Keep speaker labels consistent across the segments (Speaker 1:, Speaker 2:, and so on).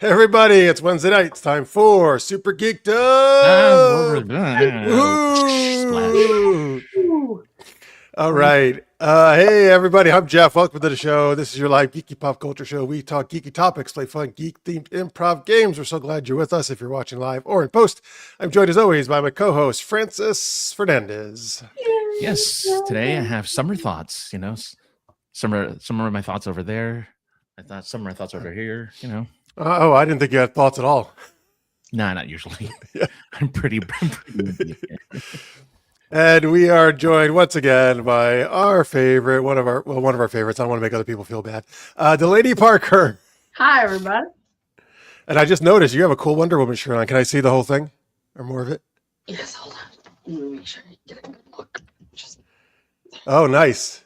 Speaker 1: Hey everybody, it's Wednesday night. It's time for Super Geeked Up. Woo! All right. Hey everybody, I'm Jeff. Welcome to the show. This is your live geeky pop culture show. We talk geeky topics, play fun geek-themed improv games. We're so glad you're with us if you're watching live or in post. I'm joined as always by my co-host, Francis Fernandez.
Speaker 2: Yes, today I have summer thoughts, some of my thoughts over there. I thought some of my thoughts over here,
Speaker 1: Oh, I didn't think you had thoughts at all.
Speaker 2: No, not usually.
Speaker 1: Yeah.
Speaker 2: I'm pretty
Speaker 1: And we are joined once again by our favorite, one of our favorites. I don't want to make other people feel bad. Delaney Parker.
Speaker 3: Hi, everybody.
Speaker 1: And I just noticed you have a cool Wonder Woman shirt on. Can I see the whole thing or more of it?
Speaker 3: Yes, hold on. Let me make sure you get a good look.
Speaker 1: Oh, nice.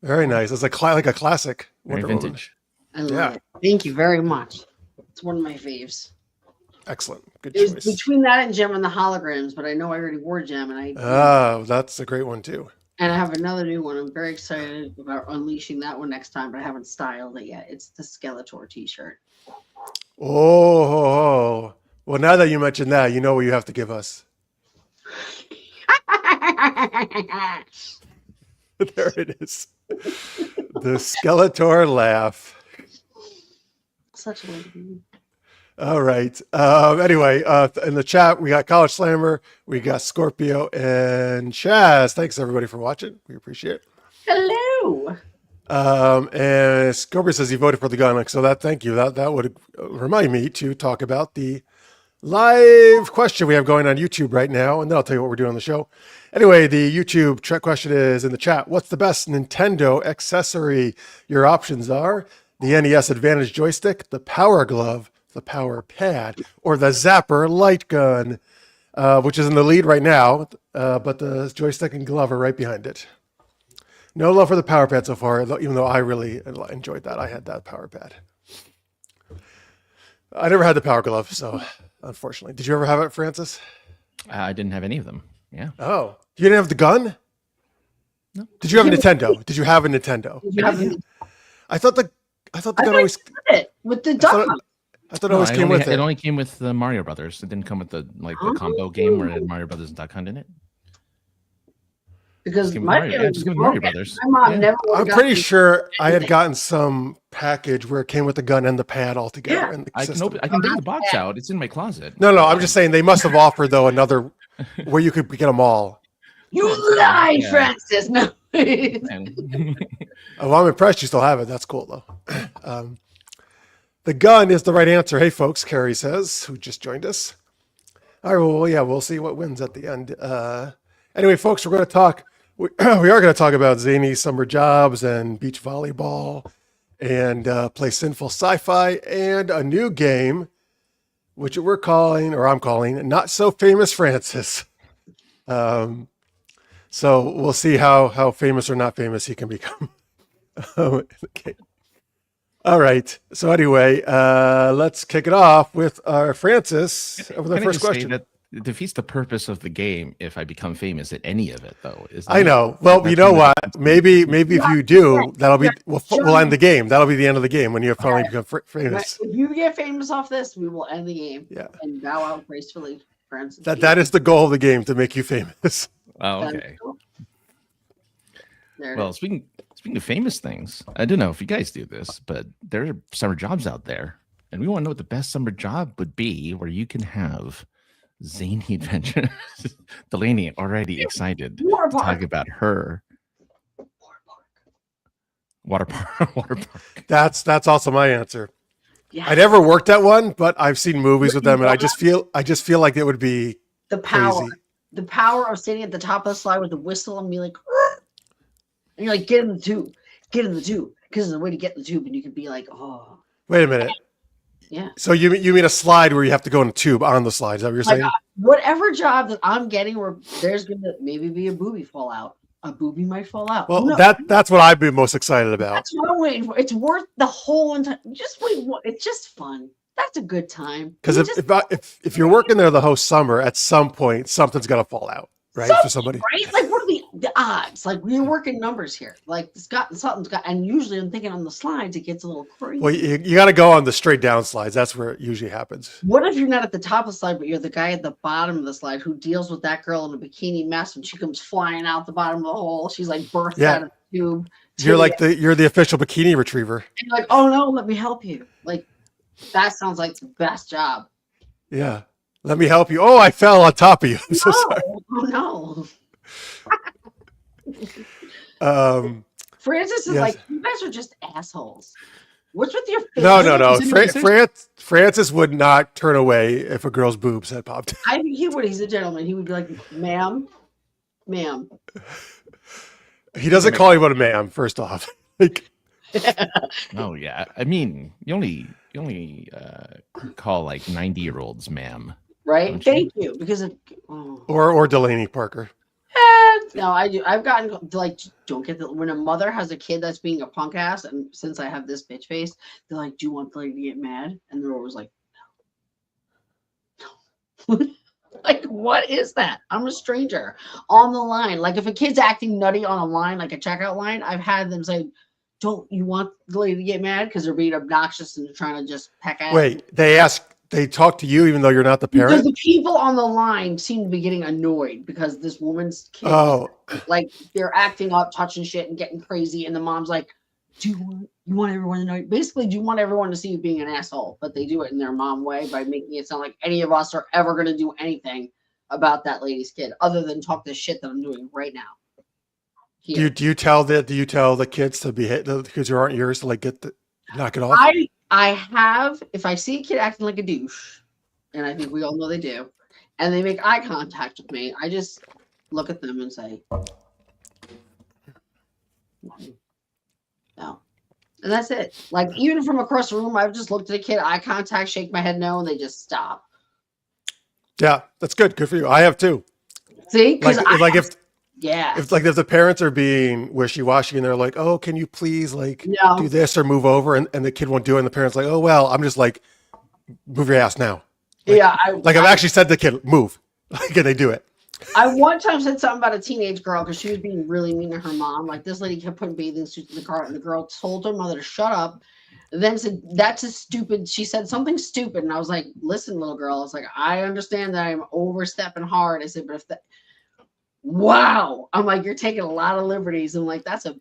Speaker 1: Very nice. It's like a classic.
Speaker 2: very
Speaker 1: Wonder
Speaker 2: vintage.
Speaker 3: I love it. Thank you very much. It's one of my faves.
Speaker 1: Excellent. Good
Speaker 3: It was
Speaker 1: choice.
Speaker 3: between that and Gem and the Holograms, but I know I already wore Gem, and
Speaker 1: Oh, that's a great one too.
Speaker 3: I have another new one. I'm very excited about unleashing that one next time, but I haven't styled it yet. It's the Skeletor T-shirt.
Speaker 1: Oh. Well, now that you mentioned that, you know what you have to give us. There it is. The Skeletor laugh.
Speaker 3: Such a lovely.
Speaker 1: All right. Anyway, in the chat, we got College Slammer, we got Scorpio, and Chaz. Thanks, everybody, for watching. We appreciate it.
Speaker 3: Hello.
Speaker 1: And Scorpio says he voted for the gun. So thank you. That would remind me to talk about the live question we have going on YouTube right now, and then I'll tell you what we're doing on the show. Anyway, the YouTube question is in the chat. What's the best Nintendo accessory? Your options are the NES Advantage joystick, the Power Glove, the Power Pad, or the Zapper light gun, which is in the lead right now, but the joystick and glove are right behind it. No love for the Power Pad so far, even though I really enjoyed that. I had that Power Pad. I never had the Power Glove, so unfortunately. Did you ever have it, Francis?
Speaker 2: I didn't have any of them. Yeah.
Speaker 1: Oh, you didn't have the gun?
Speaker 2: No.
Speaker 1: Did you have a Nintendo? Did you have a Nintendo? I thought the gun always
Speaker 3: it with the duck.
Speaker 1: I thought it always came with it.
Speaker 2: It only came with the Mario Brothers. It didn't come with the combo game where it had Mario Brothers and Duck Hunt in it.
Speaker 3: Because
Speaker 2: Mario Brothers.
Speaker 3: My mom never.
Speaker 1: I'm pretty sure I had gotten some package where it came with the gun and the pad all together.
Speaker 3: Yeah.
Speaker 1: And the
Speaker 2: I
Speaker 1: system.
Speaker 2: can take the box out. It's in my closet.
Speaker 1: No, I'm just saying they must have offered though another where you could get them all.
Speaker 3: You lie, Francis. No.
Speaker 1: Oh, well, I'm impressed you still have it. That's cool though. The gun is the right answer. Hey folks, Carrie says, who just joined us. All right, well, yeah, we'll see what wins at the end. Anyway, folks, we're going to talk. We are going to talk about Zany summer jobs and beach volleyball, and play Sinful Sci-Fi and a new game, which I'm calling, Not So Famous Francis. So we'll see how famous or not famous he can become. Okay. All right. So anyway, let's kick it off with our Francis with our first question.
Speaker 2: That it defeats the purpose of the game if I become famous at any of it, though.
Speaker 1: I know. Well, you know what? Maybe if you do, that'll be we'll end the game. That'll be the end of the game when you finally become famous.
Speaker 3: If you get famous off this, we will end the game.
Speaker 1: Yeah.
Speaker 3: And bow out gracefully, Francis.
Speaker 1: That is the goal of the game, to make you famous.
Speaker 2: Oh, okay. Well,
Speaker 3: is.
Speaker 2: speaking of famous things, I don't know if you guys do this, but there are summer jobs out there, and we want to know what the best summer job would be where you can have zany adventures. Delaney already excited to talk about her water park.
Speaker 1: That's also my answer.
Speaker 3: Yeah.
Speaker 1: I never worked at one, but I've seen movies with them, and I just feel like it would be
Speaker 3: the power.
Speaker 1: crazy.
Speaker 3: The power of standing at the top of the slide with the whistle and be like, and you're like, get in the tube, because the way to get in the tube, and you could be like, oh.
Speaker 1: Wait a minute.
Speaker 3: Yeah.
Speaker 1: So you mean a slide where you have to go in a tube on the slide? Is that what you're saying?
Speaker 3: Whatever job that I'm getting, where there's gonna maybe be a booby fall out. A booby might fall out.
Speaker 1: Well,
Speaker 3: no.
Speaker 1: that's what I'd be most excited about.
Speaker 3: That's what I'm waiting for. It's worth the whole entire. Just wait. It's just fun. That's a good time.
Speaker 1: Because if you're working there the whole summer, at some point something's gonna fall out. right?
Speaker 3: Something,
Speaker 1: For somebody.
Speaker 3: right? Like, what are the odds? Like, we're working numbers here. Like, something's got, and usually I'm thinking on the slides, it gets a little crazy.
Speaker 1: Well, you got to go on the straight down slides. That's where it usually happens.
Speaker 3: What if you're not at the top of the slide, but you're the guy at the bottom of the slide who deals with that girl in a bikini mess when she comes flying out the bottom of the hole? She's like birthed out of the tube.
Speaker 1: You're the official bikini retriever.
Speaker 3: And you're like, oh no, let me help you. Like, that sounds like the best job.
Speaker 1: Yeah. Let me help you. Oh, I fell on top of you. I'm so sorry.
Speaker 3: Oh no. Francis is like, you guys are just assholes. What's with your face?
Speaker 1: No. Francis would not turn away if a girl's boobs had popped.
Speaker 3: I think he would. He's a gentleman. He would be like, ma'am.
Speaker 1: He doesn't call anyone a ma'am, first off. Like,
Speaker 2: Oh yeah, I mean, you only call like 90-year-olds ma'am,
Speaker 3: right? Thank you, because of
Speaker 1: or Delaney Parker.
Speaker 3: No, I do. I've gotten to like, don't get when a mother has a kid that's being a punk ass, and since I have this bitch face, they're like, "Do you want the lady to get mad?" And they're always like, "No." Like, what is that? I'm a stranger on the line. Like, if a kid's acting nutty on a line, like a checkout line, I've had them say, "Don't you want the lady to get mad?" Because they're being obnoxious and they're trying to just peck at.
Speaker 1: Wait, they talk to you even though you're not the parent?
Speaker 3: Because the people on the line seem to be getting annoyed because this woman's kid, like, they're acting up, touching shit and getting crazy, and the mom's like, "Do you want everyone to know?" Basically, do you want everyone to see you being an asshole? But they do it in their mom way by making it sound like any of us are ever going to do anything about that lady's kid other than talk the shit that I'm doing right now.
Speaker 1: Do you tell the kids to behave, the kids who aren't yours, to like knock it off?
Speaker 3: I have, if I see a kid acting like a douche, and I think we all know they do, and they make eye contact with me, I just look at them and say, no. And that's it. Like, even from across the room, I've just looked at a kid, eye contact, shake my head no, and they just stop.
Speaker 1: Yeah, that's good. Good for you. I have too.
Speaker 3: See?
Speaker 1: If the parents are being wishy-washy and they're like, "Oh, can you please do this or move over?" and the kid won't do it, and the parents like, "Oh well," I'm just like, "Move your ass now." I've actually said to the kid, "Move," and they do it.
Speaker 3: I one time said something about a teenage girl because she was being really mean to her mom. Like, this lady kept putting bathing suits in the car, and the girl told her mother to shut up. And then said, "That's a stupid." She said something stupid, and I was like, "Listen, little girl." I was like, "I understand that I'm overstepping hard." I said, "But if that." Wow. I'm like, "You're taking a lot of liberties." And like, the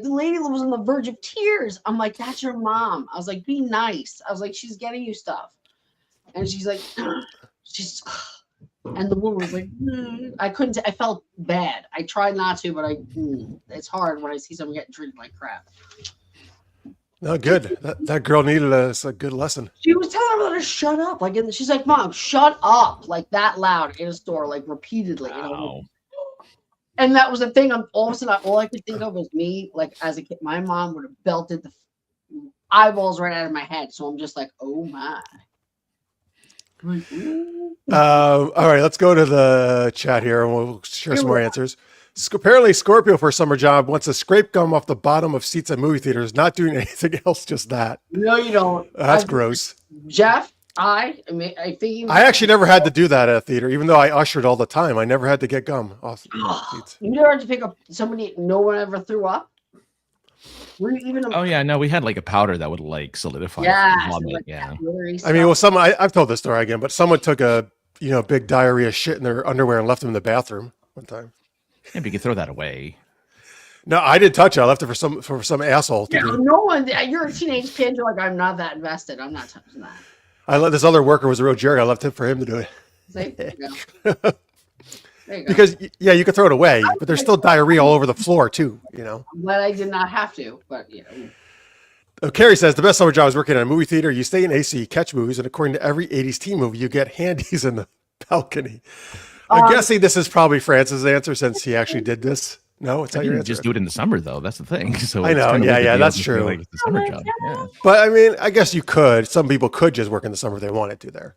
Speaker 3: lady was on the verge of tears. I'm like, "That's your mom." I was like, "Be nice." I was like, "She's getting you stuff." And she's like, and the woman was like, I felt bad. I tried not to, but it's hard when I see someone getting treated like crap.
Speaker 1: No, good. That girl needed a good lesson.
Speaker 3: She was telling her mother to shut up. Like, and she's like, "Mom, shut up!" Like that loud in a store, like repeatedly.
Speaker 2: Wow.
Speaker 3: You know? And that was the thing. All of a sudden, all I could think of was me. Like, as a kid, my mom would have belted the eyeballs right out of my head. So I'm just like, "Oh my."
Speaker 1: All right, let's go to the chat here and we'll share some more answers. Apparently, Scorpio for a summer job wants to scrape gum off the bottom of seats at movie theaters, not doing anything else, just that.
Speaker 3: No, you don't.
Speaker 1: That's gross.
Speaker 3: Jeff, I
Speaker 1: actually never had to do that at a theater, even though I ushered all the time. I never had to get gum off seats.
Speaker 3: You never had to pick up somebody no one ever threw up?
Speaker 2: Oh yeah, no, we had like a powder that would like solidify.
Speaker 3: Yeah.
Speaker 1: I mean, I've told this story again, but someone took a big diarrhea shit in their underwear and left them in the bathroom one time.
Speaker 2: Yeah, but you could throw that away.
Speaker 1: No, I didn't touch it. I left it for some asshole to do.
Speaker 3: No one. You're a teenage kid. You're like, "I'm not that invested. I'm not touching that."
Speaker 1: I let this other worker was a real jerk. I left it for him to do it.
Speaker 3: There you go.
Speaker 1: Because you could throw it away, but there's still diarrhea all over the floor too.
Speaker 3: But I did not have to. But
Speaker 1: Carrie says the best summer job is working at a movie theater. You stay in AC, catch movies, and according to every '80s teen movie, you get handies in the balcony. I'm guessing this is probably Francis' answer since he actually did this. No, it's not your answer.
Speaker 2: Just do it in the summer though. That's the thing. So
Speaker 1: I know. Yeah, that's true.
Speaker 2: Like it's a summer job. Yeah.
Speaker 1: But I mean, I guess you could. Some people could just work in the summer if they wanted to there.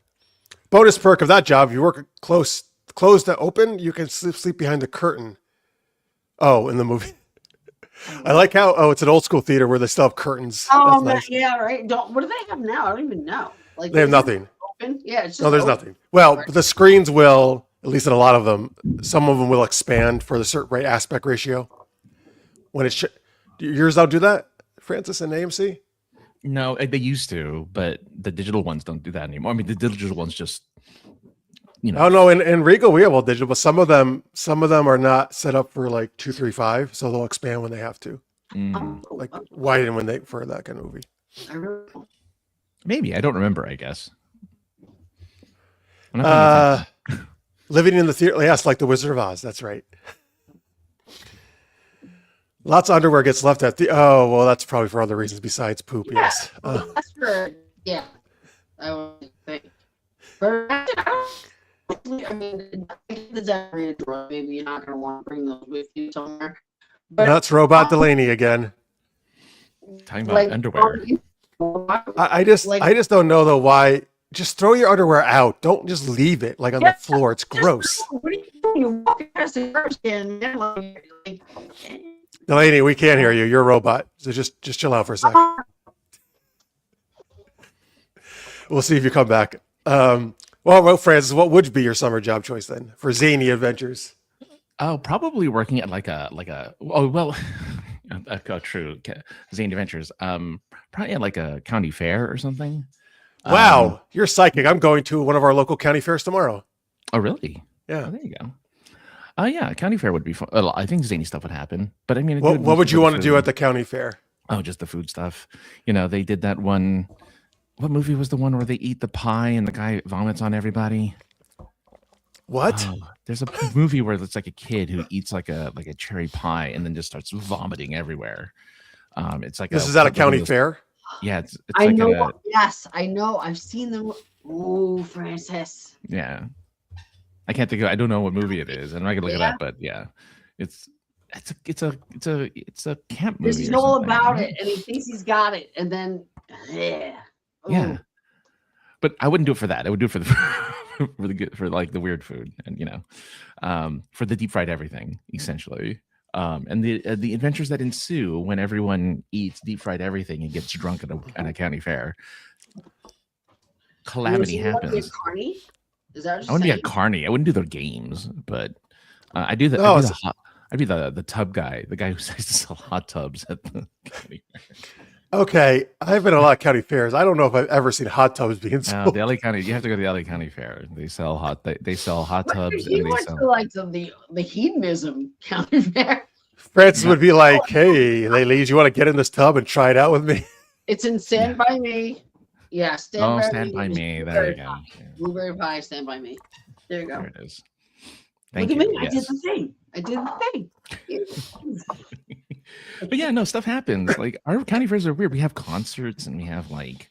Speaker 1: Bonus perk of that job: if you work closed to open, you can sleep behind the curtain. Oh, in the movie. I like how it's an old school theater where they still have curtains.
Speaker 3: Oh, nice. Yeah, right. What do they have now? I don't even know. Like,
Speaker 1: they have nothing.
Speaker 3: Open? Yeah, it's just
Speaker 1: there's nothing. Well, the screens will At least in a lot of them, some of them will expand for the certain right aspect ratio. When it yours don't do that, Francis and AMC.
Speaker 2: No, they used to, but the digital ones don't do that anymore. I mean, the digital ones just,
Speaker 1: Oh no, in Regal we have all digital, but some of them are not set up for like 235, so they'll expand when they have to. Like widen when they for that kind of movie.
Speaker 3: I really don't.
Speaker 2: Maybe I don't remember. I guess. I'm not paying attention.
Speaker 1: Living in the theater, yes, like the Wizard of Oz. That's right. Lots of underwear gets left at the. Oh well, that's probably for other reasons besides poop.
Speaker 3: Yeah,
Speaker 1: Yes.
Speaker 3: that's for I would think. But I mean, the Zany drawer, maybe you're not going to want to bring those with you somewhere. But
Speaker 1: That's Robot Delaney again.
Speaker 2: Talking about underwear.
Speaker 1: I just don't know though why. Just throw your underwear out. Don't just leave it like on the floor. It's gross.
Speaker 3: What are you doing? You're walking past the garbage can, man. Like,
Speaker 1: Delaney, we can't hear you. You're a robot. So just chill out for a sec. We'll see if you come back. Well, Francis, what would be your summer job choice then for Zany Adventures?
Speaker 2: Oh, probably working at like a. Oh well, true. Zany Adventures. Probably at like a county fair or something.
Speaker 1: Wow, you're psychic. I'm going to one of our local county fairs tomorrow.
Speaker 2: Oh, really?
Speaker 1: Yeah.
Speaker 2: Oh, there you go. Yeah, county fair would be fun. I think zany stuff would happen, but I mean,
Speaker 1: What would you want to do at the county fair?
Speaker 2: Oh, just the food stuff. They did that one. What movie was the one where they eat the pie and the guy vomits on everybody?
Speaker 1: What?
Speaker 2: There's a movie where it's like a kid who eats like a cherry pie and then just starts vomiting everywhere. It's like
Speaker 1: This is at a county fair?
Speaker 2: Yeah, it's
Speaker 3: I
Speaker 2: like
Speaker 3: know. Yes, I know. I've seen them. Oh, Francis.
Speaker 2: Yeah, I can't think of. I don't know what movie it is. I'm not gonna look it up, but yeah, it's a camp movie.
Speaker 3: He's all about it, and he thinks he's got it, and then
Speaker 2: yeah.
Speaker 3: Ooh.
Speaker 2: But I wouldn't do it for that. I would do it for the for like the weird food, and for the deep fried everything essentially. And the adventures that ensue when everyone eats deep fried everything and gets drunk at a county fair. Calamity happens.
Speaker 3: Is that what
Speaker 2: I wouldn't be a carny. I wouldn't do the games, but I do the.
Speaker 1: No,
Speaker 2: I'd be the tub guy, the guy who says to sell hot tubs at the county fair.
Speaker 1: Okay, I've been to a lot of county fairs. I don't know if I've ever seen hot tubs being sold.
Speaker 2: The LA County. You have to go to the LA County Fair. They sell they sell hot tubs.
Speaker 3: He went to like the hedonism county fair.
Speaker 1: Francis would be like, "Hey, ladies, you want to get in this tub and try it out with me?"
Speaker 3: It's in Stand By Me. Yeah,
Speaker 2: Stand By Me. There you go. Yeah.
Speaker 3: Blueberry pie, Stand By Me. There you go.
Speaker 2: There it is.
Speaker 3: Look at me. Yes. I did the thing.
Speaker 2: But yeah, no, stuff happens. Like our county fairs are weird. We have concerts and we have like,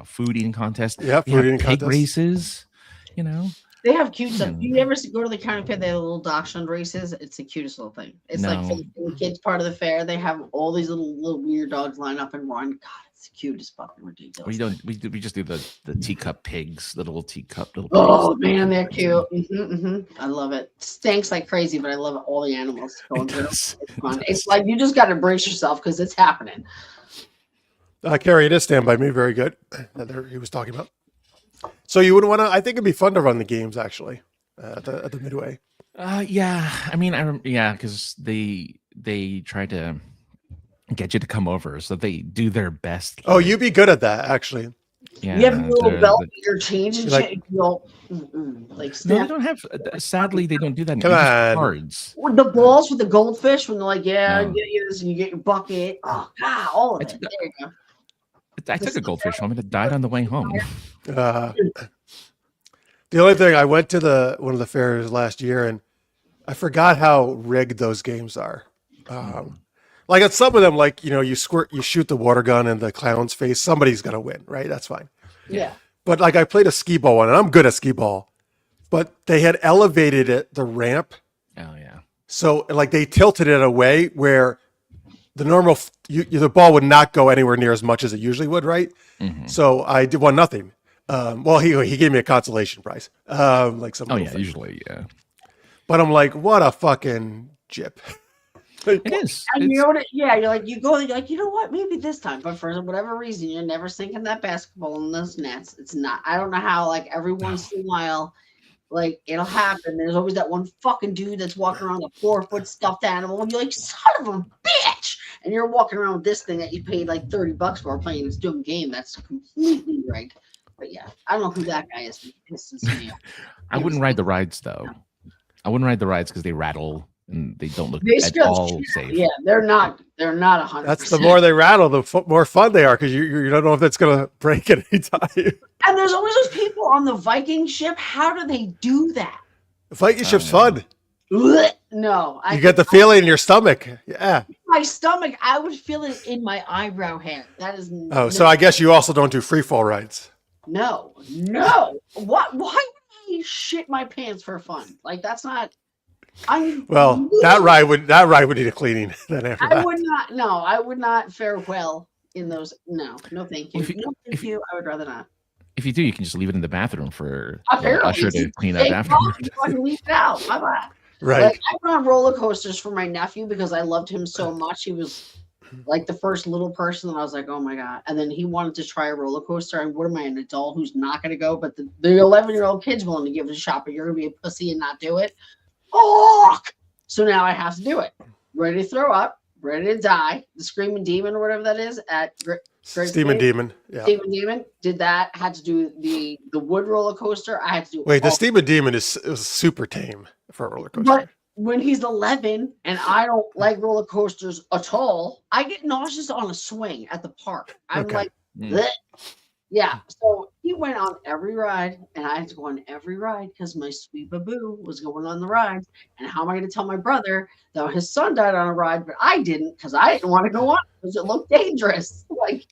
Speaker 2: food eating contests.
Speaker 1: Yeah, food eating contests.
Speaker 2: Races.
Speaker 3: They have cute stuff. You ever go to the county fair? They have little dachshund races. It's the cutest little thing. It's like for the kids part of the fair. They have all these little weird dogs line up and run. God, it's the cutest fucking ridiculous.
Speaker 2: We just do the teacup pigs, the little teacup little.
Speaker 3: Oh man, they're cute. I love it. Stinks like crazy, but I love all the animals going through. It's fun. It's like you just got to brace yourself because it's happening.
Speaker 1: Carrie, it is Stand By Me. Very good. He was talking about. So you would want to? I think it'd be fun to run the games actually at the Midway.
Speaker 2: Yeah. I mean, because they try to get you to come over, so they do their best.
Speaker 1: Oh, you'd be good at that actually.
Speaker 3: Yeah, you have a little belt that you're changing. Like
Speaker 2: no, they don't have. Sadly, they don't do that.
Speaker 1: Come on,
Speaker 2: cards.
Speaker 3: With the balls with the goldfish when they're like, get you this, and you get your bucket. Oh God, all of it. There you go.
Speaker 2: I took a goldfish home and it died on the way home.
Speaker 1: The only thing, I went to one of the fairs last year and I forgot how rigged those games are. Like at some of them, like, you shoot the water gun in the clown's face. Somebody's going to win, right? That's fine.
Speaker 3: Yeah.
Speaker 1: But like I played a skee ball one and I'm good at skee ball, but they had elevated the ramp.
Speaker 2: Oh yeah.
Speaker 1: So like they tilted it away where the normal, the ball would not go anywhere near as much as it usually would, right? Mm-hmm. So I won nothing. Well, he gave me a consolation prize, like some.
Speaker 2: Oh yeah, usually yeah.
Speaker 1: But I'm like, what a fucking jip.
Speaker 2: It is.
Speaker 3: And you know what? Yeah, you're like, you go, you're like, you know what? Maybe this time, but for whatever reason, you're never sinking that basketball in those nets. It's not. I don't know how. Like every once in a while, like it'll happen. There's always that one fucking dude that's walking around a 4-foot stuffed animal, and you're like, son of a bitch! And you're walking around with this thing that you paid like $30 for playing this dumb game that's completely rigged. But yeah, I don't know who that guy is.
Speaker 2: I wouldn't ride the rides though. I wouldn't ride the rides because they rattle and they don't look
Speaker 3: They
Speaker 2: at
Speaker 3: still,
Speaker 2: all safe.
Speaker 3: yeah, they're not 100%.
Speaker 1: That's the more they rattle, the more fun they are because you don't know if it's going to break at any time.
Speaker 3: And there's always those people on the Viking ship. How do they do that?
Speaker 1: The Viking ship's fun.
Speaker 3: No,
Speaker 1: You get the feeling in your stomach. Yeah.
Speaker 3: My stomach. I would feel it in my eyebrow hair. That is.
Speaker 1: Oh, so I guess you also don't do free fall rides.
Speaker 3: No. What? Why would I shit my pants for fun? Like that's not.
Speaker 1: That ride would need a cleaning. Then after that,
Speaker 3: I would not. No, I would not fare well in those. No, thank you. No, thank you. I would rather not.
Speaker 2: If you do, you can just leave it in the bathroom for
Speaker 3: Apparently,
Speaker 2: usher to clean up afterwards.
Speaker 3: Leave it out. Bye-bye.
Speaker 1: right?
Speaker 3: Like, I went on roller coasters for my nephew because I loved him so much. He was like the first little person that I was like, oh my God. And then he wanted to try a roller coaster. And what am I, an adult who's not going to go? But the 11-year-old kid's willing to give it a shot, but you're going to be a pussy and not do it. Oh, so now I have to do it. Ready to throw up, ready to die. The Screaming Demon or whatever that is at
Speaker 1: Steaming Demon. Yeah.
Speaker 3: Steaming Demon did that. Had to do the wood roller coaster. I had to do.
Speaker 1: Wait, the Steaming Demon is super tame for a roller coaster.
Speaker 3: But when he's 11 and I don't like roller coasters at all, I get nauseous on a swing at the park. I'm like, bleh. Yeah. So he went on every ride, and I had to go on every ride because my sweet baboo was going on the ride. And how am I going to tell my brother that his son died on a ride, but I didn't because I didn't want to go on because it looked dangerous? Like,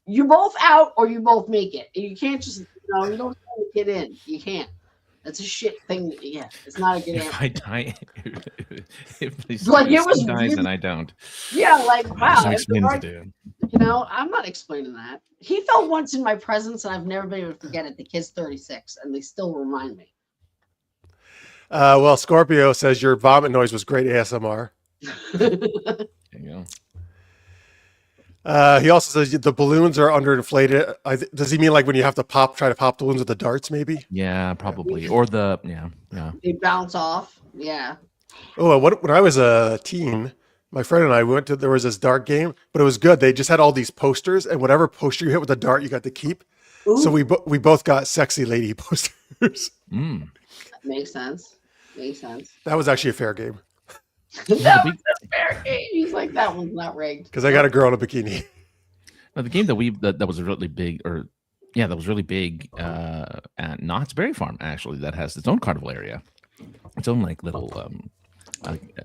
Speaker 3: you both out or you both make it. You can't just, you don't get in. You can't. That's a shit thing. Yeah, it's not a good answer.
Speaker 2: If I die, if
Speaker 3: like,
Speaker 2: it
Speaker 3: was
Speaker 2: dies
Speaker 3: really,
Speaker 2: and I don't.
Speaker 3: Yeah, like, wow. I'm not explaining that. He fell once in my presence, and I've never been able to forget it. The kid's 36, and they still remind me.
Speaker 1: Well, Scorpio says your vomit noise was great ASMR.
Speaker 2: There you go.
Speaker 1: He also says the balloons are underinflated. Does he mean like when you have to try to pop the balloons with the darts, maybe?
Speaker 2: Yeah, probably. Or yeah.
Speaker 3: They bounce off. Yeah.
Speaker 1: Oh, when I was a teen, my friend and I there was this dart game, but it was good. They just had all these posters, and whatever poster you hit with a dart, you got to keep. Ooh. So we both got sexy lady posters.
Speaker 3: Makes sense.
Speaker 1: That was actually a fair game.
Speaker 3: That was a fair game. He's like, that one's not rigged.
Speaker 1: Because I got a girl in a bikini.
Speaker 2: Now, the game that was really big, that was really big at Knott's Berry Farm, actually, that has its own carnival area, its own like little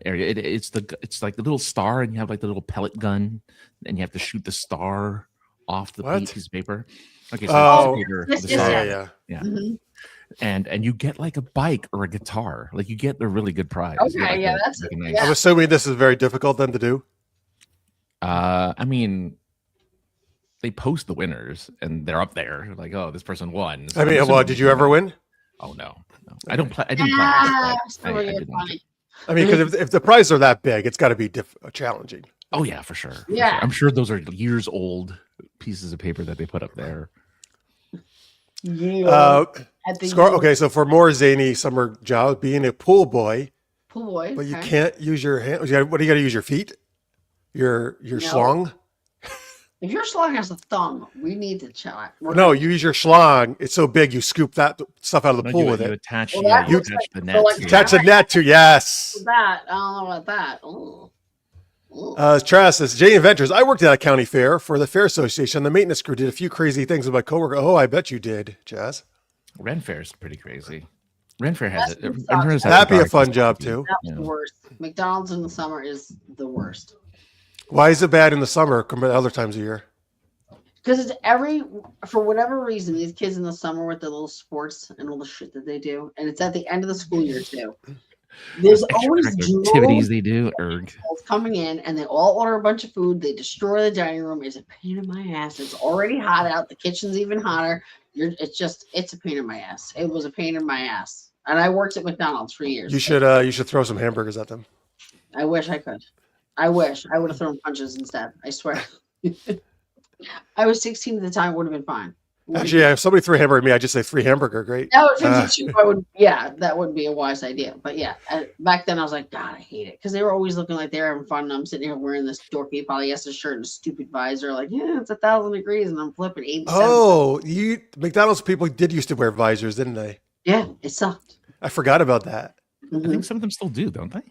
Speaker 2: area. It's like the little star, and you have like the little pellet gun, and you have to shoot the star off the piece of paper. Okay, so
Speaker 1: yeah.
Speaker 3: Mm-hmm.
Speaker 2: And you get like a bike or a guitar, like you get a really good prize.
Speaker 3: Okay, yeah, that's
Speaker 2: nice.
Speaker 3: Yeah.
Speaker 1: I'm assuming this is very difficult then to do.
Speaker 2: I mean, they post the winners, and they're up there, like, oh, this person won. So
Speaker 1: did you ever win?
Speaker 2: Oh no. I don't play. I didn't play.
Speaker 1: I mean, because if the prizes are that big, it's got to be challenging.
Speaker 2: Oh yeah, for sure.
Speaker 3: Yeah,
Speaker 2: I'm sure those are years old pieces of paper that they put up there.
Speaker 3: Yeah.
Speaker 1: Okay, so for more zany summer jobs, being a pool boy, but you can't use your hand. What do you got to use? Your feet? Your schlong?
Speaker 3: If your schlong has a thumb, we need to chat.
Speaker 1: No, you use your schlong. It's so big, you scoop that stuff out of the pool with it.
Speaker 2: Attach the net.
Speaker 1: Attach the net to, yes.
Speaker 3: That I don't know about that. Ooh.
Speaker 1: Travis says, Jay Inventors, I worked at a county fair for the Fair Association. The maintenance crew did a few crazy things with my coworker. Oh, I bet you did, Jazz.
Speaker 2: Ren Fair is pretty crazy. Ren Fair has it.
Speaker 1: That'd be a fun job, too.
Speaker 3: That's the worst. McDonald's in the summer is the worst.
Speaker 1: Why is it bad in the summer compared to other times of year?
Speaker 3: Because it's for whatever reason, these kids in the summer with the little sports and all the shit that they do. And it's at the end of the school year, too. There's always
Speaker 2: activities they do
Speaker 3: coming in, and they all order a bunch of food. They destroy the dining room. It's a pain in my ass. It's already hot out. The kitchen's even hotter. It's a pain in my ass. It was a pain in my ass. And I worked at McDonald's for years.
Speaker 1: You should throw some hamburgers at them.
Speaker 3: I wish I could. I wish I would have thrown punches instead. I swear. I was 16 at the time. Would have been fine.
Speaker 1: Actually, if somebody threw a hamburger at me, I just say free hamburger. Great.
Speaker 3: That was 52. I would, yeah, that would be a wise idea. But yeah, back then I was like, God, I hate it because they were always looking like they were having fun. And I'm sitting here wearing this dorky polyester shirt and a stupid visor, like, yeah, it's 1,000 degrees, and I'm flipping 87.
Speaker 1: Oh, McDonald's people did used to wear visors, didn't they?
Speaker 3: Yeah, it sucked.
Speaker 1: I forgot about that.
Speaker 2: I think some of them still do, don't they?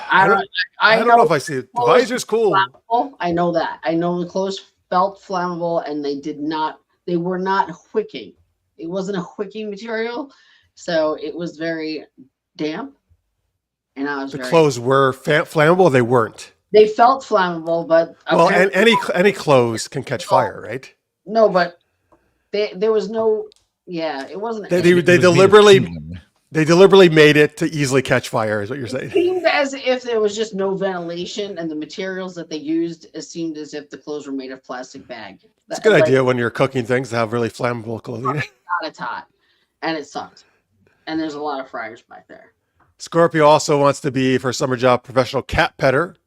Speaker 1: I don't know if I see it. The visor's cool.
Speaker 3: Flammable. I know that. I know the clothes felt flammable, and they were not wicking. It wasn't a wicking material, so it was very damp. And I was
Speaker 1: the clothes were flammable. They weren't.
Speaker 3: They felt flammable, but
Speaker 1: well, and any clothes can catch fire, right?
Speaker 3: No, but there was no. Yeah, it wasn't.
Speaker 1: They deliberately made it to easily catch fire. Is what you're saying?
Speaker 3: It seemed as if there was just no ventilation, and the materials that they used, it seemed as if the clothes were made of plastic bag.
Speaker 1: It's a good idea when you're cooking things to have really flammable clothing.
Speaker 3: It's hot, and it sucked. And there's a lot of fryers back there.
Speaker 1: Scorpio also wants to be, for a summer job, professional cat petter,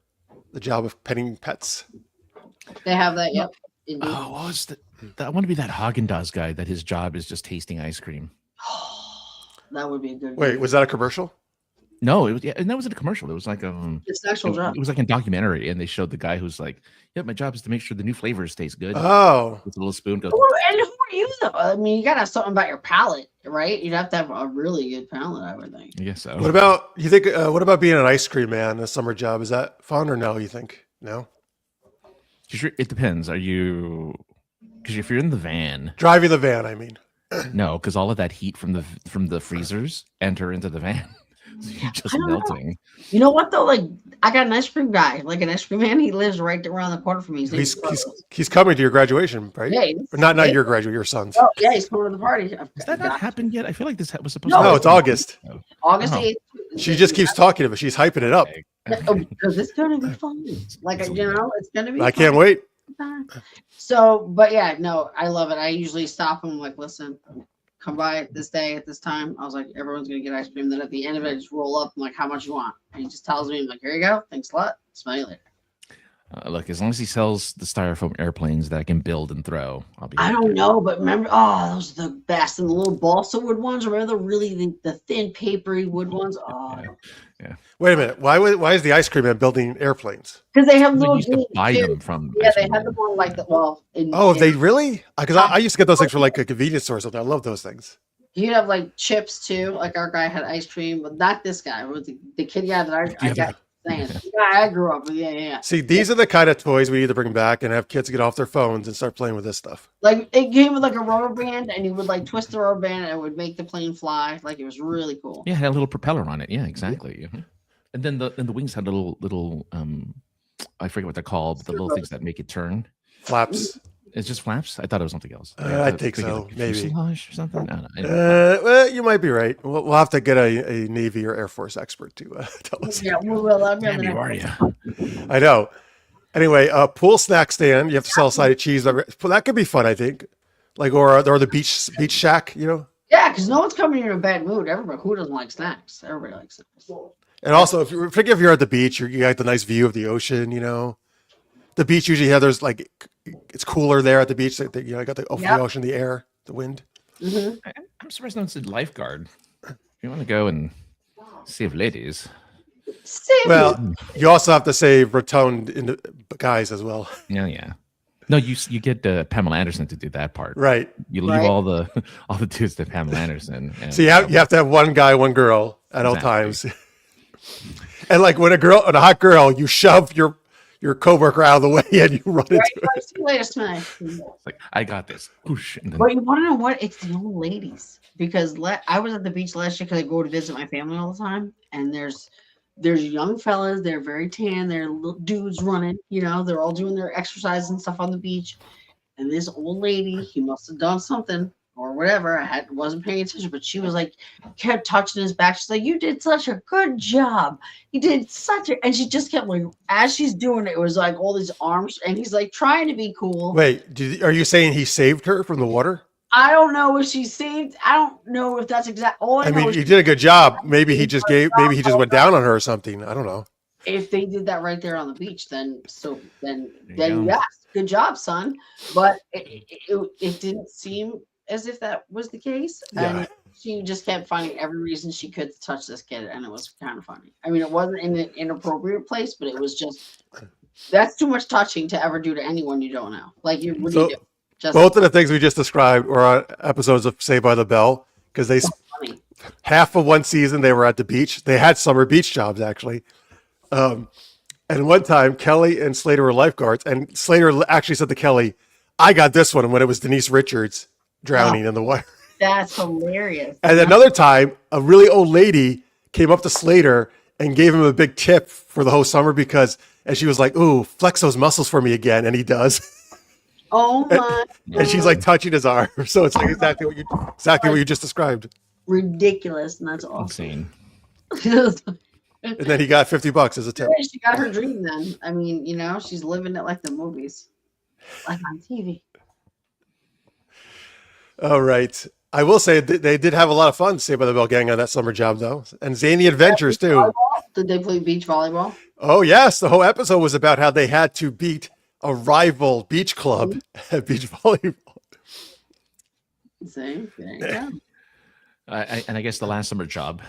Speaker 1: the job of petting pets.
Speaker 3: They have that, yep. Indeed.
Speaker 2: Oh, what was I want to be that Haagen-Dazs guy that his job is just tasting ice cream.
Speaker 3: That would be a good.
Speaker 1: Wait, was that a commercial?
Speaker 2: No, it was. Yeah, and that wasn't a commercial. It was like
Speaker 3: it's an actual job.
Speaker 2: It was like a documentary, and they showed the guy who's like, "Yep, my job is to make sure the new flavors taste good."
Speaker 1: Oh,
Speaker 3: with
Speaker 2: a little spoon. Goes,
Speaker 3: and who are you though? I mean, you gotta have something about your palate, right? You'd have to have a really good palate, I would think.
Speaker 2: I guess so.
Speaker 1: What about you think? What about being an ice cream man? A summer job, is that fun or no? You think no?
Speaker 2: It depends. Are you? Because if you're in the van,
Speaker 1: driving the van, I mean.
Speaker 2: No, because all of that heat from the freezers enter into the van. So you're just melting.
Speaker 3: You know what though? Like I got an ice cream guy, like an ice cream man. He lives right around the corner from me.
Speaker 1: He's coming to your graduation, right?
Speaker 3: Yeah,
Speaker 1: not your graduation, your son's.
Speaker 3: Oh yeah, he's coming to the party.
Speaker 2: Has that not happened yet? I feel like this was supposed.
Speaker 1: No, it's August.
Speaker 3: August 8th.
Speaker 1: She just keeps talking about. She's hyping it up.
Speaker 3: Because it's gonna be fun. Like it's gonna be.
Speaker 1: I can't wait.
Speaker 3: So, but yeah, no, I love it. I usually stop him like, listen, come by this day at this time. I was like, everyone's gonna get ice cream. Then at the end of it, I just roll up. I'm like, how much you want? And he just tells me, I'm like, here you go. Thanks a lot. Smell you later.
Speaker 2: Look, as long as he sells the styrofoam airplanes that I can build and throw, I'll be.
Speaker 3: I don't know, but remember, those are the best. And the little balsa wood ones. Remember the thin papery wood ones? Oh,
Speaker 2: yeah.
Speaker 1: Wait a minute. Why is the ice cream man building airplanes?
Speaker 3: Because they have little.
Speaker 2: Used to buy them from.
Speaker 3: Yeah, they had them on like the
Speaker 1: they really? Because I used to get those things from like a convenience store. So I love those things.
Speaker 3: You'd have like chips too. Like our guy had ice cream, but not this guy. It was the kid guy that I got. Yeah, I grew up with. Yeah.
Speaker 1: See, these are the kind of toys we need to bring back and have kids get off their phones and start playing with this stuff.
Speaker 3: Like it came with like a rubber band, and you would like twist the rubber band, and it would make the plane fly. Like it was really cool.
Speaker 2: Yeah, it had a little propeller on it. Yeah, exactly. Mm-hmm. And then the wings had little I forget what they're called, but the little things that make it turn.
Speaker 1: Flaps.
Speaker 2: It's just flaps. I thought it was something else.
Speaker 1: I think so.
Speaker 2: Like
Speaker 1: maybe
Speaker 2: or something. I don't know.
Speaker 1: Well, you might be right. We'll have to get a Navy or Air Force expert to tell us.
Speaker 3: Yeah, we will.
Speaker 2: Damn, you are you?
Speaker 1: I know. Anyway, pool snack stand. You have to sell a side of cheese. That could be fun, I think. Like or the beach shack. You know.
Speaker 3: Yeah, because no one's coming in a bad mood. Everybody who doesn't like snacks. Everybody likes snacks.
Speaker 1: And also, if you're at the beach, you got the nice view of the ocean. You know. The beach usually there's like it's cooler there at the beach. You know, I got the ocean, the air, the wind.
Speaker 3: Mm-hmm.
Speaker 2: I'm surprised no one said lifeguard. If you want to go and save ladies.
Speaker 1: Well, you also have to save rotund guys as well.
Speaker 2: Yeah. No, you get Pamela Anderson to do that part.
Speaker 1: Right.
Speaker 2: You leave all the dudes to Pamela Anderson.
Speaker 1: So you have to have one guy, one girl at all times. And like when a hot girl, you shove your coworker out of the way and you run into it.
Speaker 3: See you later, Smiley.
Speaker 2: It's like, I got this. Whoosh, and then...
Speaker 3: But you want to know what? It's the old ladies. Because I was at the beach last year because I go to visit my family all the time. And there's young fellas. They're very tan. They're little dudes running. You know, they're all doing their exercise and stuff on the beach. And this old lady, he must have done something or whatever. I wasn't paying attention, but she was like, kept touching his back. She's like, "You did such a good job. You did such a," and she just kept like, as she's doing it, it was like all these arms, and he's like trying to be cool.
Speaker 1: Wait, are you saying he saved her from the water?
Speaker 3: I don't know if she saved. I don't know if that's exact.
Speaker 1: I mean, he did a good job. Maybe he just went down on her or something. I don't know.
Speaker 3: if they did that right there on the beach, then
Speaker 2: There you go.
Speaker 3: yes, good job, son. But it didn't seem as if that was the case,
Speaker 1: Yeah.
Speaker 3: and she just kept finding every reason she could to touch this kid, and it was kind of funny. I mean, it wasn't in an inappropriate place, but it was just that's too much touching to ever do to anyone you don't know. Like, what do you do? Just
Speaker 1: Both of the things we just described were on episodes of Saved by the Bell because they
Speaker 3: funny.
Speaker 1: half of one season they were at the beach. They had summer beach jobs actually. And one time Kelly and Slater were lifeguards, and Slater actually said to Kelly, "I got this one," when it was Denise Richards drowning in the water.
Speaker 3: That's hilarious.
Speaker 1: And another time, a really old lady came up to Slater and gave him a big tip for the whole summer and she was like, "Ooh, flex those muscles for me again," and he does.
Speaker 3: Oh my!
Speaker 1: And she's like touching his arm, so it's like exactly what you just described.
Speaker 3: Ridiculous, and that's awesome.
Speaker 2: Insane.
Speaker 1: And then he got $50 as a tip.
Speaker 3: She got her dream then. I mean, she's living it like the movies, like on TV.
Speaker 1: All right. I will say they did have a lot of fun, Saved by the Bell gang, on that summer job, though. And Zany Adventures, too.
Speaker 3: Volleyball? Did they play beach volleyball?
Speaker 1: Oh, yes. The whole episode was about how they had to beat a rival beach club at beach volleyball.
Speaker 3: See? There you go.
Speaker 2: And I guess the last summer job,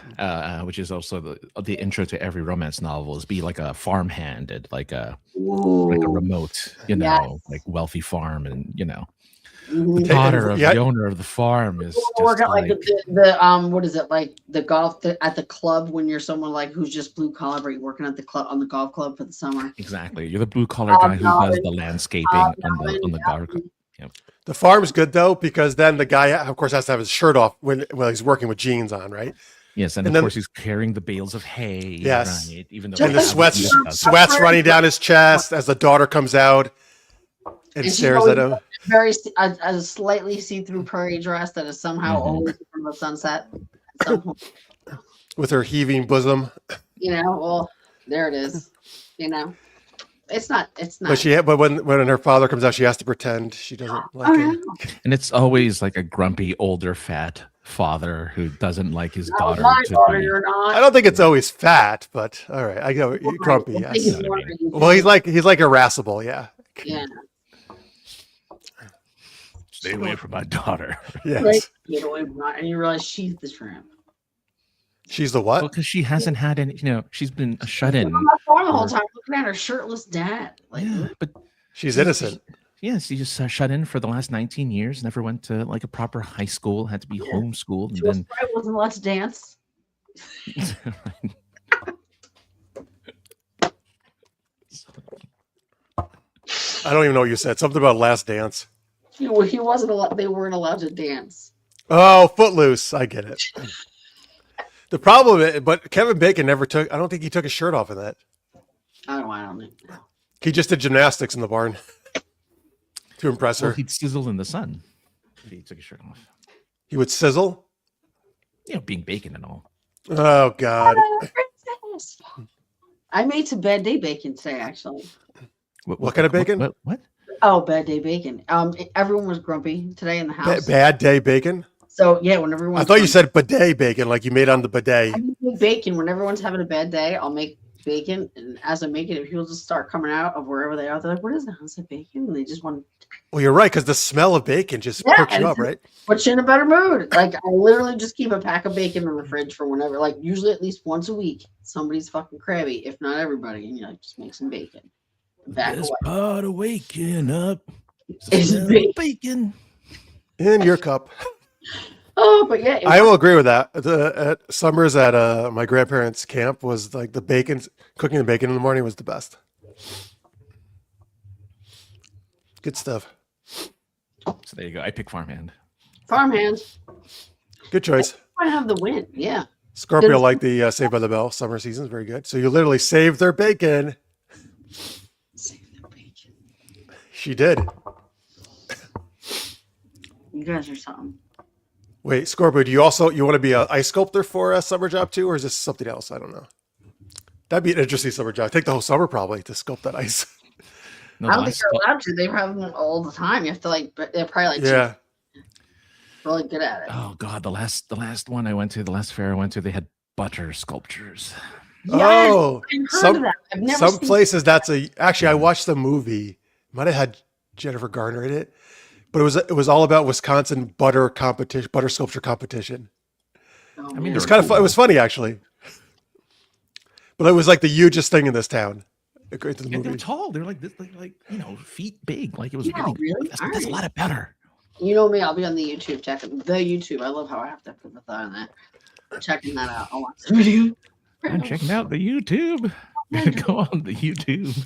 Speaker 2: which is also the intro to every romance novel, is be like a farmhand at like a remote, like wealthy farm, and the daughter of the owner of the farm is just
Speaker 3: work out like the what is it, like the golf at the club when you're someone like who's just blue collar, but you're working at the club on the golf club for the summer.
Speaker 2: Exactly, you're the blue collar guy who does the landscaping on the golf club. Yep.
Speaker 1: The farm's good though because then the guy, of course, has to have his shirt off when he's working with jeans on, right?
Speaker 2: Yes, and of course he's carrying the bales of hay.
Speaker 1: Yes,
Speaker 2: right? Even though
Speaker 1: and the sweat's running down his chest as the daughter comes out and stares at him.
Speaker 3: A slightly see-through prairie dress that is somehow always from the sunset. At some point.
Speaker 1: With her heaving bosom.
Speaker 3: Well, there it is. It's not.
Speaker 1: But when her father comes out, she has to pretend she doesn't like him.
Speaker 2: And it's always like a grumpy, older, fat father who doesn't like his daughter.
Speaker 3: You're not.
Speaker 1: I don't think it's always fat, but all right. I go grumpy. Yes. Well, he's like irascible. Yeah.
Speaker 3: Yeah.
Speaker 2: Stay away from my daughter.
Speaker 1: Yes.
Speaker 3: Get away from her, and you realize she's the shrimp.
Speaker 1: She's the what?
Speaker 2: Well, because she hasn't had any. She's been shut in.
Speaker 3: On the farm the whole time, looking at her shirtless dad.
Speaker 2: But
Speaker 1: she's innocent.
Speaker 2: Yes, she just shut in for the last 19 years. Never went to like a proper high school. Had to be homeschooled. And then
Speaker 3: wasn't allowed to dance.
Speaker 1: I don't even know what you said. Something about Last Dance.
Speaker 3: He wasn't allowed. They weren't allowed to dance.
Speaker 1: Oh, Footloose. I get it. The problem is, but Kevin Bacon never took. I don't think he took his shirt off in that.
Speaker 3: I don't think.
Speaker 1: He just did gymnastics in the barn to impress her.
Speaker 2: Well, he'd sizzle in the sun if he took his shirt off.
Speaker 1: He would sizzle.
Speaker 2: Being bacon and all.
Speaker 1: Oh God.
Speaker 3: I made some bad day bacon today, actually.
Speaker 1: What kind of bacon?
Speaker 2: What?
Speaker 3: Oh, bad day bacon. Everyone was grumpy today in the house.
Speaker 1: Bad day bacon.
Speaker 3: So yeah, when everyone.
Speaker 1: I thought you said bidet bacon, like you made on the bidet.
Speaker 3: I make bacon when everyone's having a bad day. I'll make bacon, and as I make it, if people just start coming out of wherever they are, they're like, "What is that?" I said, "Bacon," and they just want.
Speaker 1: Well, you're right, because the smell of bacon just perks you up, right?
Speaker 3: Puts you in a better mood. Like I literally just keep a pack of bacon in the fridge for whenever. Like usually at least once a week, somebody's fucking crabby, if not everybody, and just make some bacon.
Speaker 2: This part of waking up
Speaker 3: is
Speaker 2: bacon
Speaker 1: in your cup.
Speaker 3: Oh, but yeah,
Speaker 1: I will agree with that. The summers at my grandparents' camp was like cooking the bacon in the morning was the best. Good stuff.
Speaker 2: So there you go. I pick farmhand.
Speaker 3: Farmhand.
Speaker 1: Good choice.
Speaker 3: I have the win. Yeah.
Speaker 1: Scorpio liked the Saved by the Bell summer season. Very good. So you literally saved their bacon.
Speaker 3: Save their bacon.
Speaker 1: She did.
Speaker 3: You guys are something.
Speaker 1: Wait, Scorpio, do you want to be an ice sculptor for a summer job too, or is this something else? I don't know. That'd be an interesting summer job. Take the whole summer probably to sculpt that ice.
Speaker 2: No,
Speaker 3: I don't think they're allowed to. They have them all the time. You have to they're probably really good at it.
Speaker 2: Oh God, the last one I went to, the last fair I went to, they had butter sculptures.
Speaker 3: Yes,
Speaker 1: Oh,
Speaker 3: I've heard
Speaker 1: some
Speaker 3: of that. I've never
Speaker 1: some
Speaker 3: seen
Speaker 1: places that's a. Actually, I watched the movie. Might have had Jennifer Garner in it, but it was all about Wisconsin butter competition, butter sculpture competition.
Speaker 3: Oh,
Speaker 2: I mean,
Speaker 3: man.
Speaker 1: It was kind of fun. It was funny actually, but it was like the hugest thing in this town. According to the
Speaker 2: Yeah, they were
Speaker 1: movie.
Speaker 2: tall. They were like this, like feet big. Like it was
Speaker 3: Yeah,
Speaker 2: really.
Speaker 3: really?
Speaker 2: That's,
Speaker 3: All
Speaker 2: that's a
Speaker 3: right.
Speaker 2: lot of butter.
Speaker 3: You know me, I'll be on the YouTube checking the YouTube. I love how I have to put the thought on that. Checking that out. I'll watch the video.
Speaker 2: I'm checking out the YouTube. Go on the YouTube.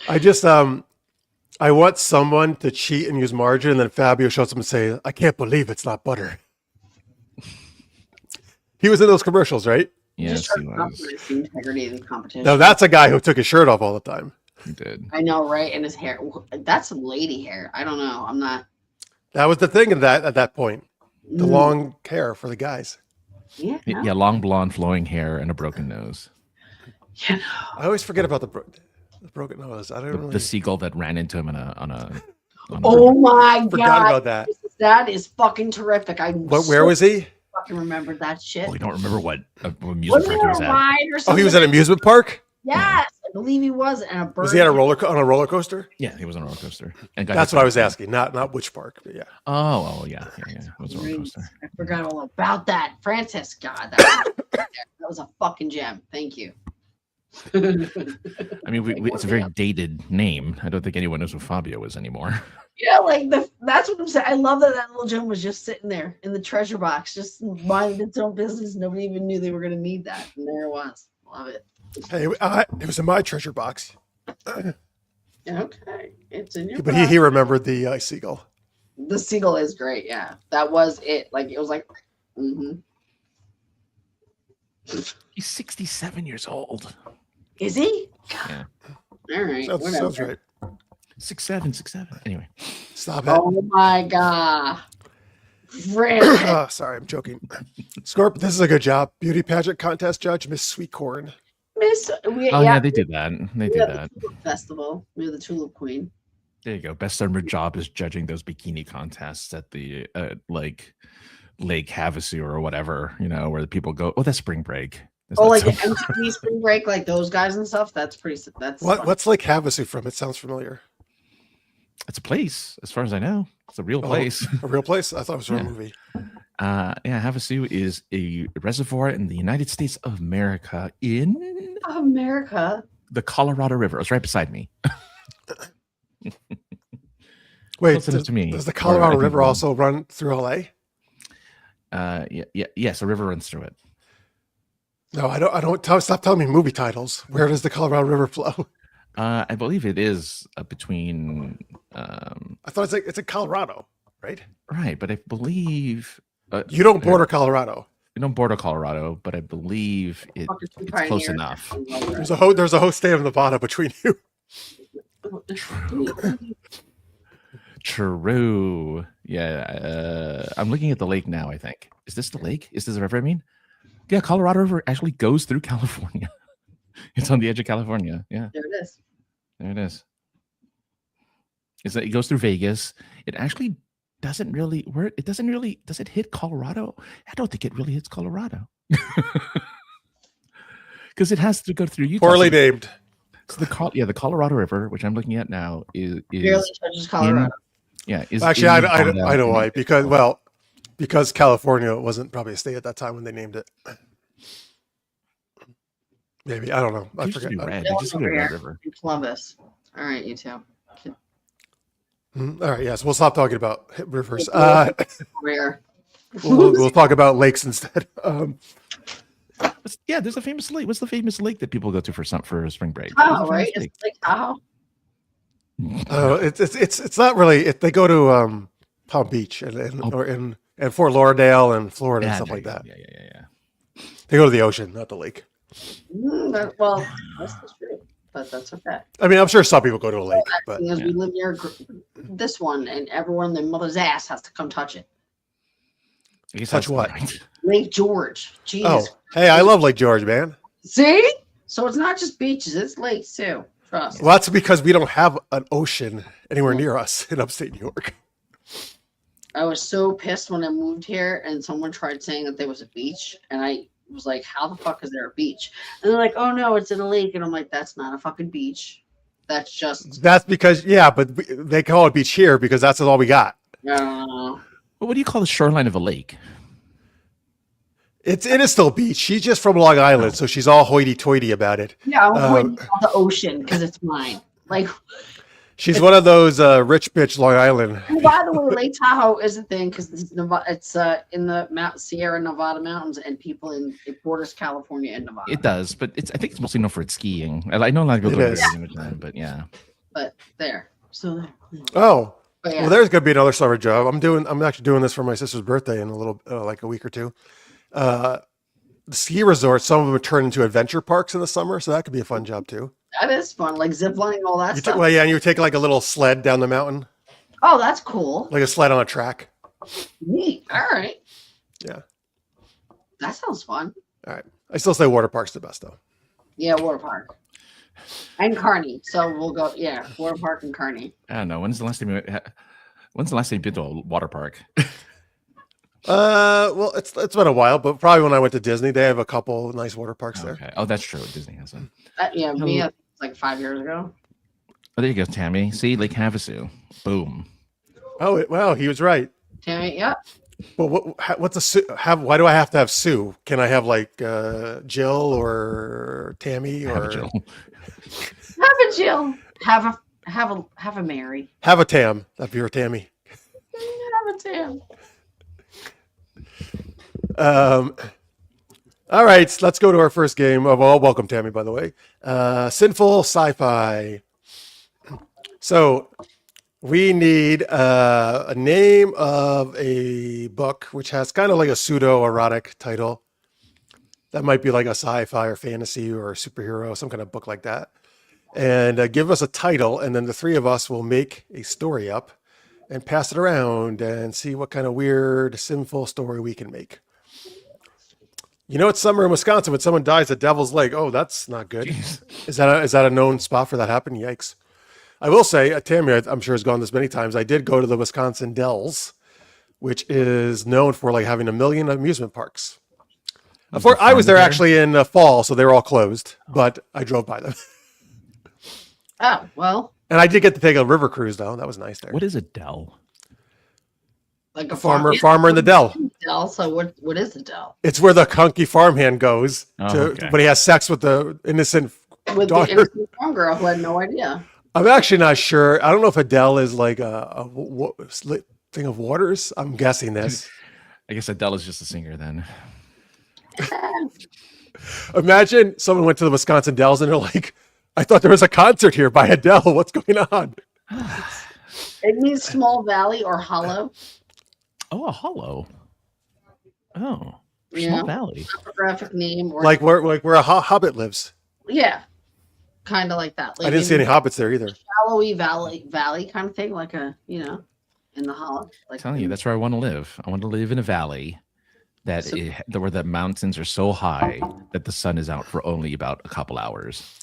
Speaker 1: I just I want someone to cheat and use margarine, and then Fabio shows up and say, "I can't believe it's not butter." He was in those commercials, right?
Speaker 2: Yes, he was.
Speaker 3: Compromise the integrity of the competition.
Speaker 1: Now that's a guy who took his shirt off all the time.
Speaker 2: He did.
Speaker 3: I know, right? And his hair. That's some lady hair. I don't know. I'm not.
Speaker 1: That was the thing at that point. The
Speaker 3: Mm,
Speaker 1: long hair for the guys.
Speaker 3: Yeah. No.
Speaker 2: Yeah, long blonde flowing hair and a broken nose.
Speaker 3: Yeah.
Speaker 1: I always forget about the broken nose. I don't
Speaker 2: The,
Speaker 1: really
Speaker 2: the seagull that ran into him on a
Speaker 3: Oh my
Speaker 1: forgot
Speaker 3: god.
Speaker 1: about that.
Speaker 3: That is fucking terrific.
Speaker 1: Where was he?
Speaker 3: Fucking remembered that shit.
Speaker 2: Oh, you don't remember what amusement
Speaker 3: Wasn't
Speaker 2: park
Speaker 3: there
Speaker 2: he was
Speaker 3: a
Speaker 2: at?
Speaker 3: ride or
Speaker 1: Oh,
Speaker 3: something?
Speaker 1: he was at an amusement park.
Speaker 3: Yes, I believe he was. And a bird.
Speaker 1: Was he at on a roller coaster?
Speaker 2: Yeah, he was on a roller coaster. And got
Speaker 1: That's
Speaker 2: hit
Speaker 1: what I
Speaker 2: by-
Speaker 1: was asking. Not which park, but yeah.
Speaker 2: Oh, yeah. It was a roller
Speaker 3: Right.
Speaker 2: coaster.
Speaker 3: I forgot all about that. Francis, God, that was a fucking gem. Thank you.
Speaker 2: I mean, it's a very dated name. I don't think anyone knows who Fabio is anymore.
Speaker 3: Yeah, like that's what I'm saying. I love that little gem was just sitting there in the treasure box, just minding its own business. Nobody even knew they were going to need that, and there it was. Love it.
Speaker 1: Hey, it was in my treasure box.
Speaker 3: Okay, it's in your.
Speaker 1: But he remembered the seagull.
Speaker 3: The seagull is great. Yeah, that was it. Like it was like. Mm-hmm.
Speaker 2: He's 67 years old.
Speaker 3: Is he?
Speaker 2: Yeah.
Speaker 3: All right.
Speaker 1: Sounds right.
Speaker 2: 6'7". Anyway.
Speaker 1: Stop it.
Speaker 3: Oh my god. Francis.
Speaker 1: Oh, sorry, I'm joking. Scorp, this is a good job. Beauty pageant contest judge, Miss Sweetcorn.
Speaker 3: Miss.
Speaker 2: Yeah, they did that. They did that.
Speaker 3: The Tulip Festival. We're the Tulip Queen.
Speaker 2: There you go. Best summer job is judging those bikini contests at the like Lake Havasu or whatever, where the people go, oh, that's spring break. That's
Speaker 3: Oh,
Speaker 2: not
Speaker 3: like
Speaker 2: summer.
Speaker 3: the MTV Spring Break, like those guys and stuff. That's pretty. That's
Speaker 1: What's Lake Havasu from? It sounds familiar.
Speaker 2: It's a place, as far as I know. It's a real
Speaker 1: Oh,
Speaker 2: place.
Speaker 1: A real place? I thought it was from
Speaker 2: Yeah.
Speaker 1: a movie.
Speaker 2: Yeah, Havasu is a reservoir in the United States of America in
Speaker 3: America.
Speaker 2: the Colorado River. It's right beside me.
Speaker 1: Wait,
Speaker 2: Close enough to me.
Speaker 1: does the
Speaker 2: Or I
Speaker 1: Colorado
Speaker 2: think
Speaker 1: River
Speaker 2: one.
Speaker 1: also run through LA?
Speaker 2: Yes, a river runs through it.
Speaker 1: No, I don't. Stop telling me movie titles. Where does the Colorado River flow?
Speaker 2: I believe it is between.
Speaker 1: I thought it's in Colorado, right?
Speaker 2: Right, but I believe
Speaker 1: You don't border Colorado.
Speaker 2: we don't border Colorado, but I believe it's close enough.
Speaker 1: There's a host state of Nevada between you.
Speaker 2: True. Yeah. I'm looking at the lake now, I think. Is this the lake? Is this the river? I mean, yeah, Colorado River actually goes through California. It's on the edge of California. Yeah,
Speaker 3: There it is.
Speaker 2: there it is. It goes through Vegas. It actually doesn't really does it hit Colorado? I don't think it really hits Colorado. Because it has to go through Utah.
Speaker 1: Poorly named.
Speaker 2: So the Colorado River, which I'm looking at now, is
Speaker 3: Barely touches Colorado.
Speaker 2: is
Speaker 1: Actually,
Speaker 2: in Nevada.
Speaker 1: I know why. Because California wasn't probably a state at that time when they named it. Maybe, I don't know. I
Speaker 2: It used to
Speaker 1: forget.
Speaker 2: be red.
Speaker 3: Yeah,
Speaker 2: It used to be a red river.
Speaker 3: In Columbus. All right, you two.
Speaker 1: All right, yes, we'll stop talking about rivers.
Speaker 3: Rare.
Speaker 1: We'll talk about lakes instead.
Speaker 2: Yeah, there's a famous lake. What's the famous lake that people go to for spring break?
Speaker 3: Oh,
Speaker 2: There's a
Speaker 3: right.
Speaker 2: famous
Speaker 3: It's like Tahoe.
Speaker 1: It's not really. They go to Palm Beach and Fort Lauderdale and Florida and stuff like that.
Speaker 2: Yeah.
Speaker 1: They go to the ocean, not the lake.
Speaker 3: Well, that's true, but that's okay.
Speaker 1: I mean, I'm sure some people go to a lake, but
Speaker 3: Because we live near this one, and everyone, their mother's ass has to come touch it.
Speaker 2: I guess
Speaker 1: Touch
Speaker 2: that's
Speaker 1: what?
Speaker 2: right.
Speaker 3: Lake George. Jesus.
Speaker 1: oh, hey, I love Lake George, man.
Speaker 3: See? So it's not just beaches, it's lakes too. Trust.
Speaker 1: Well, that's because we don't have an ocean anywhere near us in upstate New York.
Speaker 3: I was so pissed when I moved here and someone tried saying that there was a beach, and was like, how the fuck is there a beach? And they're like, oh no, it's in a lake. And I'm like, that's not a fucking beach. That's just,
Speaker 1: That's because, they call it beach here because that's all we got.
Speaker 3: I don't know.
Speaker 2: Well, what do you call the shoreline of a lake?
Speaker 1: It is still beach. She's just from Long Island, so she's all hoity-toity about it.
Speaker 3: Yeah, I'm pointing out the ocean because it's mine. Like,
Speaker 1: she's one of those rich bitch Long Island.
Speaker 3: and by the way, Lake Tahoe is a thing because it's in the Sierra Nevada mountains, and people it borders California and Nevada.
Speaker 2: It does, but I think it's mostly known for its skiing. I know a lot of people
Speaker 1: It
Speaker 2: go
Speaker 1: is.
Speaker 2: skiing, but yeah.
Speaker 3: But there, so there.
Speaker 1: Oh,
Speaker 3: But yeah.
Speaker 1: well, there's gonna be another summer job. I'm actually doing this for my sister's birthday in a little like a week or two. The ski resorts, some of them turn into adventure parks in the summer, so that could be a fun job too.
Speaker 3: That is fun, like zip lining, all that stuff.
Speaker 1: And you take like a little sled down the mountain,
Speaker 3: Oh, that's cool.
Speaker 1: like a sled on a track.
Speaker 3: Neat. All right.
Speaker 1: Yeah.
Speaker 3: That sounds fun.
Speaker 1: All right. I still say water park's the best though.
Speaker 3: Yeah, water park. And Kearney. So we'll go, yeah, water park and Kearney.
Speaker 2: I don't know. When's the last time you've been to a water park?
Speaker 1: Well, it's been a while, but probably when I went to Disney, they have a couple nice water parks there.
Speaker 2: Okay. Oh, that's true. Disney has them.
Speaker 3: Yeah, me like 5 years ago.
Speaker 2: Oh, there you go, Tammy. See, Lake Havasu. Boom.
Speaker 1: Oh, wow, he was right.
Speaker 3: Tammy, yeah.
Speaker 1: Well, what's a Sue? Why do I have to have Sue? Can I have like Jill or Tammy or
Speaker 2: Have a Jill.
Speaker 3: Have a Jill. Have a Mary.
Speaker 1: have a Tam? That'd be your Tammy.
Speaker 3: Have a Tam.
Speaker 1: All right, let's go to our first game. Well, welcome, Tammy, by the way. Sinful Sci-Fi. So we need a name of a book which has kind of like a pseudo-erotic title. That might be like a sci-fi or fantasy or a superhero, some kind of book like that. And give us a title, and then the three of us will make a story up and pass it around and see what kind of weird, sinful story we can make. You know, it's summer in Wisconsin when someone dies at Devil's Lake. Oh, that's not good.
Speaker 2: Jeez.
Speaker 1: Is that a known spot for that happen? Yikes. I will say, Tammy, I'm sure has gone this many times. I did go to the Wisconsin Dells, which is known for like having 1 million amusement parks. I was there actually in the fall, so they were all closed, but I drove by them.
Speaker 3: Oh, well,
Speaker 1: And I did get to take a river cruise though. That was nice there.
Speaker 2: What is a Dell?
Speaker 3: like a
Speaker 1: Farmer in the Dell.
Speaker 3: Dell. So what is the Dell?
Speaker 1: It's where the hunky farmhand goes
Speaker 2: Okay.
Speaker 1: when he has sex with the innocent
Speaker 3: With
Speaker 1: daughter.
Speaker 3: the innocent farm girl who had no idea.
Speaker 1: I'm actually not sure. I don't know if Adele is like a thing of waters. I'm guessing this.
Speaker 2: I guess Adele is just a singer then.
Speaker 1: Imagine someone went to the Wisconsin Dells and they're like, I thought there was a concert here by Adele. What's going on?
Speaker 3: It means small valley or hollow.
Speaker 2: Oh, a hollow. Oh,
Speaker 3: Yeah.
Speaker 2: Small Valley.
Speaker 3: Topographic name or
Speaker 1: Like where a hobbit lives.
Speaker 3: yeah, kind of like that. Like
Speaker 1: I didn't see any hobbits there either.
Speaker 3: shallowy valley kind of thing, like a in the hollow. Like
Speaker 2: I'm telling you, that's where I want to live. I want to live in a valley where the mountains are so high that the sun is out for only about a couple hours.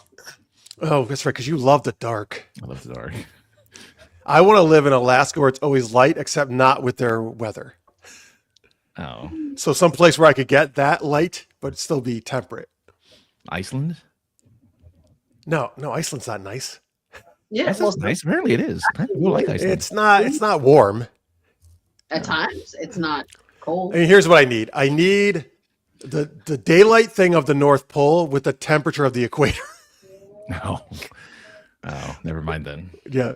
Speaker 1: Oh, that's right, because you love the dark.
Speaker 2: I love the dark.
Speaker 1: I want to live in Alaska where it's always light, except not with their weather.
Speaker 2: Oh,
Speaker 1: So someplace where I could get that light, but still be temperate.
Speaker 2: Iceland?
Speaker 1: No, Iceland's not nice.
Speaker 3: yeah,
Speaker 2: Iceland's
Speaker 3: well,
Speaker 2: nice. Apparently it is. People like Iceland.
Speaker 1: It's not warm.
Speaker 3: at times it's not cold.
Speaker 1: And here's what I need. I need the daylight thing of the North Pole with the temperature of the equator.
Speaker 2: No. Oh, never mind then.
Speaker 1: Yeah.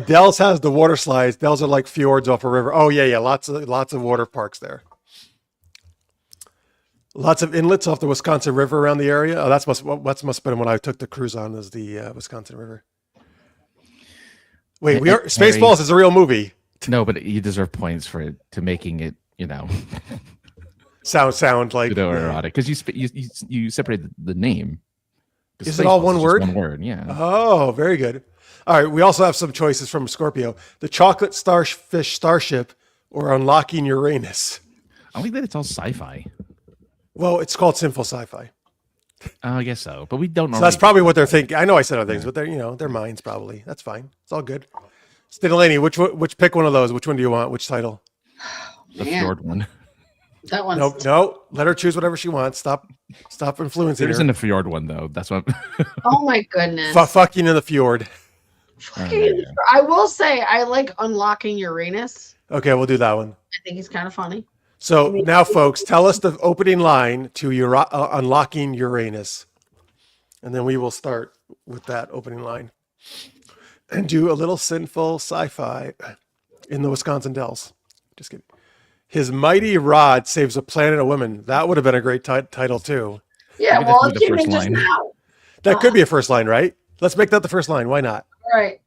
Speaker 1: Dells has the water slides. Dells are like fjords off a river. Oh yeah. Lots of water parks there. Lots of inlets off the Wisconsin River around the area. Oh, that must have been when I took the cruise on is the Wisconsin River. Wait, Spaceballs is a real movie.
Speaker 2: No, but you deserve points for it to making it,
Speaker 1: Sound like
Speaker 2: erotic because you separated the name.
Speaker 1: Is it all one
Speaker 2: Just
Speaker 1: word?
Speaker 2: One word, yeah.
Speaker 1: Oh, very good. All right, we also have some choices from Scorpio. The Chocolate Starfish Starship or Unlocking Uranus.
Speaker 2: I think that it's all sci-fi.
Speaker 1: Well, it's called Sinful Sci-Fi.
Speaker 2: I guess so, but we don't know.
Speaker 1: So that's probably what they're thinking. I know I said other things, but they're their minds probably. That's fine. It's all good. So Delaney, which pick one of those? Which one do you want? Which title?
Speaker 2: the
Speaker 3: Man.
Speaker 2: fjord one.
Speaker 3: That one's
Speaker 1: No. Let her choose whatever she wants. Stop influencing
Speaker 2: There
Speaker 1: her.
Speaker 2: isn't a fjord one though. That's what.
Speaker 3: Oh my goodness.
Speaker 1: Fucking in the fjord.
Speaker 3: Fucking- I will say I like unlocking Uranus.
Speaker 1: Okay, we'll do that one.
Speaker 3: I think he's kind of funny.
Speaker 1: So now, folks, tell us the opening line to unlocking Uranus, and then we will start with that opening line and do a little sinful sci-fi in the Wisconsin Dells. Just kidding. His mighty rod saves a planet of women. That would have been a great title too.
Speaker 3: Yeah,
Speaker 2: Maybe
Speaker 3: well,
Speaker 2: that's
Speaker 3: it
Speaker 2: the
Speaker 3: came
Speaker 2: first
Speaker 3: in just
Speaker 2: line.
Speaker 3: now.
Speaker 1: That could be a first line, right? Let's make that the first line. Why not?
Speaker 3: All right.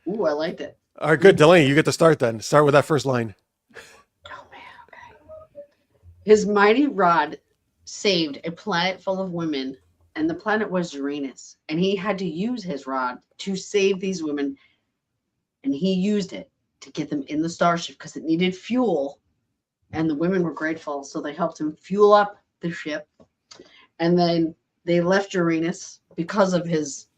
Speaker 3: Ooh, I liked it.
Speaker 1: All right, good. Delaney, you get to start then. Start with that first line.
Speaker 3: Oh man, okay. His mighty rod saved a planet full of women, and the planet was Uranus. And he had to use his rod to save these women, and he used it to get them in the starship because it needed fuel. And the women were grateful, so they helped him fuel up the ship. And then they left Uranus because of his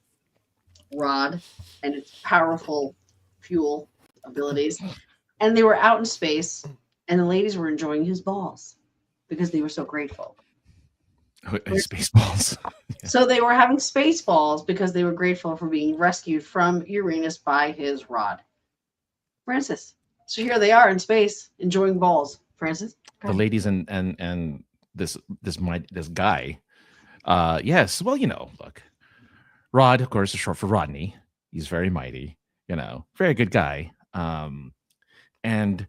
Speaker 3: rod and its powerful fuel abilities. And they were out in space, and the ladies were enjoying his balls because they were so grateful.
Speaker 2: Spaceballs.
Speaker 3: So they were having space balls because they were grateful for being rescued from Uranus by his rod. Francis. So here they are in space enjoying balls. Francis.
Speaker 2: The ladies and this guy. Yes. Well, look, Rod, of course, is short for Rodney. He's very mighty. Very good guy. And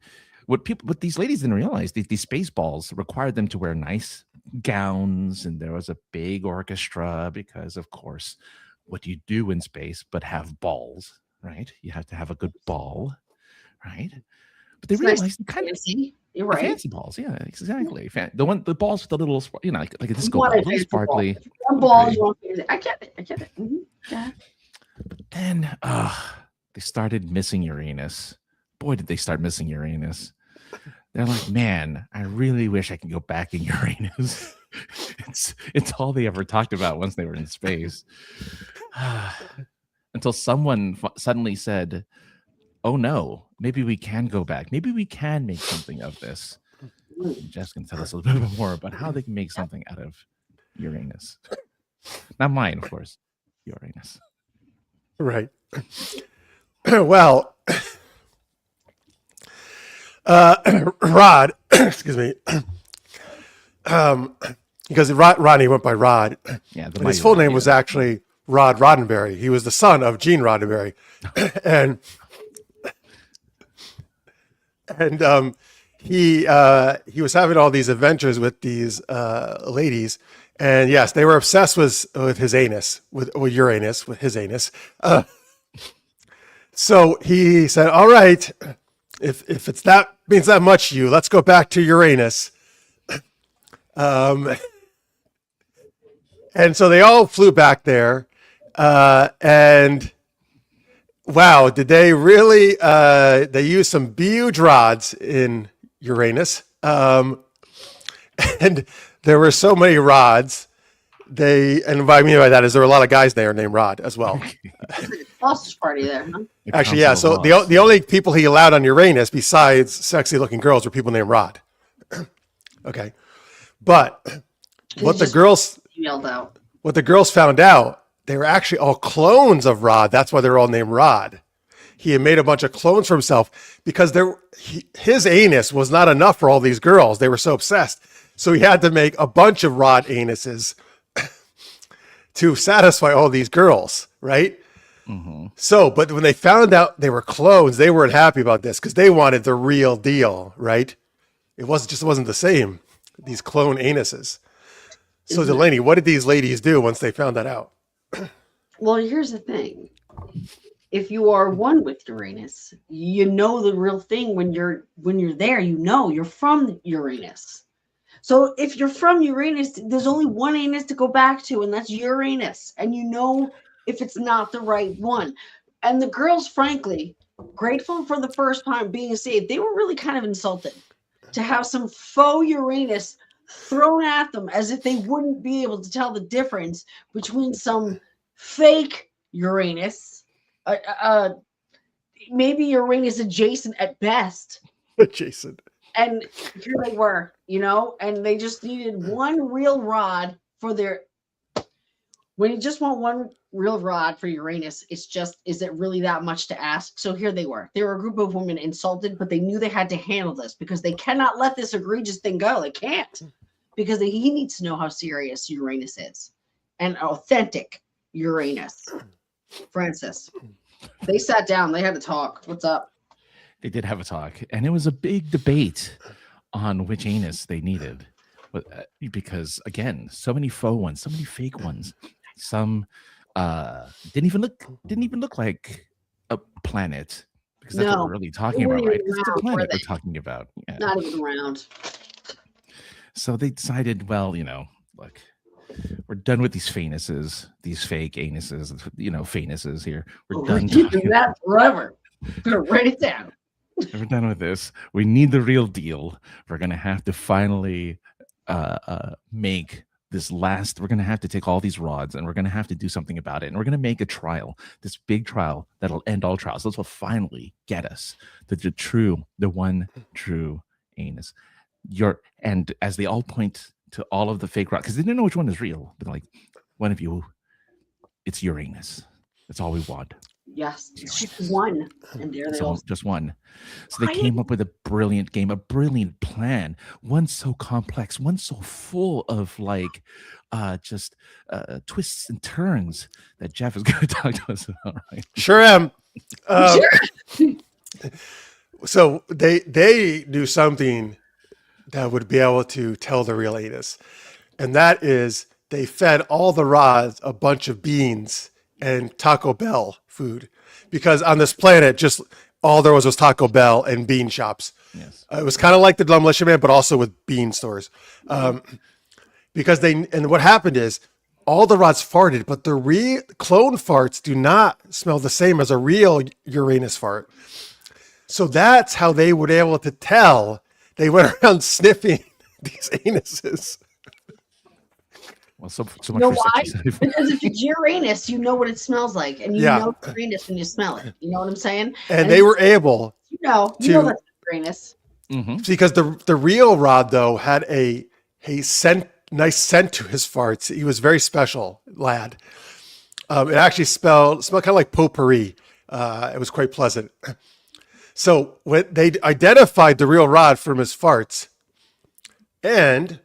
Speaker 2: what these ladies didn't realize, these space balls required them to wear nice gowns, and there was a big orchestra because, of course, what do you do in space but have balls, right? You have to have a good ball, right? But they realized kind of
Speaker 3: You're right.
Speaker 2: fancy balls, yeah, exactly. The balls with the little, like a disco
Speaker 3: You want
Speaker 2: ball,
Speaker 3: a
Speaker 2: little
Speaker 3: fancy
Speaker 2: sparkly.
Speaker 3: ball. If you want balls, you want fancy. I get it. Mm-hmm. Yeah.
Speaker 2: But then they started missing Uranus. Boy, did they start missing Uranus. They're like, man, I really wish I could go back in Uranus. It's all they ever talked about once they were in space. Until someone suddenly said, oh no, maybe we can go back. Maybe we can make something of this. Jess can tell us a little bit more about how they can make something out of Uranus. Not mine, of course. Uranus.
Speaker 1: Right. Well, Rod, excuse me, because Rodney went by Rod.
Speaker 2: Yeah,
Speaker 1: And his full name was actually Rod Roddenberry. He was the son of Gene Roddenberry, and he was having all these adventures with these ladies, and yes, they were obsessed with his anus, with Uranus, with his anus. So he said, "All right, if it's that means that much to you, let's go back to Uranus." And so they all flew back there, and wow, did they really? They used some huge rods in Uranus, and there were so many rods. And what I mean by that is there were a lot of guys there named Rod as well.
Speaker 3: Sausage party there, huh?
Speaker 1: Actually, yeah. So the only people he allowed on Uranus, besides sexy-looking girls, were people named Rod. Okay, but what the girls
Speaker 3: yelled out.
Speaker 1: What the girls found out, they were actually all clones of Rod. That's why they're all named Rod. He had made a bunch of clones for himself because his anus was not enough for all these girls. They were so obsessed. So he had to make a bunch of Rod anuses to satisfy all these girls, right?
Speaker 2: Mm-hmm.
Speaker 1: So, but when they found out they were clones, they weren't happy about this because they wanted the real deal, right? It wasn't the same, these clone anuses. So Delaney, what did these ladies do once they found that out?
Speaker 3: Well, here's the thing. If you are one with Uranus, you know the real thing when you're there, you're from Uranus. So if you're from Uranus, there's only one anus to go back to, and that's Uranus. And you know if it's not the right one. And the girls, frankly, grateful for the first time being saved, they were really kind of insulted to have some faux Uranus thrown at them as if they wouldn't be able to tell the difference between some fake Uranus, maybe Uranus adjacent at best,
Speaker 1: Jason,
Speaker 3: And here they were, and they just needed one real rod for their. When you just want one real rod for Uranus, it's just, is it really that much to ask? So here they were. They were a group of women insulted, but they knew they had to handle this because they cannot let this egregious thing go. They can't, because he needs to know how serious Uranus is, and authentic Uranus. Francis, they sat down. They had to talk. What's up?
Speaker 2: They did have a talk, and it was a big debate on which anus they needed. Because again, so many faux ones, so many fake ones. Some didn't even look like a planet, because that's what we're really talking about, right? It's a planet we're talking about. Yeah.
Speaker 3: Not even around.
Speaker 2: So they decided, well, look, we're done with these fanuses, these fake anuses, fanuses here. We're done
Speaker 3: keeping that forever. Write it down.
Speaker 2: We're done with this. We need the real deal. We're gonna have to finally make this last. We're gonna have to take all these rods, and we're gonna have to do something about it, and we're gonna make a trial, this big trial that'll end all trials. This will finally get us to the one true anus. And as they all point to all of the fake rods, because they didn't know which one is real, but like, one of you, it's Uranus. That's all we want.
Speaker 3: Yes, it's just one, and there they all.
Speaker 2: Just one. So they came up with a brilliant game, a brilliant plan. One so complex, one so full of just twists and turns that Jeff is going to talk to us about. Right?
Speaker 1: Sure am.
Speaker 3: Sure.
Speaker 1: So they knew something that would be able to tell the real anus, and that is they fed all the rods a bunch of beans and Taco Bell food, because on this planet, just all there was Taco Bell and bean shops.
Speaker 2: Yes.
Speaker 1: It was kind of like the Demolition Man, but also with bean stores. Because what happened is all the rods farted, but the clone farts do not smell the same as a real Uranus fart. So that's how they were able to tell. They went around sniffing these anuses.
Speaker 2: Well, so much
Speaker 3: You know
Speaker 2: for
Speaker 3: why?
Speaker 2: sexy.
Speaker 3: Because if it's Uranus, you know what it smells like, and you know Uranus when you smell it. You know what I'm saying?
Speaker 1: And they were able
Speaker 3: you know that's Uranus.
Speaker 2: Mm-hmm.
Speaker 1: Because the real Rod though had a nice scent to his farts. He was very special lad. It actually smelled kind of like potpourri. It was quite pleasant. So when they identified the real Rod from his farts, and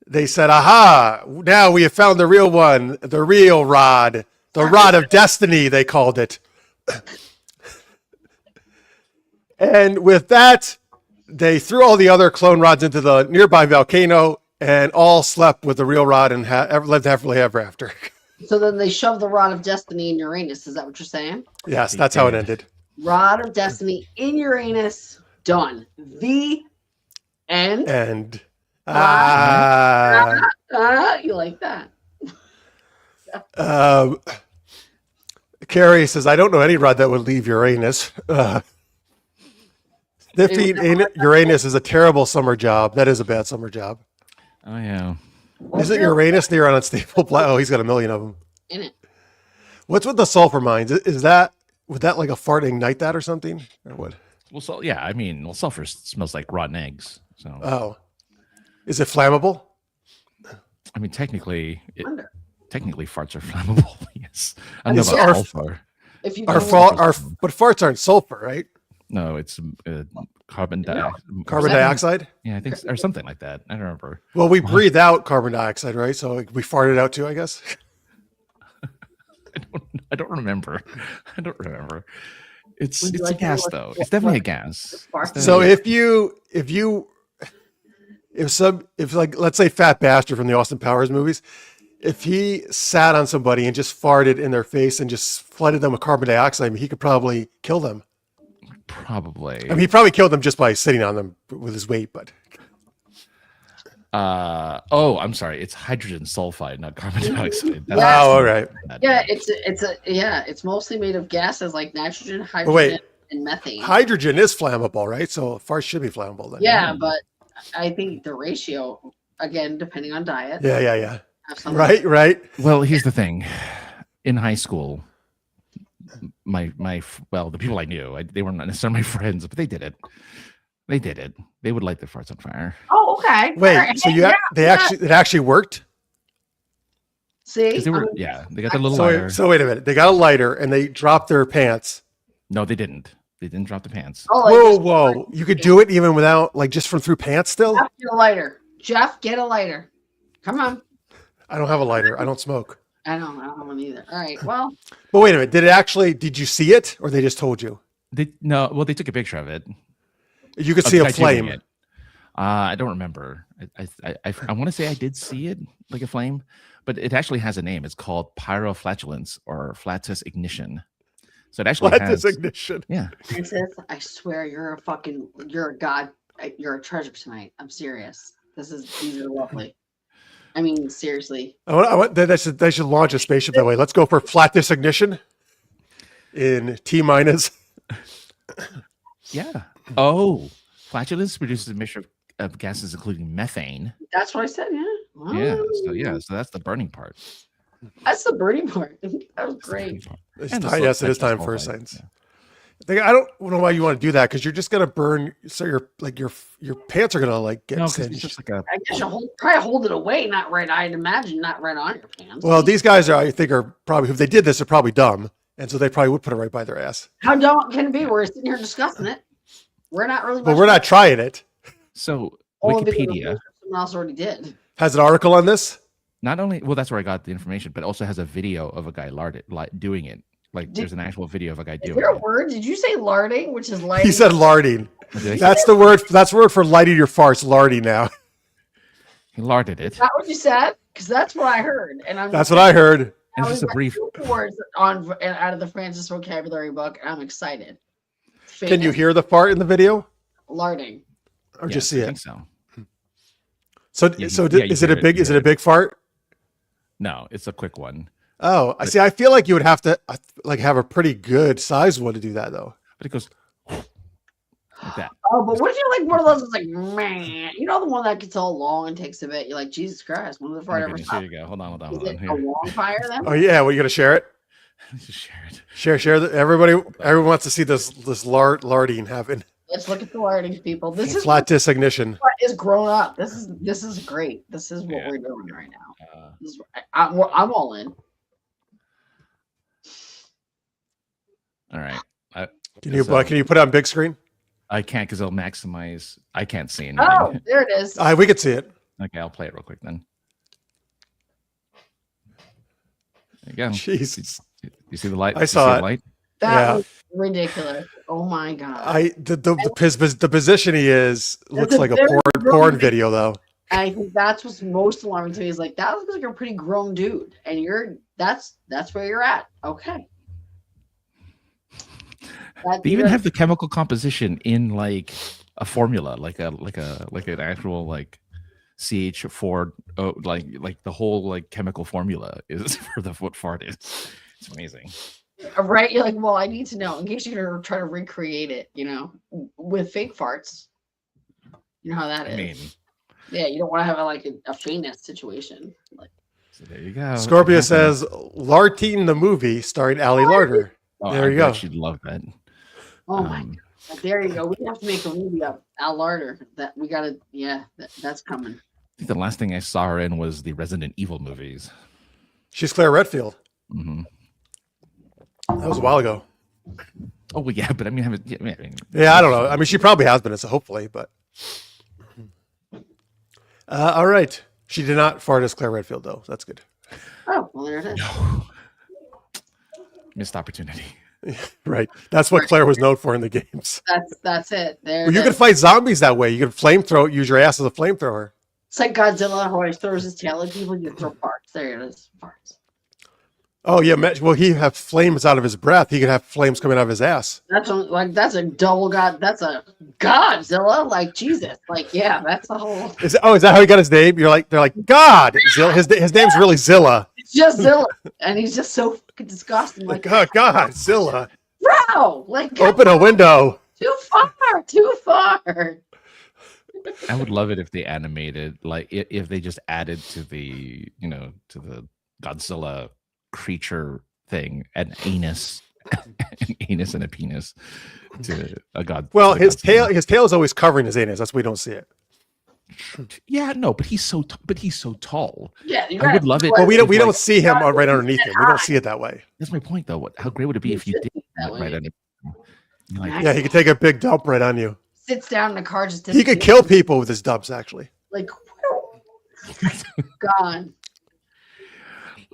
Speaker 1: they said, aha, now we have found the real one, the real Rod, the Rod of Destiny, they called it. And with that, they threw all the other clone rods into the nearby volcano and all slept with the real Rod and lived happily ever after.
Speaker 3: So then they shoved the Rod of Destiny in Uranus. Is that what you're saying?
Speaker 1: Yes, that's how it ended.
Speaker 3: Rod of Destiny in Uranus. Done. The end.
Speaker 1: And
Speaker 3: you like that?
Speaker 1: Carrie says, I don't know any Rod that would leave Uranus. Sniffing Uranus is a terrible summer job. That is a bad summer job.
Speaker 2: Oh, yeah.
Speaker 1: Isn't Uranus near an unstable planet? Oh, he's got a million of them.
Speaker 3: In it.
Speaker 1: What's with the sulfur mines? Would that like a fart ignite that or something? Or what?
Speaker 2: Well, sulfur smells like rotten eggs. So.
Speaker 1: Oh. Is it flammable?
Speaker 2: I mean, technically farts are flammable. Yes. I know
Speaker 1: Is
Speaker 2: about sulfur.
Speaker 1: But farts aren't sulfur, right?
Speaker 2: No, it's carbon dioxide.
Speaker 1: Carbon dioxide?
Speaker 2: Yeah, I think, or something like that. I don't remember.
Speaker 1: Well, we breathe out carbon dioxide, right? So we fart it out too, I guess.
Speaker 2: I don't remember. It's a gas though. It's definitely a gas.
Speaker 1: So if let's say Fat Bastard from the Austin Powers movies, if he sat on somebody and just farted in their face and just flooded them with carbon dioxide, he could probably kill them.
Speaker 2: Probably.
Speaker 1: I mean, he probably killed them just by sitting on them with his weight, but.
Speaker 2: I'm sorry. It's hydrogen sulfide, not carbon dioxide.
Speaker 1: All right.
Speaker 3: Yeah, it's mostly made of gases like nitrogen, hydrogen, and methane.
Speaker 1: Hydrogen is flammable, right? So farts should be flammable then.
Speaker 3: Yeah, but I think the ratio, again, depending on diet.
Speaker 1: Yeah. Right.
Speaker 2: Well, here's the thing. In high school, the people I knew, they weren't necessarily my friends, but they did it. They did it. They would light their farts on fire.
Speaker 3: Oh, okay.
Speaker 1: Wait,
Speaker 3: All right.
Speaker 1: so
Speaker 3: Hey,
Speaker 1: it actually worked?
Speaker 3: See,
Speaker 2: Because they were, they got their little
Speaker 1: So
Speaker 2: lighter.
Speaker 1: so wait a minute. They got a lighter and they dropped their pants.
Speaker 2: No, they didn't. They didn't drop the pants.
Speaker 3: oh, like
Speaker 1: Whoa,
Speaker 3: this-
Speaker 1: whoa! You could do it even without, like, just from through pants. Still,
Speaker 3: Jeff, get a lighter. Jeff, get a lighter. Come on.
Speaker 1: I don't have a lighter. I don't smoke.
Speaker 3: I don't have one either. All right. Well,
Speaker 1: But wait a minute. Did you see it, or they just told you?
Speaker 2: They took a picture of it.
Speaker 1: You could
Speaker 2: Of
Speaker 1: see
Speaker 2: the
Speaker 1: a
Speaker 2: guy doing
Speaker 1: flame.
Speaker 2: it. I don't remember. I want to say I did see it, like a flame, but it actually has a name. It's called pyroflatulence or flatus ignition. So it actually
Speaker 1: Let
Speaker 2: has.
Speaker 1: this ignition.
Speaker 2: Yeah.
Speaker 3: Princess, I swear you're a god. You're a treasure tonight. I'm serious. These are lovely. I mean, seriously.
Speaker 1: They should launch a spaceship that way. Let's go for flat disk ignition in T minus.
Speaker 2: Yeah. Oh, flatulence produces a mixture of gases including methane.
Speaker 3: That's what I said. Yeah.
Speaker 2: Yeah. So that's the burning part.
Speaker 3: That's the burning part. That was
Speaker 2: That's the
Speaker 3: great.
Speaker 2: burning part.
Speaker 1: It's
Speaker 2: And the
Speaker 1: time,
Speaker 2: slow
Speaker 1: yes, it is
Speaker 2: sexual
Speaker 1: time for
Speaker 2: sulfide,
Speaker 1: science.
Speaker 2: yeah.
Speaker 1: I don't know why you want to do that because you're just gonna burn. So your pants are gonna like get
Speaker 2: No, because it's
Speaker 1: singed.
Speaker 2: just like a.
Speaker 3: I guess you probably hold it away, not right. I'd imagine not right on your pants.
Speaker 1: Well, these guys I think are probably, if they did this, are probably dumb, and so they probably would put it right by their ass.
Speaker 3: How dumb can it be? We're sitting here discussing it. We're not really.
Speaker 1: But we're not trying it.
Speaker 2: So
Speaker 3: Only because
Speaker 2: Wikipedia
Speaker 3: someone else already did.
Speaker 1: Has an article on this?
Speaker 2: not only that's where I got the information, but also has a video of a guy doing it. Like there's an actual video of a guy
Speaker 3: Is
Speaker 2: doing
Speaker 3: there a
Speaker 2: it.
Speaker 3: word? Did you say larding, which is lighting?
Speaker 1: He said larding.
Speaker 2: Did I say-
Speaker 1: That's the word. That's the word for lighting your farts. Larding now.
Speaker 2: He larded it.
Speaker 3: Is that what you said? Because that's what I heard, and I'm.
Speaker 1: That's what I heard.
Speaker 2: It's just a brief.
Speaker 3: Words on and out of the Francis vocabulary book. And I'm excited.
Speaker 1: Can you hear the fart in the video,
Speaker 3: larding?
Speaker 1: or
Speaker 2: Yes,
Speaker 1: just see
Speaker 2: I
Speaker 1: it?
Speaker 2: think so.
Speaker 1: So,
Speaker 2: Yeah,
Speaker 1: so
Speaker 2: you
Speaker 1: is it
Speaker 2: hear
Speaker 1: a
Speaker 2: it,
Speaker 1: big?
Speaker 2: you
Speaker 1: Is it
Speaker 2: hear
Speaker 1: a big fart?
Speaker 2: No, it's a quick one.
Speaker 1: Oh, I see. I feel like you would have to like have a pretty good sized one to do that, though.
Speaker 2: But it goes like that.
Speaker 3: Oh, but what if you like one of those that's like, man, you know, the one that gets all long and takes a bit? You're like, Jesus Christ, when did the
Speaker 2: Oh
Speaker 3: fart
Speaker 2: my
Speaker 3: ever
Speaker 2: goodness,
Speaker 3: stop?
Speaker 2: here you go. Hold on.
Speaker 3: Is
Speaker 2: Hold on.
Speaker 3: it a
Speaker 2: Here.
Speaker 3: long fire then?
Speaker 1: Oh yeah, well, you gonna share it?
Speaker 2: Just share it.
Speaker 1: Share. Everyone wants to see this larding happen.
Speaker 3: Let's look at the larding, people. This is
Speaker 1: Flat disk ignition.
Speaker 3: what is grown up. This is great. This is what
Speaker 2: Yeah.
Speaker 3: we're doing right now.
Speaker 2: Uh,
Speaker 3: I'm all in.
Speaker 2: all right.
Speaker 1: Can you put it on big screen?
Speaker 2: I can't because it'll maximize. I can't see anything.
Speaker 3: Oh, there it is.
Speaker 1: We could see it.
Speaker 2: Okay, I'll play it real quick then. There you go.
Speaker 1: Jesus.
Speaker 2: You see the light?
Speaker 1: I
Speaker 2: You see
Speaker 1: saw
Speaker 2: the
Speaker 1: it.
Speaker 2: light?
Speaker 3: That
Speaker 1: yeah.
Speaker 3: was ridiculous. Oh my god.
Speaker 1: The position he is looks
Speaker 3: a
Speaker 1: like a
Speaker 3: very
Speaker 1: porn
Speaker 3: big-
Speaker 1: video though.
Speaker 3: I think that's what's most alarming to me is like that looks like a pretty grown dude, and that's where you're at. Okay.
Speaker 2: They even have the chemical composition in like a formula, like an actual like CH4, like the whole like chemical formula is for the foot fart is. It's amazing.
Speaker 3: right. You're like, well, I need to know in case you're gonna try to recreate it, with fake farts. You know how that is.
Speaker 2: I mean,
Speaker 3: Yeah, you don't want to have a famous situation. Like,
Speaker 2: so there you go.
Speaker 1: Scorpio says Lartine the movie starring Ali Larder.
Speaker 2: Oh,
Speaker 1: there
Speaker 2: I
Speaker 1: you
Speaker 2: bet
Speaker 1: go.
Speaker 2: She'd love that.
Speaker 3: oh my
Speaker 2: Um,
Speaker 3: god, there you go. We have to make a movie of Al Larder. That we gotta. Yeah, that's coming.
Speaker 2: I think the last thing I saw her in was the Resident Evil movies.
Speaker 1: She's Claire Redfield.
Speaker 2: Hmm.
Speaker 1: That was a while ago.
Speaker 2: Oh well, yeah, but I mean,
Speaker 1: Yeah, I don't know. I mean, she probably has been, so hopefully, but. All right. She did not fart as Claire Redfield, though. That's good.
Speaker 3: Oh, well, there it is.
Speaker 2: missed opportunity.
Speaker 1: Right. That's what Claire was known for in the games.
Speaker 3: That's it. There.
Speaker 1: Well, you could fight zombies that way. You could flamethrow, use your ass as a flamethrower.
Speaker 3: It's like Godzilla, how he throws his tail at people. You throw parts. There it is. Parts.
Speaker 1: Oh, yeah. Well, he have flames out of his breath. He could have flames coming out of his ass.
Speaker 3: That's a double god. That's a Godzilla. Like Jesus. Like yeah, that's a whole.
Speaker 1: Is that how he got his name? They're like, God, Zilla. His name's really Zilla.
Speaker 3: It's just Zilla, and he's just so fucking disgusting. Like
Speaker 1: Oh, God, Zilla.
Speaker 3: bro, like
Speaker 1: Open a window.
Speaker 3: too far, too far.
Speaker 2: I would love it if they animated, like if they just added to the, to the Godzilla creature thing an anus an anus and a penis to a god.
Speaker 1: Well,
Speaker 2: to the
Speaker 1: his
Speaker 2: Godzilla.
Speaker 1: tail is always covering his anus. That's why we don't see it.
Speaker 2: Yeah, no, but he's so tall.
Speaker 3: Yeah, you
Speaker 2: I would love it.
Speaker 1: Well, we
Speaker 2: if,
Speaker 1: don't
Speaker 2: like,
Speaker 1: see him right underneath him. We don't see it that way.
Speaker 2: That's my point, though. How great would it be if you did
Speaker 3: that
Speaker 2: right
Speaker 3: way.
Speaker 2: under? Like,
Speaker 1: Yeah, he could take a big dump right on you.
Speaker 3: Sits down in the car, just
Speaker 1: He could kill people with his dumps, actually.
Speaker 3: like gone.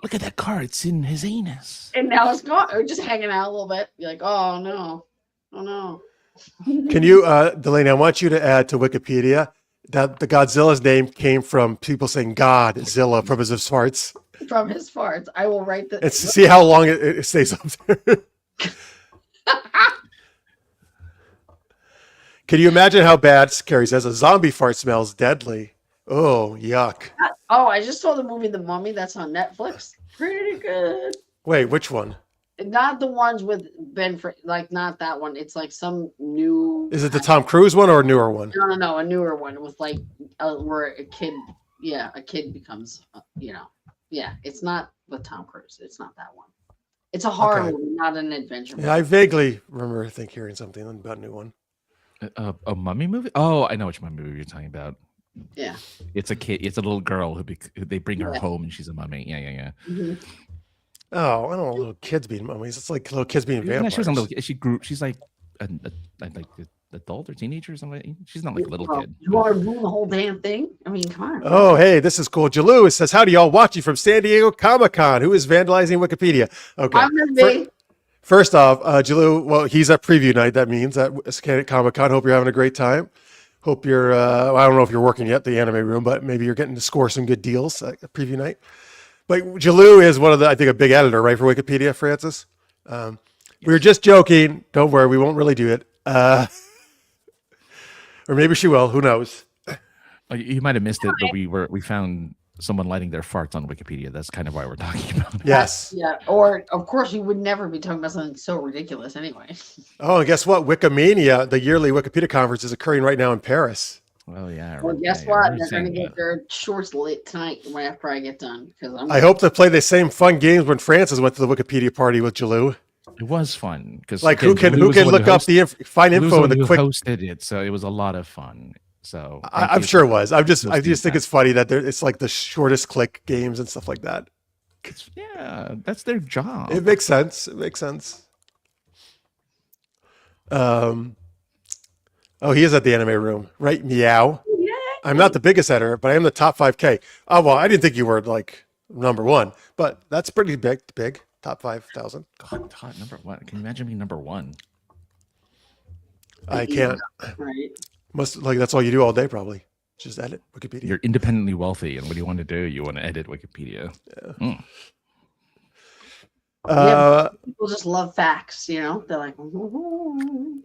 Speaker 2: look at that car; it's in his anus.
Speaker 3: And now it's gone. Or just hanging out a little bit. You're like, oh no. Oh no.
Speaker 1: Can you, Delaney, I want you to add to Wikipedia that the Godzilla's name came from people saying Godzilla from his farts.
Speaker 3: From his farts. I will write the
Speaker 1: And see how long it stays up there. Can you imagine how bad, Carrie says, a zombie fart smells deadly? Oh, yuck.
Speaker 3: Oh, I just saw the movie The Mummy. That's on Netflix. Pretty good.
Speaker 1: Wait, which one?
Speaker 3: Not the ones with like not that one. It's like some new.
Speaker 1: Is it the Tom Cruise one or a newer one?
Speaker 3: No, a newer one with like where a kid becomes, it's not with Tom Cruise. It's not that one. It's a horror
Speaker 1: Okay.
Speaker 3: movie, not an adventure movie.
Speaker 1: Yeah, I vaguely remember hearing something about a new one.
Speaker 2: A mummy movie? Oh, I know which mummy movie you're talking about.
Speaker 3: Yeah.
Speaker 2: It's a kid. It's a little girl who they bring her
Speaker 3: Yeah.
Speaker 2: home and she's a mummy. Yeah.
Speaker 3: Mhm.
Speaker 1: Oh, I don't know, little kids being mummies. It's like little kids being
Speaker 2: Yeah,
Speaker 1: vampires.
Speaker 2: she wasn't a little. She grew. She's like an adult or teenager or something. She's not like a little kid.
Speaker 3: You want to ruin the whole damn thing? I mean, come on.
Speaker 1: Oh, hey, this is cool. Jalou says, howdy, y'all watching from San Diego Comic-Con. Who is vandalizing Wikipedia? Okay.
Speaker 3: I'm gonna be.
Speaker 1: First off, Jalou, well, he's at preview night. That means at Comic-Con. Hope you're having a great time. Hope you're, I don't know if you're working yet, the anime room, but maybe you're getting to score some good deals at preview night. But Jalou is one of the, I think, a big editor, right, for Wikipedia, Francis? We were just joking. Don't worry, we won't really do it. Or maybe she will. Who knows?
Speaker 2: Oh, you might have missed it, but we found someone lighting their farts on Wikipedia. That's kind of why we're talking about it.
Speaker 1: Yes.
Speaker 3: Yeah. Or of course we would never be talking about something so ridiculous anyway.
Speaker 1: Oh, and guess what? Wikimania, the yearly Wikipedia conference, is occurring right now in Paris.
Speaker 2: Oh yeah.
Speaker 3: Well, guess
Speaker 2: yeah,
Speaker 3: what?
Speaker 2: we're
Speaker 3: They're
Speaker 2: saying
Speaker 3: going to get
Speaker 2: that.
Speaker 3: their shorts lit tonight right after I get done. Because
Speaker 1: I hope to play the same fun games when Francis went to the Wikipedia party with Jalou.
Speaker 2: It was fun because
Speaker 1: Like who can look up the find info in the quick.
Speaker 2: Hosted it, so it was a lot of fun. So
Speaker 1: I'm sure it was. I just
Speaker 2: hosting
Speaker 1: think it's funny that it's like the shortest click games and stuff like that.
Speaker 2: Yeah, that's their job.
Speaker 1: It makes sense. It makes sense. Oh, he is at the anime room, right? Meow.
Speaker 3: yeah.
Speaker 1: I'm not the biggest editor, but I am the top 5K. Oh well, I didn't think you were like number one, but that's pretty big. Top 5,000.
Speaker 2: God, number one. Can you imagine being number one?
Speaker 1: I can't.
Speaker 3: Right.
Speaker 1: Must like that's all you do all day, probably. Just edit Wikipedia.
Speaker 2: You're independently wealthy, and what do you want to do? You want to edit Wikipedia.
Speaker 3: People just love facts, you know? They're like, ooh.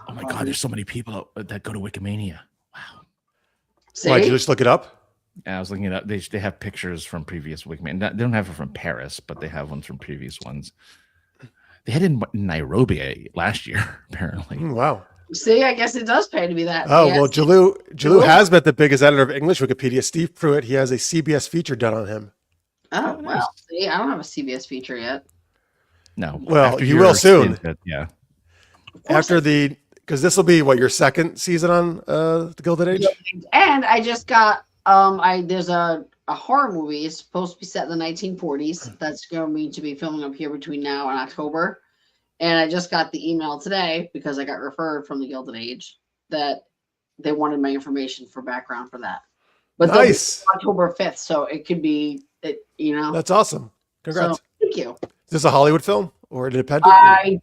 Speaker 2: Oh my God, there's so many people that go to Wikimania. Wow.
Speaker 3: See?
Speaker 1: Why'd you just look it up?
Speaker 2: I was looking it up. They have pictures from previous Wikimania. They don't have it from Paris, but they have ones from previous ones. They had it in Nairobi last year, apparently.
Speaker 1: Wow.
Speaker 3: See, I guess it does pay to be that.
Speaker 1: Oh,
Speaker 3: yes.
Speaker 1: well, Jalou has been the biggest editor of English Wikipedia. Steve Pruitt, he has a CBS feature done on him.
Speaker 3: Oh, well, see, I don't have a CBS feature yet.
Speaker 2: No.
Speaker 1: Well,
Speaker 2: after
Speaker 1: you
Speaker 2: your
Speaker 1: will soon.
Speaker 2: stint yeah.
Speaker 1: After because this will be your second season on the Gilded Age?
Speaker 3: And I just got, there's a horror movie. It's supposed to be set in the 1940s. That's going to be filming up here between now and October. And I just got the email today because I got referred from the Gilded Age that they wanted my information for background for that. But
Speaker 1: Nice.
Speaker 3: October 5th, so it could be,
Speaker 1: That's awesome. Congrats.
Speaker 3: So, thank you.
Speaker 1: Is this a Hollywood film or an independent?
Speaker 3: I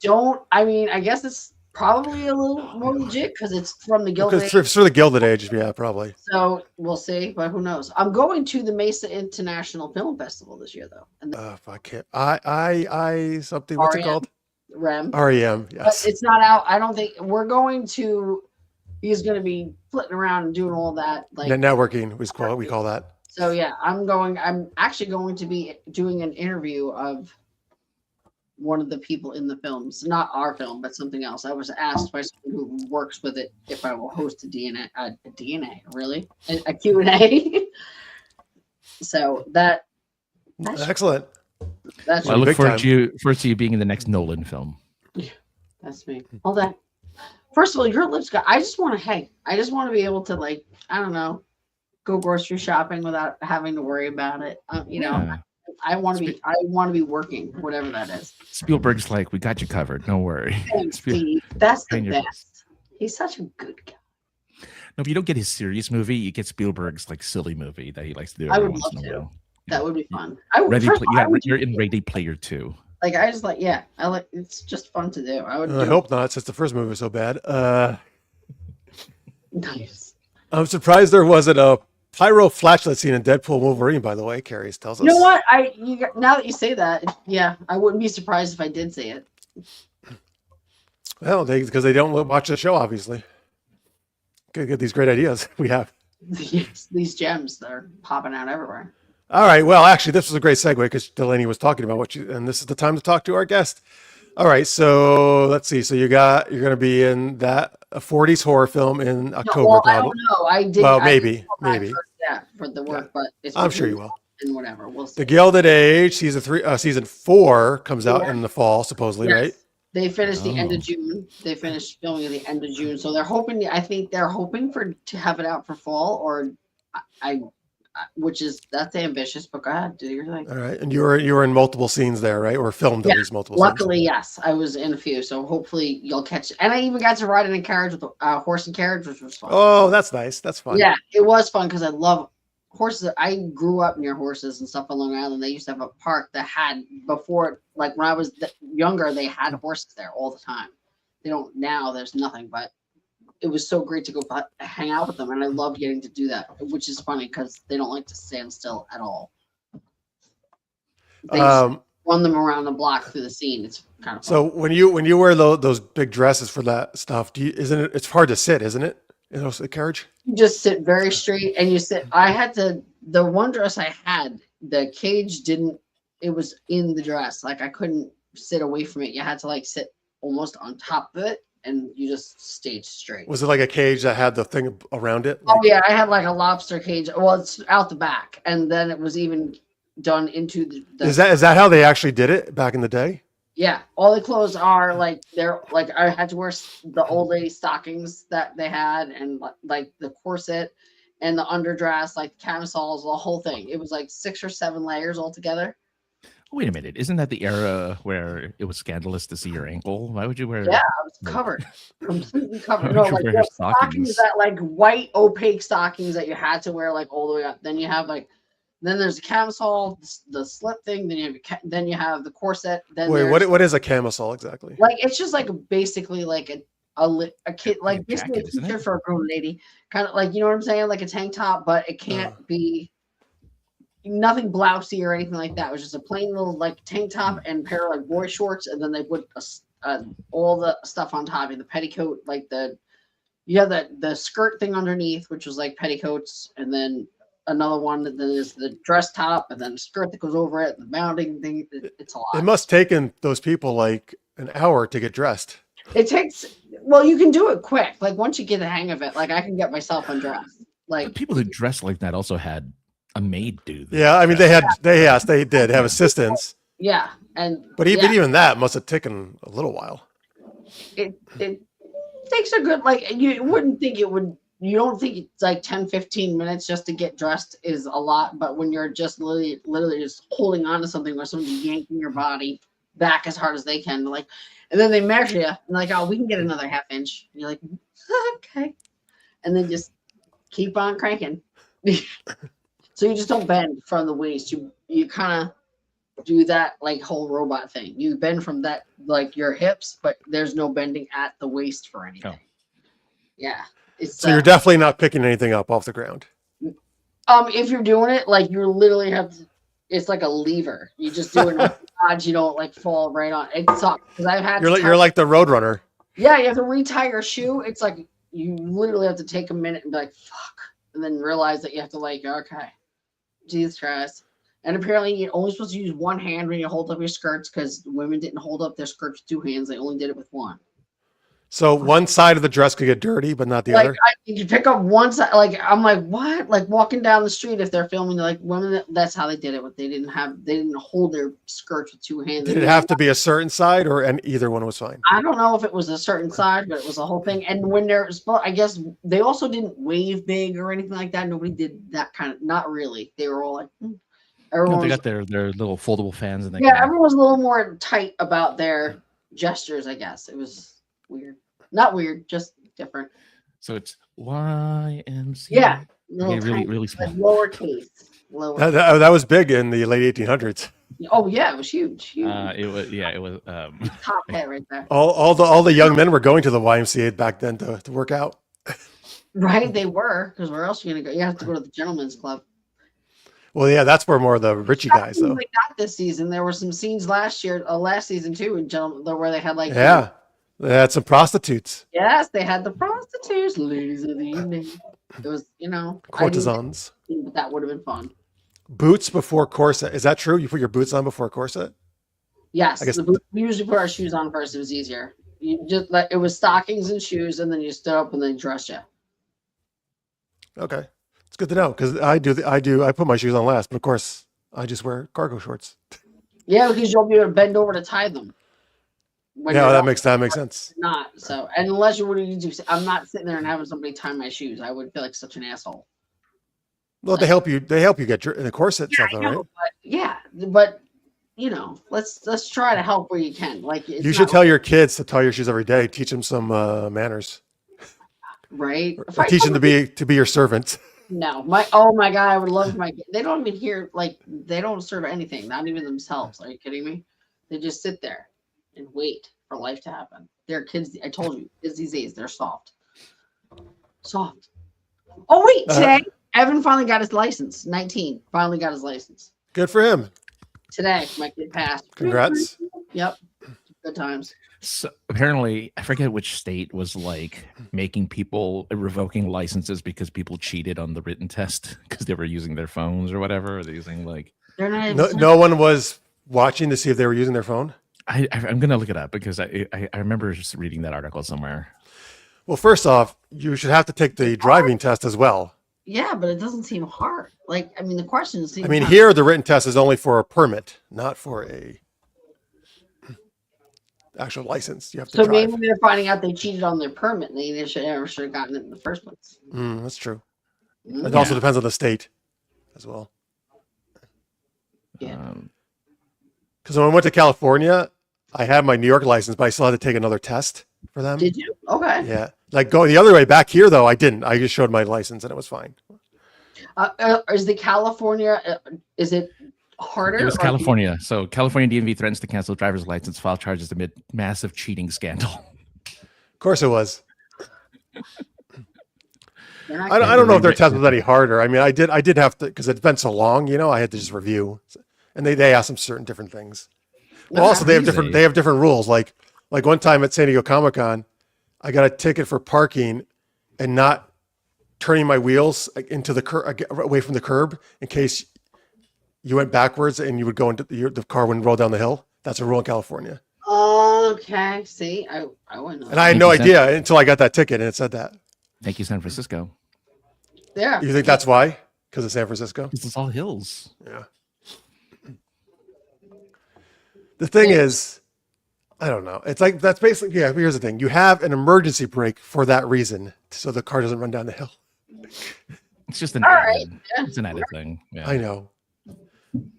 Speaker 3: guess it's probably a little more legit because it's from the Gilded Age.
Speaker 1: It's for the Gilded Age, yeah, probably.
Speaker 3: So we'll see, but who knows? I'm going to the Mesa International Film Festival this year, though. And
Speaker 1: If I can't. I something, what's it
Speaker 3: REM.
Speaker 1: called?
Speaker 3: REM.
Speaker 1: REM, yes.
Speaker 3: But it's not out. I don't think we're going to. He's going to be flitting around and doing all that. Like
Speaker 1: Networking, we call that.
Speaker 3: so, yeah. I'm actually going to be doing an interview of one of the people in the films, not our film, but something else. I was asked by someone who works with it if I will host a Q&A. So that's
Speaker 1: Excellent.
Speaker 3: That's
Speaker 2: Well, I look
Speaker 1: big
Speaker 2: forward
Speaker 1: time.
Speaker 2: to you being in the next Nolan film.
Speaker 3: that's me. All that. First of all, your lips got. I just want to. Hey, I just want to be able to like. I don't know. Go grocery shopping without having to worry about it.
Speaker 2: Yeah.
Speaker 3: I want to be. I want to be working, whatever that is.
Speaker 2: Spielberg's like, we got you covered. Don't worry.
Speaker 3: Thanks, Steve. That's the
Speaker 2: Behind your face.
Speaker 3: best. He's such a good guy.
Speaker 2: No, if you don't get his serious movie, you get Spielberg's like silly movie that he likes to do
Speaker 3: I
Speaker 2: every
Speaker 3: would
Speaker 2: once
Speaker 3: love
Speaker 2: in a
Speaker 3: to.
Speaker 2: while.
Speaker 3: That would be fun.
Speaker 2: You're in Ready Player 2.
Speaker 3: Like I just like yeah. I like it's just fun to do. I would.
Speaker 1: I
Speaker 3: Do
Speaker 1: hope not, since the first movie was so bad.
Speaker 3: Nice.
Speaker 1: I'm surprised there wasn't a pyro flashlight scene in Deadpool Wolverine, by the way, Carrie tells us.
Speaker 3: You know what? Now that you say that, yeah, I wouldn't be surprised if I did see it.
Speaker 1: Well, because they don't watch the show, obviously. Get these great ideas we have.
Speaker 3: These gems, they're popping out everywhere.
Speaker 1: All right. Well, actually, this was a great segue because Delaney was talking about and this is the time to talk to our guest. All right. So let's see. So you're going to be in a 40s horror film in October,
Speaker 3: Well, I
Speaker 1: probably.
Speaker 3: don't know. I did.
Speaker 1: Well,
Speaker 3: I
Speaker 1: maybe.
Speaker 3: did go back for the work, but it's
Speaker 1: I'm sure you will.
Speaker 3: and whatever. We'll see.
Speaker 1: The Gilded Age season 4 comes out in the fall, supposedly, right?
Speaker 3: They finished the end of June. They finished filming at the end of June, so they're hoping. I think they're hoping to have it out for fall, or that's ambitious. But go ahead, do your thing.
Speaker 1: All right, and you were in multiple scenes there, right? Or filmed at least multiple.
Speaker 3: Luckily,
Speaker 1: scenes.
Speaker 3: yes, I was in a few, so hopefully you'll catch it. And I even got to ride in a carriage with a horse and carriage, which was fun.
Speaker 1: Oh, that's nice. That's fun.
Speaker 3: Yeah, it was fun because I love horses. I grew up near horses and stuff on Long Island. They used to have a park that had before, like when I was younger, they had horses there all the time. They don't now. There's nothing, but it was so great to go hang out with them, and I loved getting to do that. Which is funny because they don't like to stand still at all. They run them around the block through the scene. It's kind of fun.
Speaker 1: So when you wear those big dresses for that stuff, it's hard to sit, isn't it? In the carriage.
Speaker 3: You just sit very straight and you sit. The one dress I had, the cage it was in the dress. Like I couldn't sit away from it. You had to like sit almost on top of it and you just stayed straight.
Speaker 1: Was it like a cage that had the thing around it?
Speaker 3: Oh yeah, I had like a lobster cage. Well, it's out the back. And then it was even done into the
Speaker 1: Is that how they actually did it back in the day?
Speaker 3: Yeah, all the clothes are like they're like I had to wear the old lady stockings that they had, and like the corset and the underdress, like camisoles, the whole thing. It was like 6 or 7 layers altogether.
Speaker 2: Wait a minute, isn't that the era where it was scandalous to see your ankle? Why would you wear?
Speaker 3: Yeah, I was covered, completely covered.
Speaker 2: Why
Speaker 3: No,
Speaker 2: would you
Speaker 3: like
Speaker 2: wear
Speaker 3: the stockings that like white opaque stockings that you had to wear like all the way up. Then you have like. Then there's the camisole, the slip thing. Then you have the corset. Then
Speaker 1: Wait, what is a camisole exactly?
Speaker 3: like it's just like basically like a kid like basically
Speaker 2: jacket,
Speaker 3: a t-shirt for a grown lady, kind of like you know what I'm saying, like a tank top, but it can't be nothing blousey or anything like that. It was just a plain little like tank top and pair of like boy shorts, and then they put all the stuff on top of the petticoat, like the skirt thing underneath, which was like petticoats, and then another one that then is the dress top, and then the skirt that goes over it, the mounting thing. It's a lot.
Speaker 1: It must have taken those people like an hour to get dressed.
Speaker 3: It takes. Well, you can do it quick. Like once you get the hang of it, like I can get myself undressed. Like
Speaker 2: But people who dress like that also had a maid do that.
Speaker 1: Yeah, I mean they did have assistants.
Speaker 3: yeah,
Speaker 1: But even that must have taken a little while.
Speaker 3: it takes a good like you wouldn't think it would. You don't think it's like 10-15 minutes just to get dressed is a lot, but when you're just literally just holding on to something or somebody's yanking your body back as hard as they can, like, and then they measure you and like, oh, we can get another half inch. And you're like, okay, and then just keep on cranking. So you just don't bend from the waist. You kind of do that like whole robot thing. You bend from that like your hips, but there's no bending at the waist for anything.
Speaker 2: Oh.
Speaker 3: Yeah.
Speaker 1: So you're definitely not picking anything up off the ground.
Speaker 3: If you're doing it, like you literally have to, it's like a lever. You just do it on dodge, you don't like fall right on. It sucks because I've had
Speaker 1: You're like the Roadrunner.
Speaker 3: Yeah, you have to retie your shoe. It's like you literally have to take a minute and be like, fuck, and then realize that you have to like, okay, Jesus Christ. And apparently you're only supposed to use one hand when you hold up your skirts because women didn't hold up their skirts with 2 hands. They only did it with one.
Speaker 1: So one side of the dress could get dirty, but not the
Speaker 3: Like
Speaker 1: other.
Speaker 3: you pick up one side. Like I'm like, what? Like walking down the street if they're filming, like women. That's how they did it. They didn't hold their skirts with two hands.
Speaker 1: Did it have to be a certain side, or and either one was fine?
Speaker 3: I don't know if it was a certain side, but it was a whole thing. And when they're, I guess they also didn't wave big or anything like that. Nobody did that kind of. Not really. They were all like, everyone.
Speaker 2: They
Speaker 3: Was,
Speaker 2: got their little foldable fans and
Speaker 3: yeah, everyone was a little more tight about their gestures. I guess it was weird. Not weird, just different.
Speaker 2: So it's YMCA.
Speaker 3: Yeah,
Speaker 2: really small.
Speaker 3: like lowercase. Lower.
Speaker 1: That was big in the late 1800s.
Speaker 3: Oh yeah, it was huge.
Speaker 2: It was.
Speaker 3: Top hat right there.
Speaker 1: All the young men were going to the YMCA back then to work out.
Speaker 3: Right, they were, because where else are you gonna go? You have to go to the gentleman's club.
Speaker 1: Well, yeah, that's where more of the Richie guys though.
Speaker 3: They got this season. There were some scenes last season too, in gentlemen, where they had like
Speaker 1: Yeah, they had some prostitutes,
Speaker 3: yes, they had the prostitutes, ladies of the evening. It was,
Speaker 1: courtesans.
Speaker 3: but that would have been fun.
Speaker 1: Boots before corset. Is that true? You put your boots on before corset?
Speaker 3: Yes,
Speaker 1: I guess-
Speaker 3: we usually put our shoes on first. It was easier. You just like it was stockings and shoes, and then you stood up and then dressed you.
Speaker 1: Okay, it's good to know because I put my shoes on last, but of course I just wear cargo shorts.
Speaker 3: Yeah, because you'll be able to bend over to tie them.
Speaker 1: Yeah, that makes sense.
Speaker 3: Not so, and unless you would do, I'm not sitting there and having somebody tie my shoes. I would feel like such an asshole.
Speaker 1: Well, they help you get in the corset stuff, though, right?
Speaker 3: But let's try to help where you can. Like
Speaker 1: You should tell your kids to tie your shoes every day. Teach them some manners.
Speaker 3: Right.
Speaker 1: Or teach them to be your servant.
Speaker 3: No, my God, I would love my. They don't even hear they don't serve anything, not even themselves. Are you kidding me? They just sit there and wait for life to happen. They're kids. I told you, kids these days, they're soft. Soft. Oh wait, today Evan finally got his license. 19, finally got his license.
Speaker 1: Good for him.
Speaker 3: Today, my kid passed.
Speaker 1: Congrats.
Speaker 3: Yep. Good times.
Speaker 2: So apparently, I forget which state was like making people revoking licenses because people cheated on the written test because they were using their phones or whatever. Or they're using like
Speaker 3: They're not even
Speaker 1: No one was watching to see if they were using their phone.
Speaker 2: I'm gonna look it up because I remember just reading that article somewhere.
Speaker 1: Well, first off, you should have to take the driving test as well.
Speaker 3: Yeah, but it doesn't seem hard. Like, I mean, the questions seem.
Speaker 1: Here the written test is only for a permit, not for a actual license. You have to
Speaker 3: So
Speaker 1: drive.
Speaker 3: maybe they're finding out they cheated on their permit, and they should have gotten it in the first place.
Speaker 1: That's true.
Speaker 3: Mm.
Speaker 1: It also depends on the state as well.
Speaker 3: Yeah.
Speaker 1: Because when I went to California, I had my New York license, but I still had to take another test for them.
Speaker 3: Did you? Okay.
Speaker 1: Yeah. Like going the other way back here, though, I didn't. I just showed my license and it was fine.
Speaker 3: Is the California? Is it harder?
Speaker 2: It was
Speaker 3: or-
Speaker 2: California. So California DMV threatens to cancel driver's license, file charges amid massive cheating scandal.
Speaker 1: Of course it was.
Speaker 3: They're not
Speaker 1: I don't know if their test was any harder. I did have to, because it's been so long, I had to just review. And they asked them certain different things. Well, also they have different rules. Like one time at San Diego Comic-Con, I got a ticket for parking and not turning my wheels into the away from the curb in case you went backwards and you would go into the car wouldn't roll down the hill. That's a rule in California.
Speaker 3: Okay. See, I wouldn't know.
Speaker 1: And I had no idea until I got that ticket and it said that.
Speaker 2: Thank you, San Francisco.
Speaker 3: Yeah.
Speaker 1: You think that's why? Because of San Francisco?
Speaker 2: This is all hills.
Speaker 1: Yeah. The thing is, I don't know. It's like, that's basically, yeah, here's the thing. You have an emergency brake for that reason, so the car doesn't run down the hill.
Speaker 2: It's just an
Speaker 3: All
Speaker 2: added,
Speaker 3: right. Yeah.
Speaker 2: it's an added thing. Yeah.
Speaker 1: I know.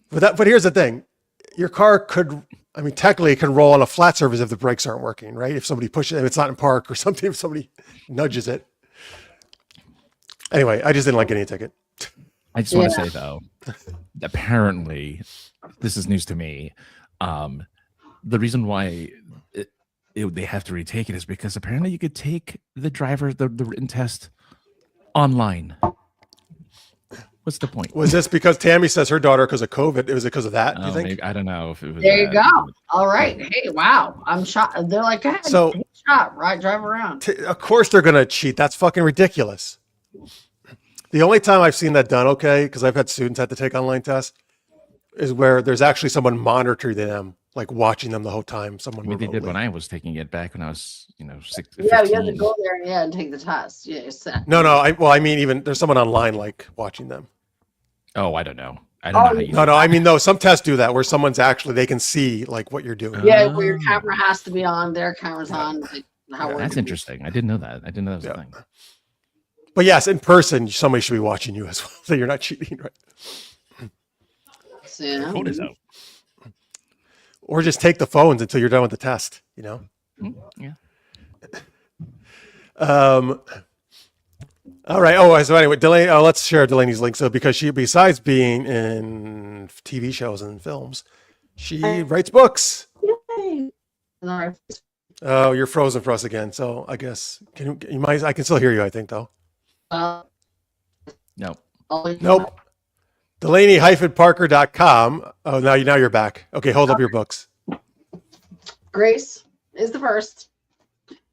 Speaker 1: But here's the thing. Your car could, technically it can roll on a flat surface if the brakes aren't working, right? If somebody pushes it, if it's not in park or something, if somebody nudges it. Anyway, I just didn't like getting a ticket.
Speaker 2: I just want to say though, apparently, this is news to me. The reason why they have to retake it is because apparently you could take the written test online. What's the point?
Speaker 1: Was this because Tammy says her daughter, because of COVID, was it because of that? Do you think?
Speaker 2: Maybe, I don't know if it was.
Speaker 3: There you go. All right. Hey, wow. I'm shocked. They're like, hey,
Speaker 1: So-
Speaker 3: take a shot, right? Drive around.
Speaker 1: Of course they're going to cheat. That's fucking ridiculous. The only time I've seen that done, okay, because I've had students have to take online tests, is where there's actually someone monitoring them, like watching them the whole time.
Speaker 2: I
Speaker 1: Someone
Speaker 2: mean, they did
Speaker 1: remotely.
Speaker 2: when I was taking it back when I was, 6,
Speaker 3: Yeah, you have to
Speaker 2: 15.
Speaker 3: go there, and take the test. Yeah, it's that.
Speaker 1: No, I mean even there's someone online like watching them.
Speaker 2: Oh, I don't know. I don't know how you.
Speaker 1: No, I mean no. Some tests do that where some's actually they can see like what you're doing.
Speaker 3: Yeah, where your
Speaker 2: Oh.
Speaker 3: camera has to be on, their camera's on. Like, how
Speaker 2: That's interesting. I didn't know that. I didn't know that was a thing.
Speaker 1: But yes, in person, somebody should be watching you as well, so you're not cheating, right?
Speaker 3: So, yeah.
Speaker 2: Phone is out.
Speaker 1: Or just take the phones until you're done with the test.
Speaker 2: Yeah.
Speaker 1: All right. Oh, so anyway, Delaney. Let's share Delaney's link. So because she, besides being in TV shows and films, she writes books.
Speaker 3: Yay. All right.
Speaker 1: Oh, you're frozen for us again. So I guess you might. I can still hear you. I think though.
Speaker 2: No.
Speaker 1: Nope. Delaney-Parker.com. Oh, now you're back. Okay, hold up your books.
Speaker 3: Grace is the first,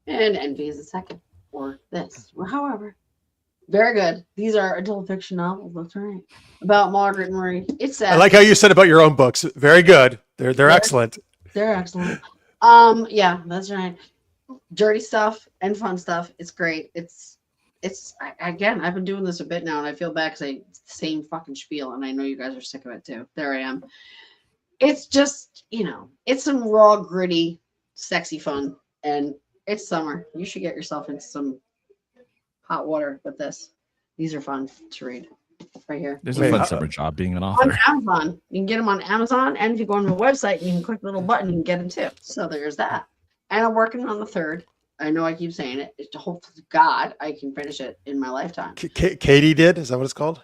Speaker 3: and Envy is the second, or this. Well, however, very good. These are adult fiction novels. That's right. About Margaret and Marie. It's sad.
Speaker 1: I like how you said about your own books. Very good. They're excellent.
Speaker 3: They're excellent. Yeah, that's right. Dirty stuff and fun stuff. It's great. Again, I've been doing this a bit now, and I feel bad because it's the same fucking spiel, and I know you guys are sick of it too. There I am. It's just, it's some raw, gritty, sexy fun, and it's summer. You should get yourself into some hot water with this. These are fun to read. Right here.
Speaker 2: There's a fun summer job being an author.
Speaker 3: On Amazon. You can get them on Amazon, and if you go on the website, you can click the little button, you can get them too. So there's that. And I'm working on the third. I know I keep saying it. It's to hope to God I can finish it in my lifetime.
Speaker 1: Katie did. Is that what it's called?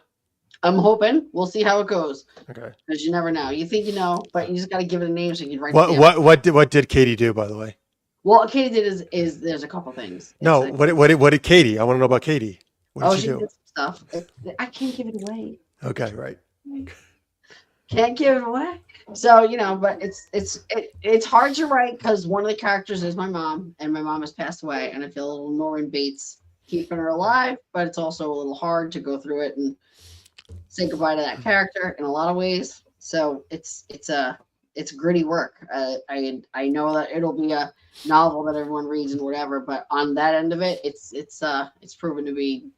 Speaker 3: I'm hoping. We'll see how it goes.
Speaker 1: Okay.
Speaker 3: Because you never know. You think you know, but you just got to give it a name so you can write it down.
Speaker 1: What did Katie do, by the way?
Speaker 3: Well, what Katie did is there's a couple things.
Speaker 1: No, what did Katie? I want to know about Katie. What did she do?
Speaker 3: Did some stuff. I can't give it away.
Speaker 1: Okay, right.
Speaker 3: Can't give it away. So but it's hard to write because one of the characters is my mom, and my mom has passed away, and I feel a little Norman Bates keeping her alive, but it's also a little hard to go through it and say goodbye to that character in a lot of ways. So it's gritty work. I know that it'll be a novel that everyone reads and whatever, but on that end of it, it's proven to be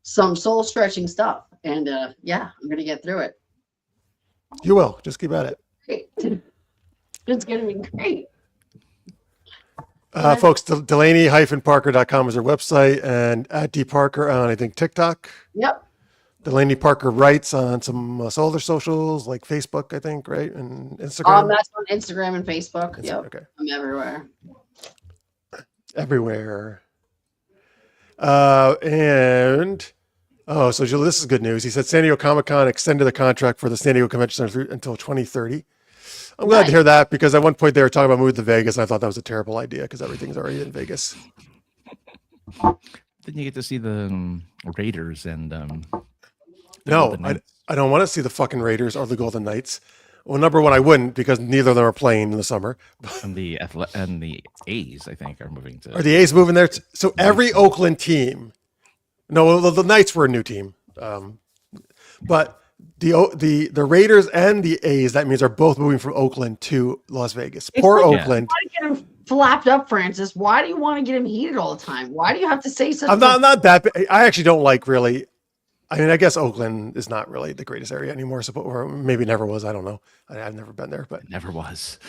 Speaker 3: some soul stretching stuff. And I'm gonna get through it.
Speaker 1: You will. Just keep at it.
Speaker 3: Great. It's gonna be great.
Speaker 1: Folks, Delaney-Parker.com is her website, and at @DParker on I think TikTok.
Speaker 3: Yep.
Speaker 1: Delaney Parker writes on some other socials like Facebook, I think, right, and Instagram.
Speaker 3: That's on Instagram and Facebook. Yep.
Speaker 1: Okay.
Speaker 3: I'm everywhere.
Speaker 1: Everywhere. So this is good news. He said San Diego Comic-Con extended the contract for the San Diego Convention Center until 2030. I'm glad to hear that because at one point they were talking about moving to Vegas, and I thought that was a terrible idea because everything's already in Vegas.
Speaker 2: Didn't you get to see the Raiders and
Speaker 1: No, I don't want to see the fucking Raiders or the Golden Knights. Well, number one, I wouldn't because neither of them are playing in the summer.
Speaker 2: and the A's, I think, are moving to.
Speaker 1: Are the A's moving there? So every Oakland team. No, the Knights were a new team, but the Raiders and the A's, that means are both moving from Oakland to Las Vegas. Poor Oakland.
Speaker 3: Why do you get him flapped up, Francis? Why do you want to get him heated all the time? Why do you have to say such?
Speaker 1: I'm not that. I actually don't like really. I mean, I guess Oakland is not really the greatest area anymore, or maybe never was. I don't know. I've never been there, but
Speaker 2: it never was.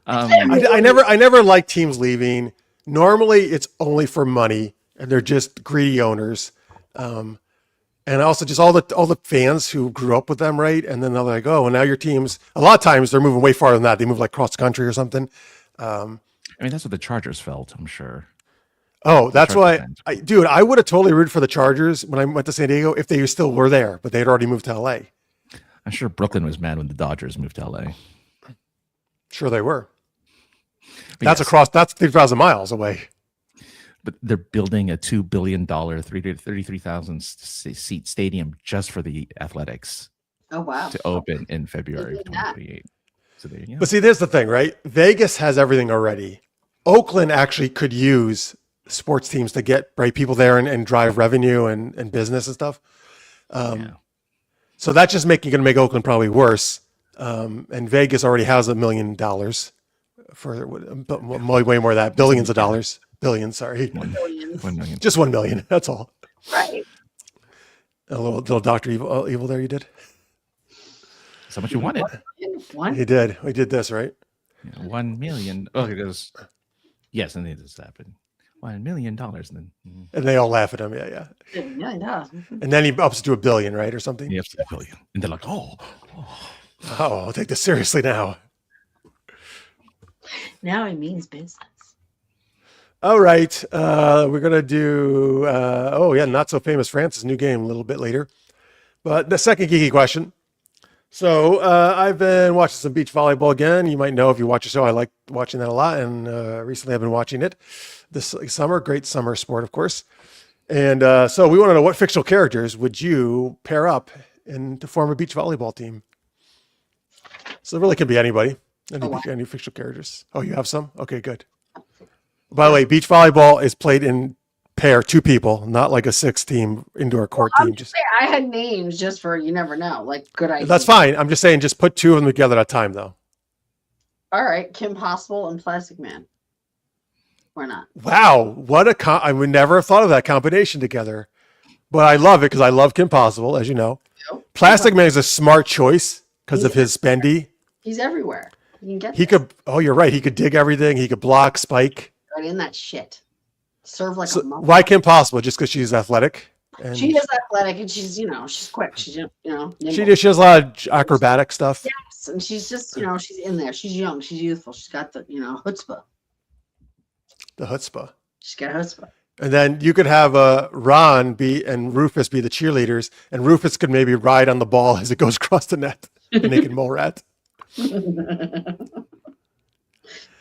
Speaker 1: I never like teams leaving. Normally, it's only for money, and they're just greedy owners. And also just all the fans who grew up with them, right? And then they're like, oh, and now your teams. A lot of times they're moving way farther than that. They move like cross country or something.
Speaker 2: I mean, that's what the Chargers felt, I'm sure.
Speaker 1: Oh, that's why, I would have totally rooted for the Chargers when I went to San Diego if they still were there, but they had already moved to LA.
Speaker 2: I'm sure Brooklyn was mad when the Dodgers moved to LA.
Speaker 1: Sure they were.
Speaker 2: But
Speaker 1: That's 3,000 miles away.
Speaker 2: But they're building a $2 billion, 33,000 seat stadium just for the Athletics.
Speaker 3: Oh, wow.
Speaker 2: To open in February of 2028. So there you go.
Speaker 1: But see, there's the thing, right? Vegas has everything already. Oakland actually could use sports teams to get people there and drive revenue and business and stuff. So that's just going to make Oakland probably worse. And Vegas already has $1 million for way more than that. Billions of dollars. Billions, sorry.
Speaker 3: Billions.
Speaker 2: 1 million.
Speaker 1: Just 1 million. That's all.
Speaker 3: Right.
Speaker 1: A little Dr. Evil there you did.
Speaker 2: That's how much you wanted.
Speaker 3: One.
Speaker 1: He did. We did this, right?
Speaker 2: Yeah, 1 million. Oh, it goes. Yes, and it just happened. $1 million, and then
Speaker 1: And they all laugh at him. Yeah.
Speaker 3: Yeah, it does.
Speaker 1: And then he ups to $1 billion, right? Or something.
Speaker 2: you have to billion, and they're like, oh.
Speaker 1: Oh, I'll take this seriously now.
Speaker 3: Now it means business.
Speaker 1: All right. We're going to do, Not So Famous Francis, new game a little bit later. But the second geeky question. So I've been watching some beach volleyball again. You might know if you watch the show, I like watching that a lot. And recently I've been watching it this summer. Great summer sport, of course. And so we want to know, what fictional characters would you pair up to form a beach volleyball team? So it really could be anybody. Any fictional characters. Oh, you have some? Okay, good. By the way, beach volleyball is played in pair, 2 people, not like a 6-team indoor court team.
Speaker 3: I had names just for, you never know, like good idea.
Speaker 1: That's fine. I'm just saying, just put 2 of them together at a time, though.
Speaker 3: All right, Kim Possible and Plastic Man. Why not?
Speaker 1: Wow, what I would never have thought of that combination together, but I love it because I love Kim Possible, as you know.
Speaker 3: Yep.
Speaker 1: Plastic Man is a smart choice because of his spendy.
Speaker 3: He's everywhere. You can get.
Speaker 1: He could. Oh, you're right. He could dig everything. He could block, spike.
Speaker 3: Right in that shit. Serve like a mother.
Speaker 1: Why Kim Possible? Just because she's athletic. And
Speaker 3: she is athletic and she's, she's quick. She's, nimble.
Speaker 1: She has a lot of acrobatic stuff.
Speaker 3: Yes, and she's just, she's in there. She's young. She's youthful. She's got the, chutzpah.
Speaker 1: The chutzpah.
Speaker 3: She's got chutzpah.
Speaker 1: And then you could have Ron and Rufus be the cheerleaders, and Rufus could maybe ride on the ball as it goes across the net. The naked mole rat.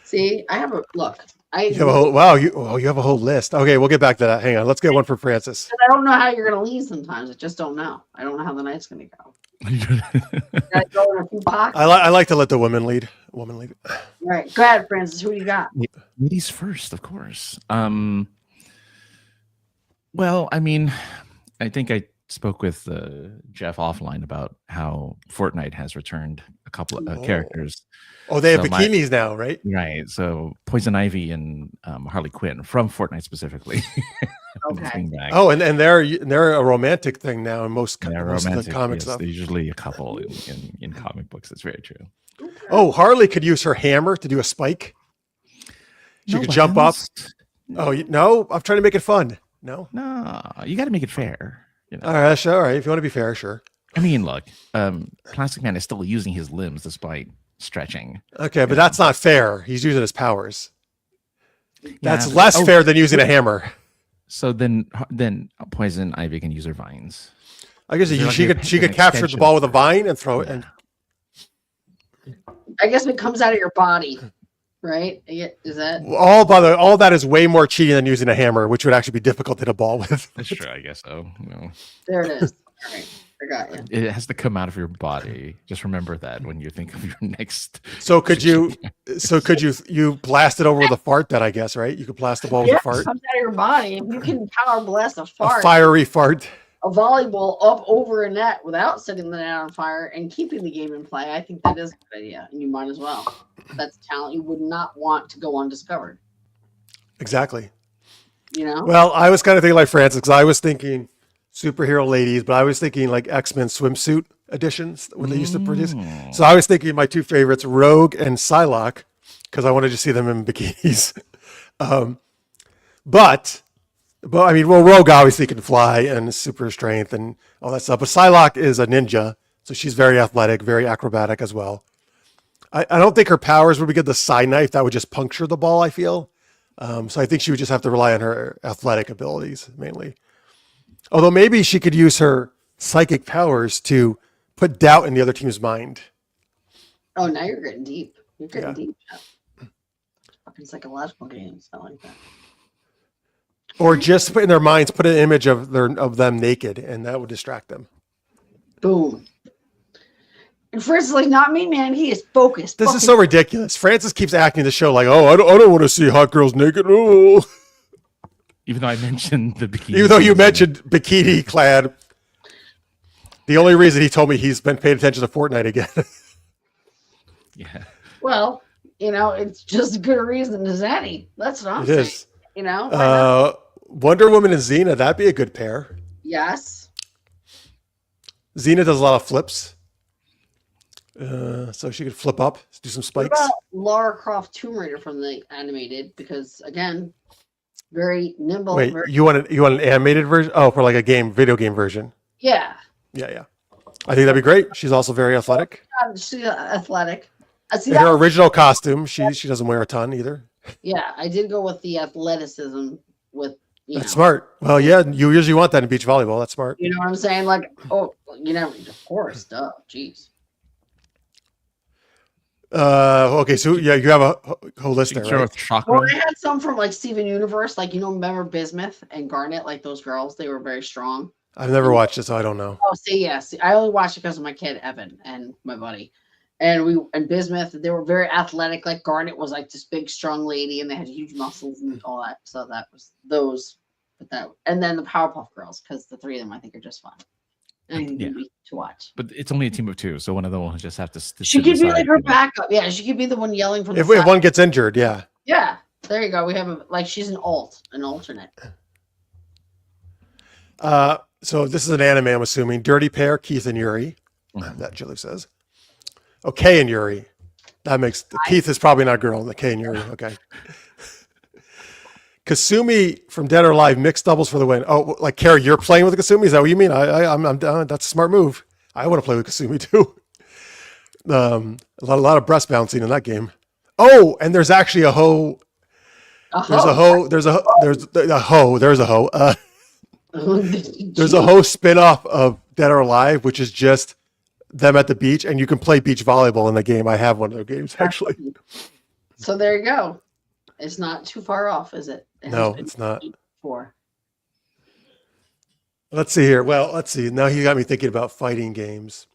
Speaker 3: See, I have a look.
Speaker 1: You have a whole, you have a whole list. Okay, we'll get back to that. Hang on, let's get one for Francis.
Speaker 3: I don't know how you're gonna lead sometimes. I just don't know. I don't know how the night's gonna go. Gotta go in a few pockets.
Speaker 1: I like to let the women lead.
Speaker 3: Right. Go ahead, Francis. Who do you got?
Speaker 2: Ladies first, of course. Well, I mean, I think I spoke with Jeff offline about how Fortnite has returned a couple of characters.
Speaker 1: Oh, they have bikinis now, right?
Speaker 2: Right. So Poison Ivy and Harley Quinn from Fortnite specifically.
Speaker 3: Okay.
Speaker 1: Oh, and they're a romantic thing now in most of the comic stuff.
Speaker 2: They're usually a couple in comic books. That's very true.
Speaker 1: Oh, Harley could use her hammer to do a spike. She could jump up. Oh, no, I'm trying to make it fun. No,
Speaker 2: you got to make it fair.
Speaker 1: All right, sure. All right, if you want to be fair, sure.
Speaker 2: I mean, look, Plastic Man is still using his limbs despite stretching.
Speaker 1: Okay, but that's not fair. He's using his powers. That's less fair than using a hammer.
Speaker 2: So then Poison Ivy can use her vines.
Speaker 1: I guess she could capture the ball with a vine and throw it. And
Speaker 3: I guess it comes out of your body, right? Is that
Speaker 1: all that is way more cheating than using a hammer, which would actually be difficult to hit a ball with.
Speaker 2: That's true, I guess so.
Speaker 3: There it is. All right. I got you.
Speaker 2: It has to come out of your body. Just remember that when you think of your next.
Speaker 1: So could you blast it over with a fart? Then I guess, right? You could blast the ball with a fart.
Speaker 3: It comes out of your body. If you can power blast a fart,
Speaker 1: a fiery fart,
Speaker 3: a volleyball up over a net without setting the net on fire and keeping the game in play, I think that is a good idea, and you might as well. That's talent you would not want to go undiscovered.
Speaker 1: Exactly.
Speaker 3: Well,
Speaker 1: I was kind of thinking like Francis, because I was thinking superhero ladies, but I was thinking like X-Men swimsuit editions when they used to produce. So I was thinking my 2 favorites, Rogue and Psylocke, because I wanted to see them in bikinis. But I mean, Rogue obviously can fly and super strength and all that stuff. But Psylocke is a ninja, so she's very athletic, very acrobatic as well. I don't think her powers would be good. The side knife that would just puncture the ball, I feel. So I think she would just have to rely on her athletic abilities mainly. Although maybe she could use her psychic powers to put doubt in the other team's mind.
Speaker 3: Oh, now you're getting deep. You're getting deep. Fucking psychological games. I like that.
Speaker 1: Or just put in their minds, put an image of them naked, and that would distract them.
Speaker 3: Boom. And Francis is like, not me, man. He is focused.
Speaker 1: This is so ridiculous. Francis keeps acting the show like, oh, I don't want to see hot girls naked. Oh.
Speaker 2: Even though I mentioned the bikini.
Speaker 1: Even though you mentioned bikini clad. The only reason he told me he's been paying attention to Fortnite again.
Speaker 2: Yeah.
Speaker 3: Well, it's just a good reason to Zany. That's what I'm
Speaker 1: It
Speaker 3: saying.
Speaker 1: is.
Speaker 3: Why not?
Speaker 1: Wonder Woman and Xena, that'd be a good pair.
Speaker 3: Yes.
Speaker 1: Xena does a lot of flips. So she could flip up, do some
Speaker 3: What
Speaker 1: spikes.
Speaker 3: about Lara Croft Tomb Raider from the animated? Because again, very nimble.
Speaker 1: Wait, you want an animated version? Oh, for like a video game version.
Speaker 3: Yeah.
Speaker 1: Yeah. I think that'd be great. She's also very athletic.
Speaker 3: She's athletic.
Speaker 1: In her original costume, she doesn't wear a ton either.
Speaker 3: Yeah, I did go with the athleticism with
Speaker 1: That's smart. Well, yeah, you usually want that in beach volleyball. That's smart.
Speaker 3: You know what I'm saying? Like, of course, duh. Jeez.
Speaker 1: Okay, so yeah, you have a whole list there, right?
Speaker 2: Chakra.
Speaker 3: Well, I had some from like Steven Universe, like remember Bismuth and Garnet, like those girls. They were very strong.
Speaker 1: I've never watched it, so I don't know.
Speaker 3: Oh, yes. I only watched it because of my kid Evan and my buddy. And Bismuth, they were very athletic. Like Garnet was like this big, strong lady, and they had huge muscles and all that. So that was those. And then the Powerpuff Girls, because the three of them I think are just fun and to watch.
Speaker 2: But it's only a team of two, so one of them will just have to.
Speaker 3: She could be like her backup. Yeah, she could be the one yelling from.
Speaker 1: If one gets injured, yeah.
Speaker 3: Yeah, there you go. We have she's an alternate.
Speaker 1: So this is an anime, I'm assuming. Dirty Pair, Keith and Yuri. That Julie says. Okay, and Yuri. That makes Keith is probably not a girl. The K and Yuri. Okay. Kasumi from Dead or Alive mixed doubles for the win. Oh, like Carrie, you're playing with Kasumi? Is that what you mean? I'm that's a smart move. I want to play with Kasumi too. A lot of breast bouncing in that game. Oh, and there's actually a hoe. There's a hoe. There's a hoe. There's a hoe. There's a hoe spinoff of Dead or Alive, which is just them at the beach, and you can play beach volleyball in the game. I have one of their games actually.
Speaker 3: So there you go. It's not too far off, is it?
Speaker 1: No, it's not.
Speaker 3: Before.
Speaker 1: Let's see here. Well, let's see. Now you got me thinking about fighting games.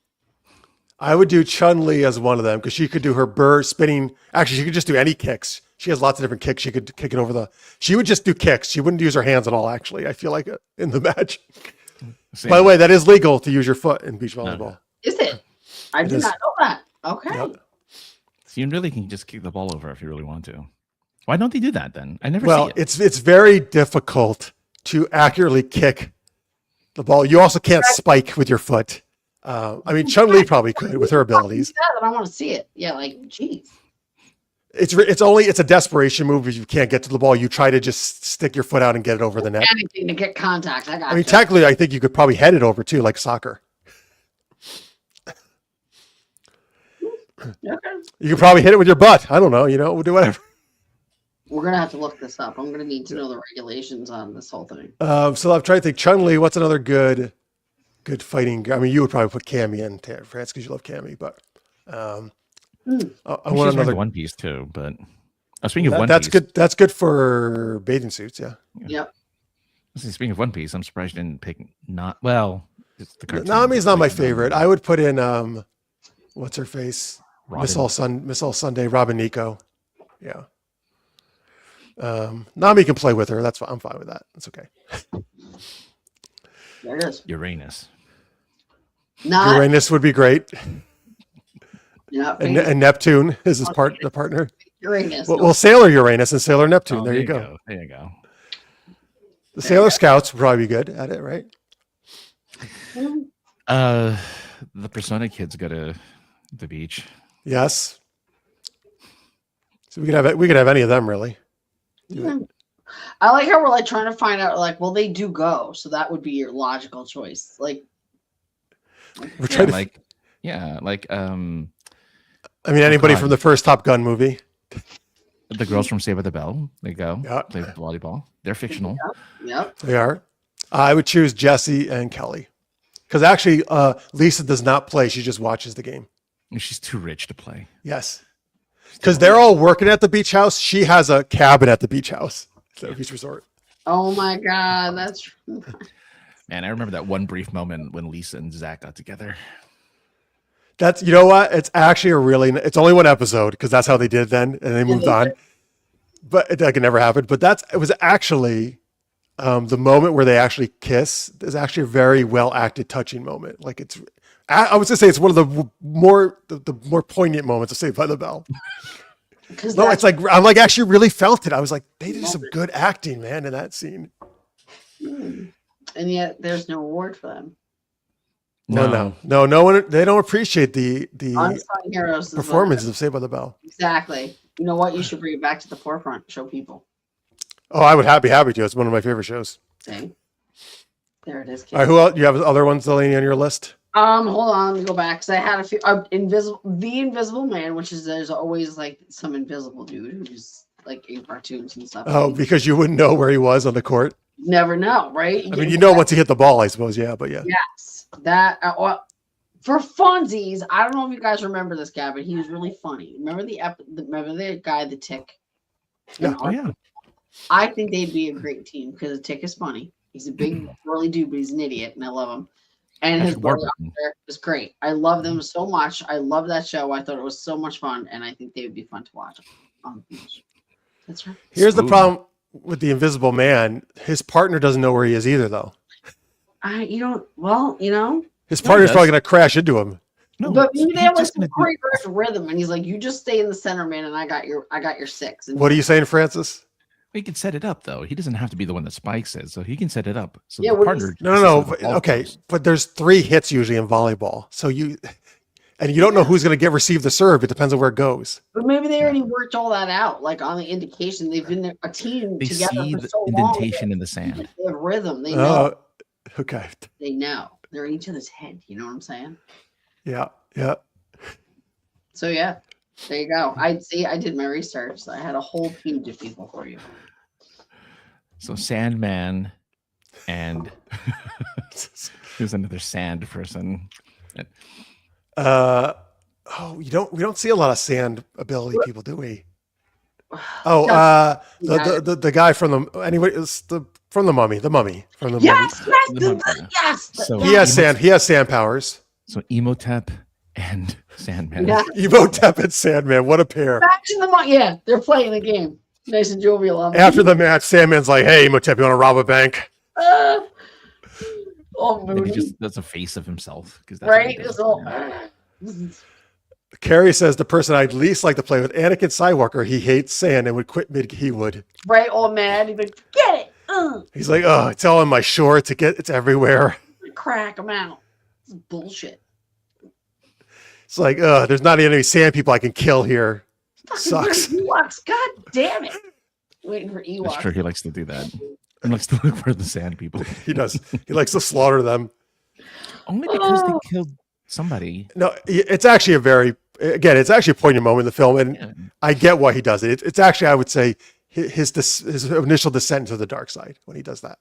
Speaker 1: I would do Chun-Li as one of them because she could do her burr spinning. Actually, she could just do any kicks. She has lots of different kicks. She could kick it over she would just do kicks. She wouldn't use her hands at all, actually. I feel like in the match.
Speaker 2: Same.
Speaker 1: By the way, that is legal to use your foot in beach volleyball.
Speaker 3: Is it? I did not know that. Okay.
Speaker 1: Yep.
Speaker 2: So you really can just kick the ball over if you really want to. Why don't they do that then? I never
Speaker 1: Well,
Speaker 2: see it.
Speaker 1: it's very difficult to accurately kick the ball. You also can't spike with your foot. I mean, Chun-Li probably could with her abilities.
Speaker 3: I want to see it. Yeah, like, geez.
Speaker 1: It's a desperation move if you can't get to the ball. You try to just stick your foot out and get it over the net.
Speaker 3: Anything to get contact. I
Speaker 1: mean, technically, I think you could probably head it over too, like soccer.
Speaker 3: Okay.
Speaker 1: You could probably hit it with your butt. I don't know. We'll do whatever.
Speaker 3: We're going to have to look this up. I'm going to need to know the regulations on this whole thing.
Speaker 1: So I'm trying to think. Chun-Li, what's another good fighting? I mean, you would probably put Cammy in France because you love Cammy, but I want another
Speaker 2: One Piece too. But speaking of One
Speaker 1: that's
Speaker 2: Piece,
Speaker 1: good. That's good for bathing suits. Yeah.
Speaker 3: Yep.
Speaker 2: Speaking of One Piece, I'm surprised you didn't pick it's the cartoon.
Speaker 1: Nami's not my favorite. I would put in what's her face? Miss All Sunday, Robin Nico. Yeah. Nami can play with her. That's fine. I'm fine with that. That's okay.
Speaker 3: There it is.
Speaker 2: Uranus.
Speaker 1: Uranus would be great.
Speaker 3: Yeah.
Speaker 1: And Neptune is the partner.
Speaker 3: Uranus.
Speaker 1: Well, Sailor Uranus and Sailor Neptune.
Speaker 2: Oh,
Speaker 1: there you go.
Speaker 2: There you go.
Speaker 1: The Sailor Scouts would probably be good at it, right?
Speaker 2: The Persona kids go to the beach.
Speaker 1: Yes. So we could have any of them really.
Speaker 3: Yeah. I like how we're like trying to find out well they do go, so that would be your logical choice. Like
Speaker 1: we're trying to I mean anybody from the first Top Gun movie.
Speaker 2: The girls from Saved by the Bell, they go play volleyball. They're fictional.
Speaker 3: Yep.
Speaker 1: They are. I would choose Jesse and Kelly. Because actually Lisa does not play, she just watches the game.
Speaker 2: She's too rich to play.
Speaker 1: Yes. Because they're all working at the beach house. She has a cabin at the beach house. So beach resort.
Speaker 3: Oh my God, that's
Speaker 2: man. I remember that one brief moment when Lisa and Zach got together.
Speaker 1: That's what? It's actually it's only one episode because that's how they did then, and they moved on. But that can never happen. But it was actually the moment where they actually kiss is actually a very well acted, touching moment. Like it's I was gonna say it's one of the more poignant moments of Saved by the Bell. No, it's like I'm like actually really felt it. I was like, they did some good acting, man, in that scene.
Speaker 3: And yet there's no award for them.
Speaker 1: No one. They don't appreciate the
Speaker 3: Unsung heroes
Speaker 1: performances of Saved by the Bell.
Speaker 3: Exactly. You know what? You should bring it back to the forefront. Show people.
Speaker 1: Oh, I would be happy to. It's one of my favorite shows.
Speaker 3: See? There it is. Kid.
Speaker 1: All right, who else? You have other ones, Delaney, on your list?
Speaker 3: Hold on, let me go back because I had a few. The Invisible Man, which is there's always like some invisible dude who's like in cartoons and stuff.
Speaker 1: Oh, because you wouldn't know where he was on the court.
Speaker 3: Never know, right?
Speaker 1: I mean, you know once he hit the ball, I suppose. Yeah, but yeah.
Speaker 3: Yes, that. For funsies, I don't know if you guys remember this guy, but he was really funny. Remember the guy, the Tick?
Speaker 1: Yeah.
Speaker 2: Oh yeah.
Speaker 3: I think they'd be a great team because the Tick is funny. He's a big burly dude, but he's an idiot, and I love him. And his brother is great. I love them so much. I love that show. I thought it was so much fun, and I think they would be fun to watch. That's right.
Speaker 1: Here's the problem with the Invisible Man. His partner doesn't know where he is either, though. His partner's probably going to crash into him.
Speaker 3: No, but maybe they have like some choreographed rhythm, and he's like, "You just stay in the center, man, and I got your 6." And
Speaker 1: what are you saying, Francis?
Speaker 2: He can set it up though. He doesn't have to be the one that spikes it, so he can set it up. So
Speaker 3: yeah,
Speaker 2: the partner.
Speaker 1: No. Okay, but there's 3 hits usually in volleyball, so you don't know who's going to receive the serve. It depends on where it goes.
Speaker 3: But maybe they already worked all that out, like on the indication. They've been a team
Speaker 2: they
Speaker 3: together
Speaker 2: see
Speaker 3: for
Speaker 2: the
Speaker 3: so
Speaker 2: indentation
Speaker 3: long.
Speaker 2: in the sand.
Speaker 3: They have rhythm. They know.
Speaker 1: Okay.
Speaker 3: They know. They're in each other's head. You know what I'm saying?
Speaker 1: Yeah.
Speaker 3: So yeah, there you go. I did my research. So I had a whole page of people for you.
Speaker 2: So Sandman, and who's another sand person?
Speaker 1: We don't see a lot of sand ability people, do we? Oh, the guy from the Mummy, from the Mummy.
Speaker 3: Yes.
Speaker 2: So
Speaker 1: he has sand powers.
Speaker 2: So Emotep and Sandman.
Speaker 3: Yeah.
Speaker 1: Emotep and Sandman, what a pair!
Speaker 3: Imagine they're playing the game, nice and jovial.
Speaker 1: After the match, Sandman's like, "Hey, Emotep, you want to rob a bank?"
Speaker 2: And he just does a face of himself because
Speaker 3: right.
Speaker 1: Carrie says the person I'd least like to play with, Anakin Skywalker. He hates sand and would quit he would.
Speaker 3: Right, all mad. He'd be like, "Get it!"
Speaker 1: He's like, "Oh, it's all on my shorts. It's everywhere."
Speaker 3: Crack them out. It's bullshit.
Speaker 1: It's like, there's not any sand people I can kill here. Sucks.
Speaker 3: Ewoks, god damn it! Waiting for Ewoks.
Speaker 2: That's true. He likes to do that. He likes to look for the sand people.
Speaker 1: He does. He likes to slaughter them.
Speaker 2: Only because they killed somebody.
Speaker 1: No, it's actually it's actually a poignant moment in the film, and I get why he does it. It's actually, I would say, his initial descent to the dark side when he does that.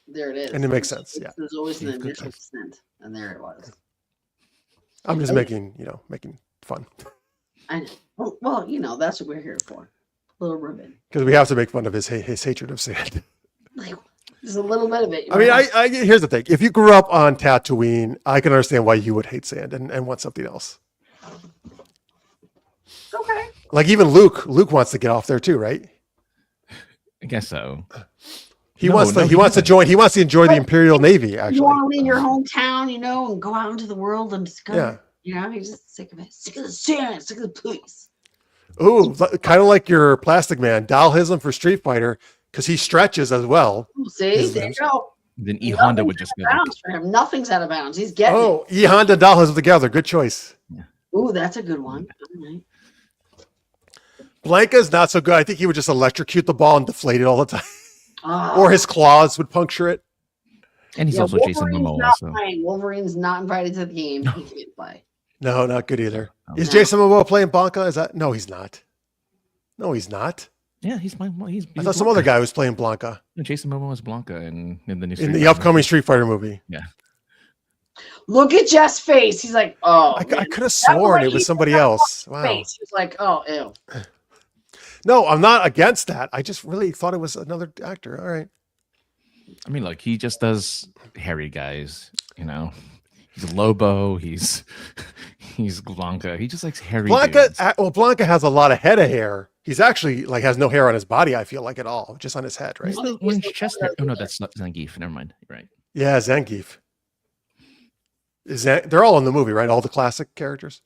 Speaker 3: There it is.
Speaker 1: And it makes sense. Yeah.
Speaker 3: There's always an initial descent, and there it was.
Speaker 1: I'm just making fun.
Speaker 3: I know. Well, that's what we're here for. Little ribbon.
Speaker 1: Because we have to make fun of his hatred of sand.
Speaker 3: Like, there's a little bit of it.
Speaker 1: I mean, here's the thing. If you grew up on Tatooine, I can understand why you would hate sand and want something else.
Speaker 3: Okay.
Speaker 1: Like even Luke wants to get off there too, right?
Speaker 2: I guess so.
Speaker 1: He wants to enjoy the Imperial Navy, actually.
Speaker 3: You want to leave your hometown, and go out into the world and discover. Yeah. He's just sick of it. Sick of the sand, sick of the police.
Speaker 1: Ooh, kind of like your Plastic Man, Dalhism for Street Fighter, because he stretches as well.
Speaker 3: See, there you go.
Speaker 2: Then E Honda would just go.
Speaker 3: For him. Nothing's out of bounds. He's getting it.
Speaker 1: E Honda and Dalhism together. Good choice.
Speaker 2: Yeah.
Speaker 3: Ooh, that's a good one. All right.
Speaker 1: Blanca's not so good. I think he would just electrocute the ball and deflate it all the time. Or his claws would puncture it.
Speaker 2: And he's also Jason Momoa.
Speaker 3: Wolverine's not invited to the game. He can't play.
Speaker 1: No, not good either. Is Jason Momoa playing Blanca? Is that? No, he's not. No, he's not.
Speaker 2: Yeah, he's I
Speaker 1: thought some other guy was playing Blanca.
Speaker 2: No, Jason Momoa was Blanca in the new
Speaker 1: in the upcoming Street Fighter movie.
Speaker 2: Yeah.
Speaker 3: Look at Jeff's face. He's like, oh.
Speaker 1: I could have sworn it was somebody else. Wow.
Speaker 3: Face. He's like, oh, ew.
Speaker 1: No, I'm not against that. I just really thought it was another actor. All right.
Speaker 2: I mean, look, he just does hairy guys. He's Lobo. He's Blanca. He just likes hairy.
Speaker 1: Blanca has a lot of head of hair. He's actually has no hair on his body. I feel like at all, just on his head, right?
Speaker 2: When's chest hair? Oh no, that's not Zangief. Never mind. You're right.
Speaker 1: Yeah, Zangief. They're all in the movie, right? All the classic characters.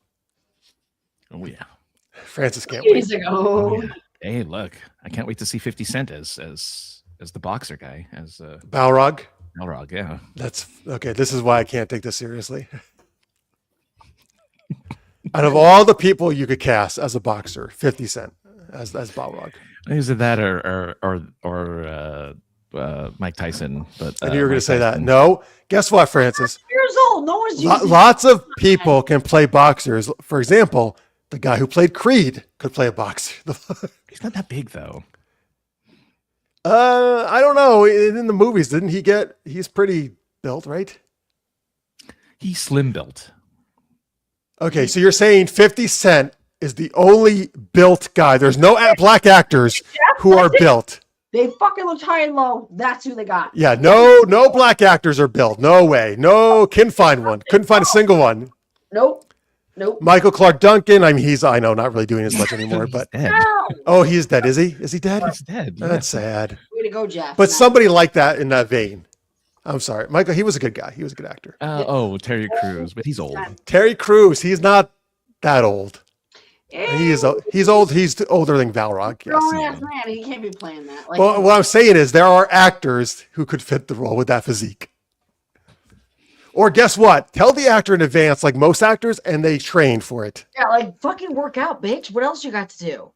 Speaker 2: Oh yeah.
Speaker 1: Francis can't wait.
Speaker 3: Years ago.
Speaker 2: Yeah. Hey, look! I can't wait to see 50 Cent as the boxer guy as
Speaker 1: Balrog.
Speaker 2: Balrog. Yeah.
Speaker 1: That's okay. This is why I can't take this seriously. Out of all the people you could cast as a boxer, 50 Cent as Balrog.
Speaker 2: Is it that or Mike Tyson? But
Speaker 1: I knew you were going to
Speaker 2: Mike
Speaker 1: say that.
Speaker 2: Tyson-
Speaker 1: No. Guess what, Francis?
Speaker 3: Years old. No one's using
Speaker 1: Lots of people can play boxers. For example, the guy who played Creed could play a boxer.
Speaker 2: He's not that big though.
Speaker 1: I don't know. In the movies, didn't he get? He's pretty built, right?
Speaker 2: He's slim built.
Speaker 1: Okay, so you're saying 50 Cent is the only built guy. There's no black actors who are built.
Speaker 3: They fucking looked high and low. That's who they got.
Speaker 1: Yeah, no black actors are built. No way. No, couldn't find one. Couldn't find a single one.
Speaker 3: Nope.
Speaker 1: Michael Clark Duncan. I mean, I know, not really doing as much anymore, but
Speaker 2: He's dead.
Speaker 3: No.
Speaker 1: oh, he's dead. Is he? Is he dead?
Speaker 2: He's dead. yeah.
Speaker 1: That's sad.
Speaker 3: Way to go, Jeff.
Speaker 1: But somebody like that in that vein. I'm sorry, Michael. He was a good guy. He was a good actor.
Speaker 2: Terry Crews, but he's old.
Speaker 1: Terry Crews. He's not that old.
Speaker 3: Eh,
Speaker 1: He's old. He's older than Balrog. Yes.
Speaker 3: grown ass man. He can't be playing that. Like,
Speaker 1: Well, what I'm saying is there are actors who could fit the role with that physique. Or guess what? Tell the actor in advance, like most actors, and they train for it.
Speaker 3: yeah, like fucking work out, bitch. What else you got to do?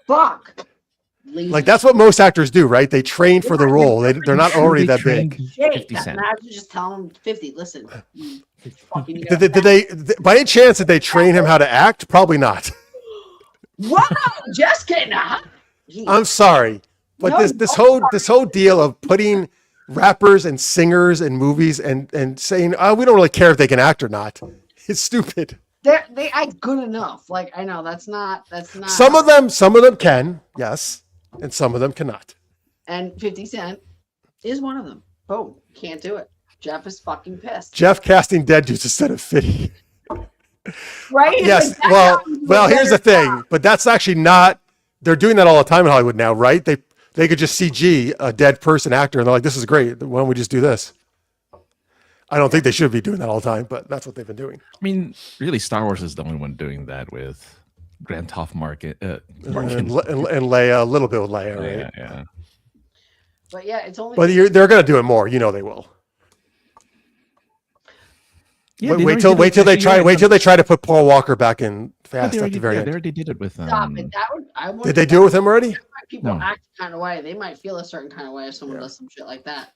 Speaker 3: Fuck. Lazy
Speaker 1: Like that's what most actors do, right? They train for the role. They're not already that big.
Speaker 3: shit.
Speaker 2: 50 Cent.
Speaker 3: Imagine just telling him 50. Listen. you fucking need
Speaker 1: Did they, by any chance, did they train him how to act? Probably not.
Speaker 3: Wow, just kidding.
Speaker 1: I'm sorry, but
Speaker 3: No,
Speaker 1: this whole deal of putting rappers and singers in movies and saying, oh, we don't really care if they can act or not. It's stupid.
Speaker 3: They act good enough. Like I know that's not.
Speaker 1: Some of them can, yes, and some of them cannot.
Speaker 3: And 50 Cent is one of them. Boom, can't do it. Jeff is fucking pissed.
Speaker 1: Jeff casting dead dudes instead of 50.
Speaker 3: Right? It's
Speaker 1: Yes.
Speaker 3: like, that's
Speaker 1: Well,
Speaker 3: how you
Speaker 1: well.
Speaker 3: do
Speaker 1: Here's the
Speaker 3: better
Speaker 1: thing,
Speaker 3: job.
Speaker 1: but that's actually not. They're doing that all the time in Hollywood now, right? They could just CG a dead person actor, and they're like, "This is great. Why don't we just do this?" I don't think they should be doing that all the time, but that's what they've been doing.
Speaker 2: I mean, really, Star Wars is the only one doing that with Grand Moff Market.
Speaker 1: And Leia, a little bit with Leia, right?
Speaker 2: Yeah.
Speaker 3: But yeah, it's only.
Speaker 1: But they're going to do it more. You know they will.
Speaker 2: Yeah,
Speaker 1: Wait till they try to put Paul Walker back in fast at the very
Speaker 2: They
Speaker 1: end.
Speaker 2: already did it with.
Speaker 3: Stop it. That would. I would.
Speaker 1: Did they do it with him already?
Speaker 3: People
Speaker 2: No.
Speaker 3: act a kind of way. They might feel a certain kind of way if someone does some shit like that.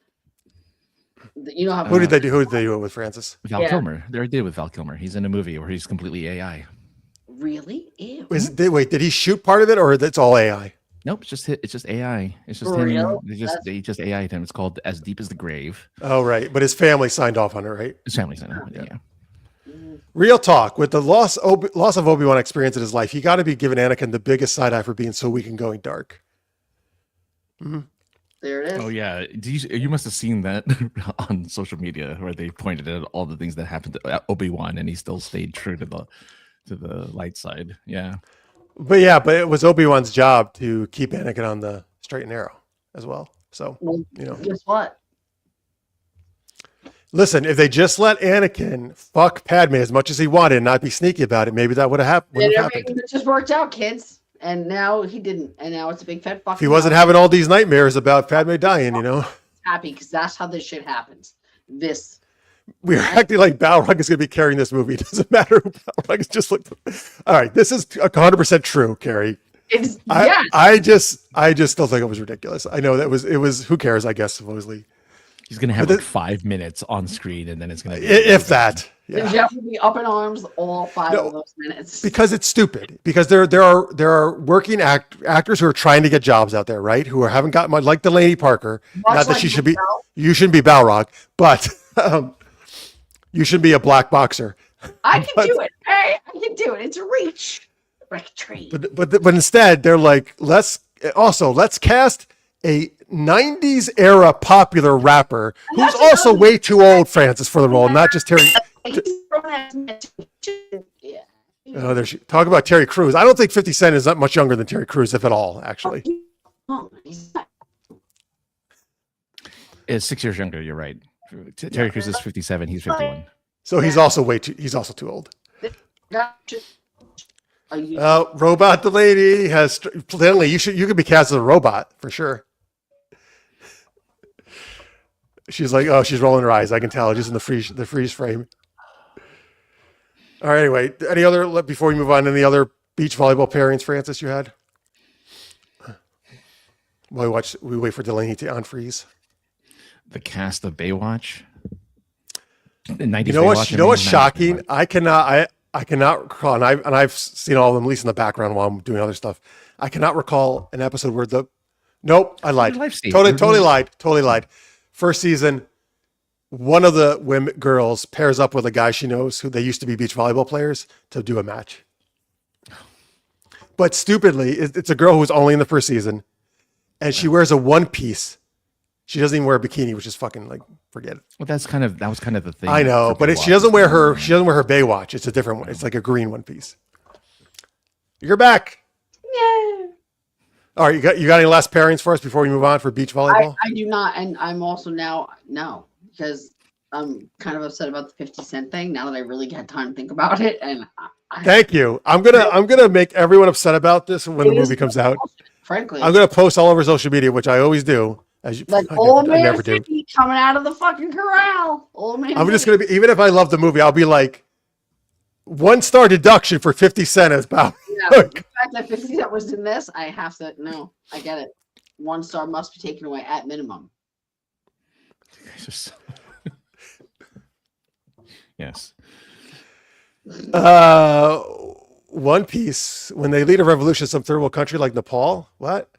Speaker 3: You know how.
Speaker 1: Who did they do? Who did they do it with, Francis?
Speaker 2: Val
Speaker 3: Yeah.
Speaker 2: Kilmer. They already did it with Val Kilmer. He's in a movie where he's completely AI.
Speaker 3: Really? Ew.
Speaker 1: Did he shoot part of it, or it's all AI?
Speaker 2: Nope, it's just AI. It's just
Speaker 3: For
Speaker 2: him.
Speaker 3: real?
Speaker 2: They just AI'd him. It's called As Deep as the Grave.
Speaker 1: Oh, right. But his family signed off on it, right?
Speaker 2: His family's in it.
Speaker 1: Yeah.
Speaker 2: Yeah.
Speaker 1: Real talk. With the loss of Obi-Wan experience in his life, he got to be giving Anakin the biggest side eye for being so weak and going dark.
Speaker 3: There it is.
Speaker 2: Oh yeah. You must have seen that on social media where they pointed at all the things that happened to Obi-Wan, and he still stayed true to the light side. Yeah.
Speaker 1: But it was Obi-Wan's job to keep Anakin on the straight and narrow as well. So,
Speaker 3: Well,
Speaker 1: you know,
Speaker 3: guess what?
Speaker 1: listen, if they just let Anakin fuck Padme as much as he wanted and not be sneaky about it, maybe that would have happened.
Speaker 3: It just worked out, kids. And now he didn't. And now it's a big fat fucking.
Speaker 1: If he wasn't having all these nightmares about Padme dying, you know,
Speaker 3: happy because that's how this shit happens. This.
Speaker 1: we're acting like Balrog is going to be carrying this movie. It doesn't matter who Balrog is. Just look. All right, this is 100% true, Carrie.
Speaker 3: It's yeah.
Speaker 1: I just still think it was ridiculous. I know it was. Who cares? I guess supposedly,
Speaker 2: He's gonna have
Speaker 1: But
Speaker 2: like 5 minutes on screen, and then it's gonna be
Speaker 1: if that.
Speaker 3: And
Speaker 1: Yeah.
Speaker 3: Jeff will be up in arms all 5
Speaker 1: No.
Speaker 3: of those minutes.
Speaker 1: Because it's stupid. Because there are working actors who are trying to get jobs out there, right? Who haven't got much, like Delaney Parker.
Speaker 3: Much
Speaker 1: Not that
Speaker 3: like
Speaker 1: she should be.
Speaker 3: myself.
Speaker 1: You shouldn't be Balrog, but you should be a black boxer.
Speaker 3: I can
Speaker 1: but-
Speaker 3: do it. Hey, I can do it. It's a reach. Like a tree.
Speaker 1: But instead they're like, let's cast a 90s era popular rapper who's
Speaker 3: that's
Speaker 1: also
Speaker 3: another-
Speaker 1: way too old, Francis, for the role, not just Terry.
Speaker 3: Yeah.
Speaker 1: Oh, there's talk about Terry Crews. I don't think 50 Cent is that much younger than Terry Crews, if at all, actually.
Speaker 3: He's not-
Speaker 2: It's 6 years younger. You're right. Terry Crews is 57. He's 51.
Speaker 1: So he's also too old.
Speaker 3: Are
Speaker 1: Robot Delaney has Delaney. You could be cast as a robot for sure. She's like, oh, she's rolling her eyes. I can tell just in the freeze frame. All right. Anyway, any other before we move on? Any other beach volleyball pairings, Francis? You had? While we wait for Delaney to unfreeze.
Speaker 2: The cast of Baywatch. The 90s
Speaker 1: You know what?
Speaker 2: Baywatch,
Speaker 1: You know what's
Speaker 2: 90s
Speaker 1: shocking?
Speaker 2: Baywatch.
Speaker 1: I cannot recall, and I've seen all of them, at least in the background while I'm doing other stuff. I cannot recall an episode where nope, I lied. Totally lied. First season, one of the women girls pairs up with a guy she knows who they used to be beach volleyball players to do a match. But stupidly, it's a girl who was only in the first season, and she wears a one piece. She doesn't even wear a bikini, which is fucking like forget it.
Speaker 2: Well, that was kind of the thing.
Speaker 1: I know, but she doesn't wear her Baywatch. It's a different one. It's like a green one piece. You're back.
Speaker 3: Yeah.
Speaker 1: All right, you got any last pairings for us before we move on for beach volleyball?
Speaker 3: I do not, and I'm also no, because I'm kind of upset about the 50 Cent thing now that I really had time to think about it. And
Speaker 1: Thank you. I'm gonna make everyone upset about this when the movie comes out.
Speaker 3: Frankly,
Speaker 1: I'm gonna post all over social media, which I always do.
Speaker 3: Like old man 50 coming out of the fucking corral. Old man.
Speaker 1: I'm just gonna be, even if I love the movie, I'll be like 1-star deduction for 50 Cent as about.
Speaker 3: Yeah, the fact that 50 Cent was in this, I have to no. I get it. 1 star must be taken away at minimum.
Speaker 2: Yes.
Speaker 1: One Piece, when they lead a revolution in some third world country like Nepal. What?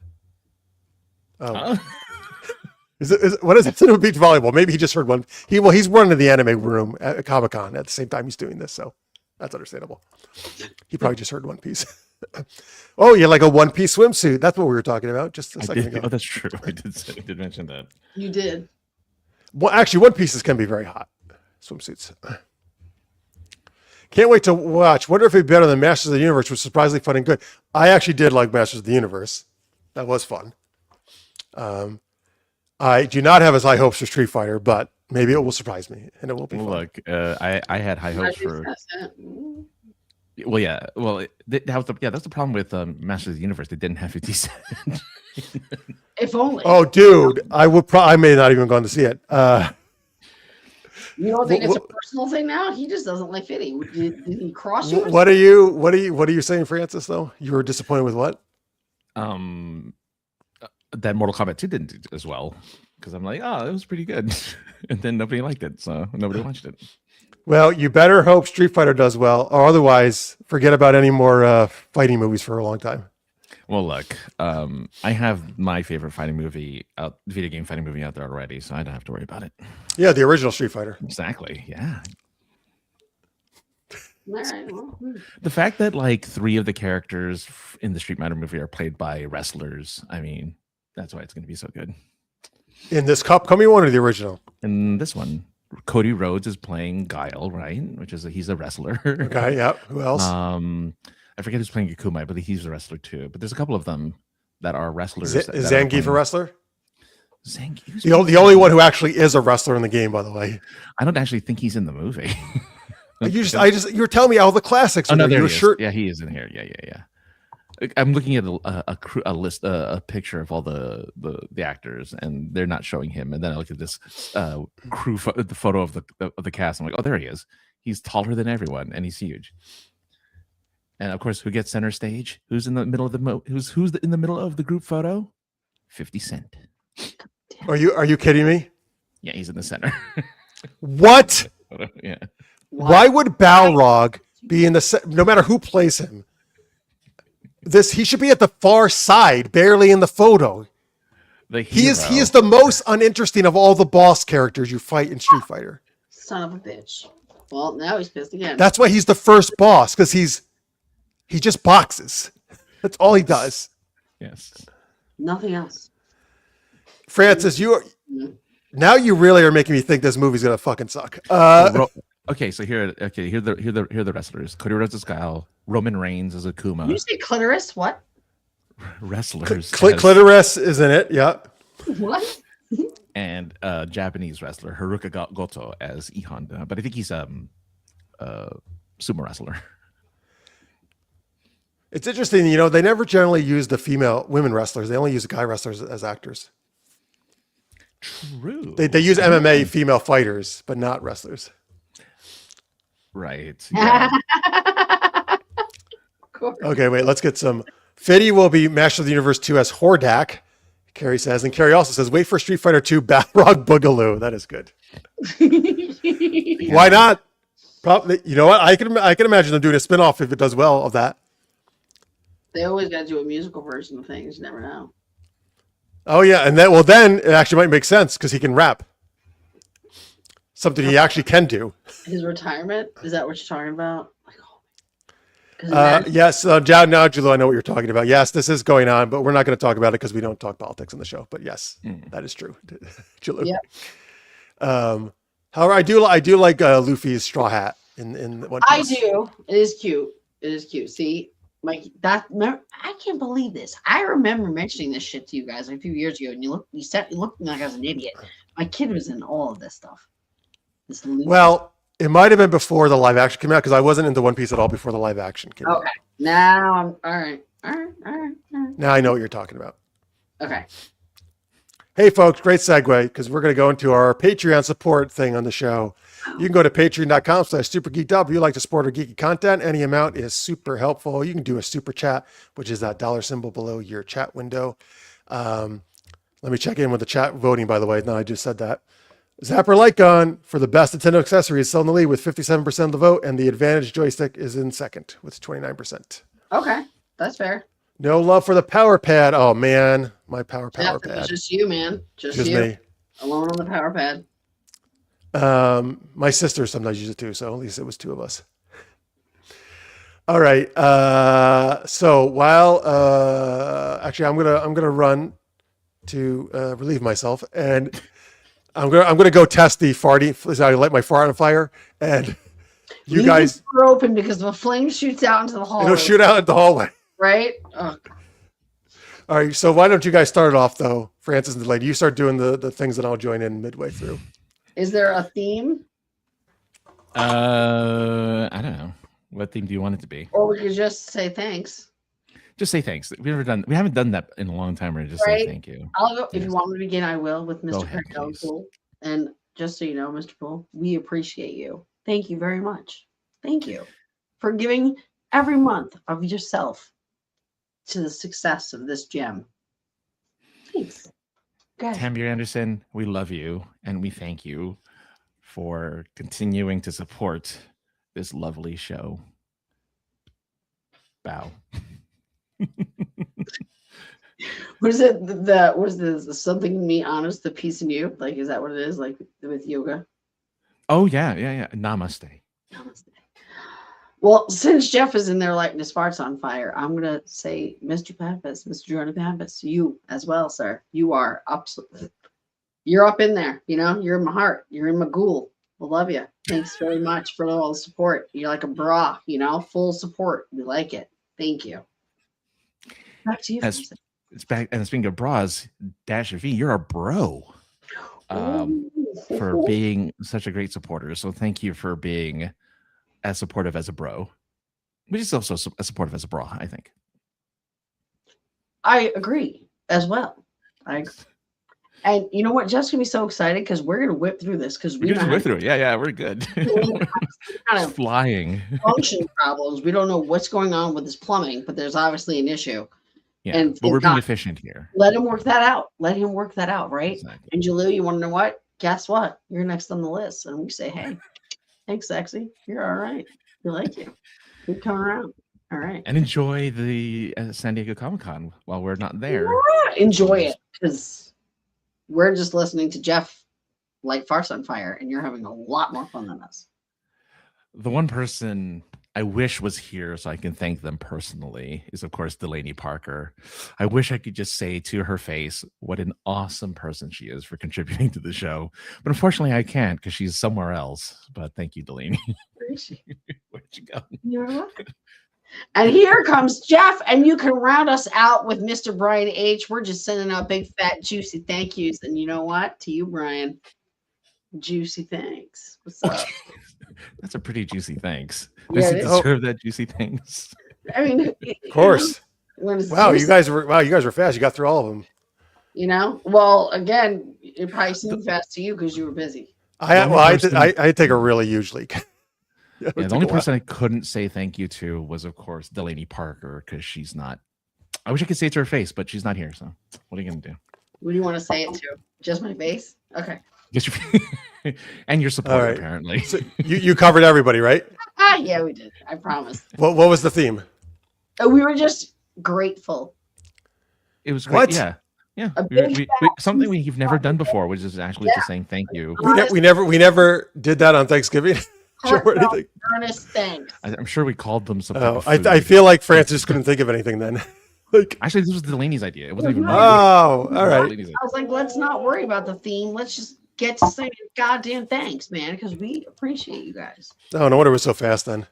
Speaker 1: Oh. What is it to do with beach volleyball? Maybe he just heard one. He's running the anime room at Comic-Con at the same time he's doing this, so that's understandable. He probably just heard One Piece. Oh, you're like a one piece swimsuit. That's what we were talking about just a second ago.
Speaker 2: Oh, that's true. I did mention that.
Speaker 3: You did.
Speaker 1: Well, actually, one pieces can be very hot. Swimsuits. Can't wait to watch. Wonder if it'd be better than Masters of the Universe, which was surprisingly fun and good. I actually did like Masters of the Universe. That was fun. I do not have as high hopes for Street Fighter, but maybe it will surprise me and it will be fun.
Speaker 2: Look, I had high hopes for. Well, yeah. Well, that's the problem with Masters of the Universe. They didn't have 50 Cent.
Speaker 3: If only.
Speaker 1: Oh, dude, I may not even gone to see it.
Speaker 3: You don't think it's a personal thing now? He just doesn't like 50. Did he cross you?
Speaker 1: What are you saying, Francis? Though you were disappointed with what?
Speaker 2: That Mortal Kombat 2 didn't do as well because I'm like, oh, it was pretty good, and then nobody liked it, so nobody watched it.
Speaker 1: Well, you better hope Street Fighter does well, or otherwise, forget about any more fighting movies for a long time.
Speaker 2: Well, look, I have my favorite video game fighting movie out there already, so I don't have to worry about it.
Speaker 1: Yeah, the original Street Fighter.
Speaker 2: Exactly. Yeah.
Speaker 3: All right, well.
Speaker 2: The fact that like 3 of the characters in the Street Fighter movie are played by wrestlers, I mean, that's why it's going to be so good.
Speaker 1: In this upcoming one or the original?
Speaker 2: In this one, Cody Rhodes is playing Guile, right? He's a wrestler.
Speaker 1: Okay, yeah. Who else?
Speaker 2: I forget who's playing Akuma, but he's a wrestler too. But there's a couple of them that are wrestlers.
Speaker 1: Is Zangief a wrestler?
Speaker 2: Zangief.
Speaker 1: The only one who actually is a wrestler in the game, by the way.
Speaker 2: I don't actually think he's in the movie.
Speaker 1: You were telling me all the classics.
Speaker 2: Oh, no,
Speaker 1: there sure?
Speaker 2: Yeah, he is in here. Yeah. I'm looking at a list, a picture of all the actors, and they're not showing him. And then I look at this the photo of the cast. I'm like, oh, there he is. He's taller than everyone, and he's huge. And of course, who gets center stage? Who's in the middle of in the middle of the group photo? 50 Cent.
Speaker 1: Are you kidding me?
Speaker 2: Yeah, he's in the center.
Speaker 1: What?
Speaker 2: Yeah.
Speaker 1: Why would Balrog be in the no matter who plays him? He should be at the far side, barely in the photo. He is the most uninteresting of all the boss characters you fight in Street Fighter.
Speaker 3: Son of a bitch. Well, now he's pissed again.
Speaker 1: That's why he's the first boss, because he just boxes. That's all he does.
Speaker 2: Yes.
Speaker 3: Nothing else.
Speaker 1: Francis, now you really are making me think this movie's gonna fucking suck.
Speaker 2: Okay, so here the wrestlers. Cody Rhodes is Guile. Roman Reigns is Akuma.
Speaker 3: Did you say clitoris? What?
Speaker 2: Wrestlers.
Speaker 1: Clitoris is in it. Yeah.
Speaker 3: What?
Speaker 2: and a Japanese wrestler, Haruka Goto, as E Honda. But I think he's sumo wrestler.
Speaker 1: It's interesting, they never generally use the women wrestlers. They only use the guy wrestlers as actors.
Speaker 2: True.
Speaker 1: They use MMA female fighters, but not wrestlers.
Speaker 2: Right. Yeah.
Speaker 1: Okay, wait, let's get some. Fiddy will be Master of the Universe 2 as Hordak, Carrie says. And Carrie also says, wait for Street Fighter 2 Balrog Boogaloo. That is good. Why not? Probably, you know what? I can imagine them doing a spinoff if it does well of that.
Speaker 3: They always got to do a musical version of things. You never know.
Speaker 1: Oh, yeah. And then it actually might make sense because he can rap. Something he actually can do.
Speaker 3: His retirement? Is that what you're talking about?
Speaker 1: Yes, now, Julo, I know what you're talking about. Yes, this is going on, but we're not going to talk about it because we don't talk politics on the show. But yes, that is true. Julo.
Speaker 3: Yep.
Speaker 1: However, I do like Luffy's straw hat in One Piece.
Speaker 3: I do. It is cute. It is cute. See, Mike, I can't believe this. I remember mentioning this shit to you guys a few years ago, and you looked like I was an idiot. My kid was in all of this stuff.
Speaker 1: Well, it might have been before the live action came out because I wasn't into One Piece at all before the live action came out.
Speaker 3: Okay. Now I'm all right.
Speaker 1: Now I know what you're talking about.
Speaker 3: Okay.
Speaker 1: Hey, folks, great segue because we're going to go into our Patreon support thing on the show. You can go to patreon.com/supergeeked up. If you like to support our geeky content, any amount is super helpful. You can do a super chat, which is that dollar symbol below your chat window. Let me check in with the chat voting, by the way. No, I just said that. Zapper Light Gun for the best Nintendo accessories still in the lead with 57% of the vote, and the Advantage joystick is in second with 29%.
Speaker 3: Okay, that's fair.
Speaker 1: No love for the Power Pad. Oh man, my Power Pad.
Speaker 3: It's just you, man. Just you.
Speaker 1: Me.
Speaker 3: Alone on the Power Pad.
Speaker 1: My sister sometimes uses it too, so at least it was two of us. All right. So while actually I'm gonna run to relieve myself, and I'm gonna go test the farting. I light my fart on fire, and you
Speaker 3: Leave
Speaker 1: guys
Speaker 3: the door open because the flame shoots out into the hallway.
Speaker 1: It'll shoot out at the hallway,
Speaker 3: right? Oh.
Speaker 1: All right. So why don't you guys start it off though, Francis and Delaney? You start doing the things, and I'll join in midway through.
Speaker 3: Is there a theme?
Speaker 2: I don't know. What theme do you want it to be?
Speaker 3: Or we could just say thanks.
Speaker 2: Just say thanks. We haven't done that in a long time. Or just say thank you.
Speaker 3: I'll go. If you want me to begin, I will with Mr. Poole. And just so you know, Mr. Poole, we appreciate you. Thank you very much. Thank you for giving every month of yourself to the success of this gem. Thanks.
Speaker 2: Tamir Anderson, we love you and we thank you for continuing to support this lovely show. Bow.
Speaker 3: What is it? What is this? Something me honest, the peace in you? Like, is that what it is? Like with yoga?
Speaker 2: Oh yeah. Namaste.
Speaker 3: Namaste. Well, since Jeff is in there lighting his farts on fire, I'm gonna say, Mr. Pappas, Mr. Jordan Pappas, you as well, sir. You are absolutely. You're up in there. You know, you're in my heart. You're in my ghoul. I love you. Thanks very much for all the support. You're like a bra. You know, full support. We like it. Thank you. Back to you.
Speaker 2: It's back, and speaking of bras, Dasher V, you're a bro. For being such a great supporter. So thank you for being as supportive as a bro, but he's also as supportive as a bra, I think.
Speaker 3: I agree as well. And you know what? Jeff's gonna be so excited because we're gonna whip through this because we
Speaker 2: just whip through it. Yeah, we're good.
Speaker 3: Kind of
Speaker 2: flying
Speaker 3: function problems. We don't know what's going on with his plumbing, but there's obviously an issue.
Speaker 2: Yeah, but we're being efficient here.
Speaker 3: Let him work that out. Let him work that out, right?
Speaker 2: Exactly.
Speaker 3: And Jalil, you want to know what? Guess what? You're next on the list, and we say, "Hey, thanks, sexy. You're all right. We like you. Keep coming around. All right."
Speaker 2: And enjoy the San Diego Comic-Con while we're not there.
Speaker 3: Yeah, enjoy it because we're just listening to Jeff light farts on fire, and you're having a lot more fun than us.
Speaker 2: The one person I wish was here so I can thank them personally is, of course, Delaney Parker. I wish I could just say to her face what an awesome person she is for contributing to the show. But unfortunately, I can't because she's somewhere else. But thank you, Delaney.
Speaker 3: Where is she?
Speaker 2: Where'd you go?
Speaker 3: You're welcome. And here comes Jeff, and you can round us out with Mr. Brian H. We're just sending out big, fat, juicy thank yous. And you know what? To you, Brian, juicy thanks. What's up?
Speaker 2: That's a pretty juicy thanks.
Speaker 3: Yeah,
Speaker 2: Does
Speaker 3: it
Speaker 2: he
Speaker 3: is.
Speaker 2: deserve that juicy thanks?
Speaker 3: I mean,
Speaker 1: Of course. Wow, you guys were fast. You got through all of them.
Speaker 3: You know, well, again, it probably seemed fast to you because you were busy.
Speaker 1: I had to take a really huge leak.
Speaker 2: Yeah, the only person I couldn't say thank you to was, of course, Delaney Parker, because she's not. I wish I could say it to her face, but she's not here. So what are you gonna do?
Speaker 3: What do you want to say it to? Just my face? Okay.
Speaker 2: And your support,
Speaker 1: All right.
Speaker 2: apparently.
Speaker 1: So you covered everybody, right?
Speaker 3: Yeah, we did. I promise.
Speaker 1: What was the theme?
Speaker 3: We were just grateful.
Speaker 2: It was great.
Speaker 1: What?
Speaker 2: Yeah. Yeah.
Speaker 3: A big
Speaker 2: Something we've never done before, which is actually just saying thank you.
Speaker 1: We never did that on Thanksgiving. Or anything.
Speaker 3: Earnest thanks.
Speaker 2: I'm sure we called them something.
Speaker 1: Oh, I feel like Francis couldn't think of anything then. Like,
Speaker 2: actually, this was Delaney's idea. It wasn't even mine.
Speaker 1: Oh, all right.
Speaker 3: I was like, let's not worry about the theme. Let's just get to saying goddamn thanks, man, because we appreciate you guys.
Speaker 1: Oh, no wonder it was so fast then.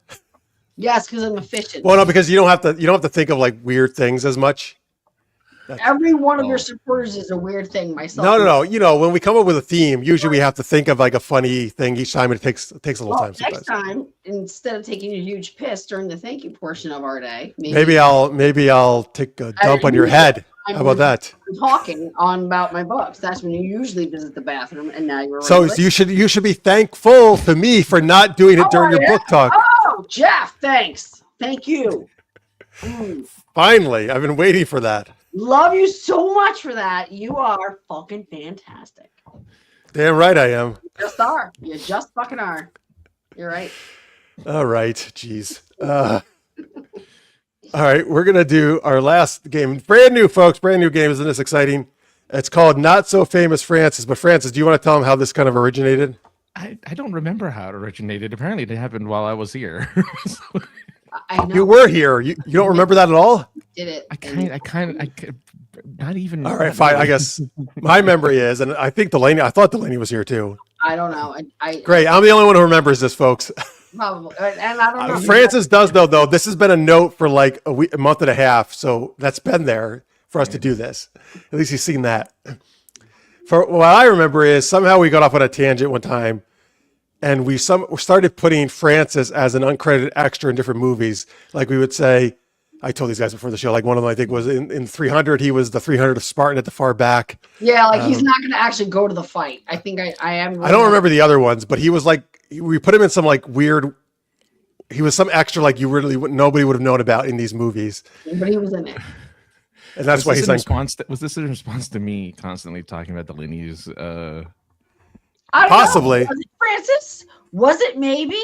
Speaker 3: Yes, because I'm efficient.
Speaker 1: Well, no, because you don't have to think of like weird things as much.
Speaker 3: Every one of your supporters is a weird thing. Myself.
Speaker 1: No. You know, when we come up with a theme, usually we have to think of like a funny thing each time. And it takes a little time.
Speaker 3: Next time, instead of taking a huge piss during the thank you portion of our day,
Speaker 1: maybe I'll take a dump on your head. How about that?
Speaker 3: Talking on about my books. That's when you usually visit the bathroom, and now you're.
Speaker 1: So you should be thankful to me for not doing it during your book talk.
Speaker 3: Oh, Jeff, thanks. Thank you.
Speaker 1: Finally, I've been waiting for that.
Speaker 3: Love you so much for that. You are fucking fantastic.
Speaker 1: Damn right I am.
Speaker 3: You just are. You just fucking are. You're right.
Speaker 1: All right. Jeez. All right. We're going to do our last game. Brand new, folks. Brand new game. Isn't this exciting? It's called Not So Famous Francis. But Francis, do you want to tell them how this kind of originated?
Speaker 2: I don't remember how it originated. Apparently, it happened while I was here.
Speaker 3: I know.
Speaker 1: You were here. You don't remember that at all?
Speaker 3: Did it?
Speaker 2: Not even.
Speaker 1: All right, fine. I guess my memory is, and I think I thought Delaney was here too.
Speaker 3: I don't know.
Speaker 1: Great. I'm the only one who remembers this, folks.
Speaker 3: Probably. And I don't know.
Speaker 1: Francis does know, though. This has been a note for like a month and a half. So that's been there for us to do this. At least he's seen that. For what I remember is somehow we got off on a tangent one time. And we started putting Francis as an uncredited extra in different movies. Like we would say, I told these guys before the show, like one of them, I think, was in 300. He was the 300 of Spartan at the far back.
Speaker 3: Yeah, like he's not going to actually go to the fight. I think I am.
Speaker 1: I don't remember the other ones, but he was like, we put him in some like weird, he was some extra like nobody would have known about in these movies.
Speaker 3: But he was in it.
Speaker 1: And that's why he's like.
Speaker 2: Was this in response to me constantly talking about Delaney's?
Speaker 1: Possibly.
Speaker 3: Was it Francis? Was it maybe?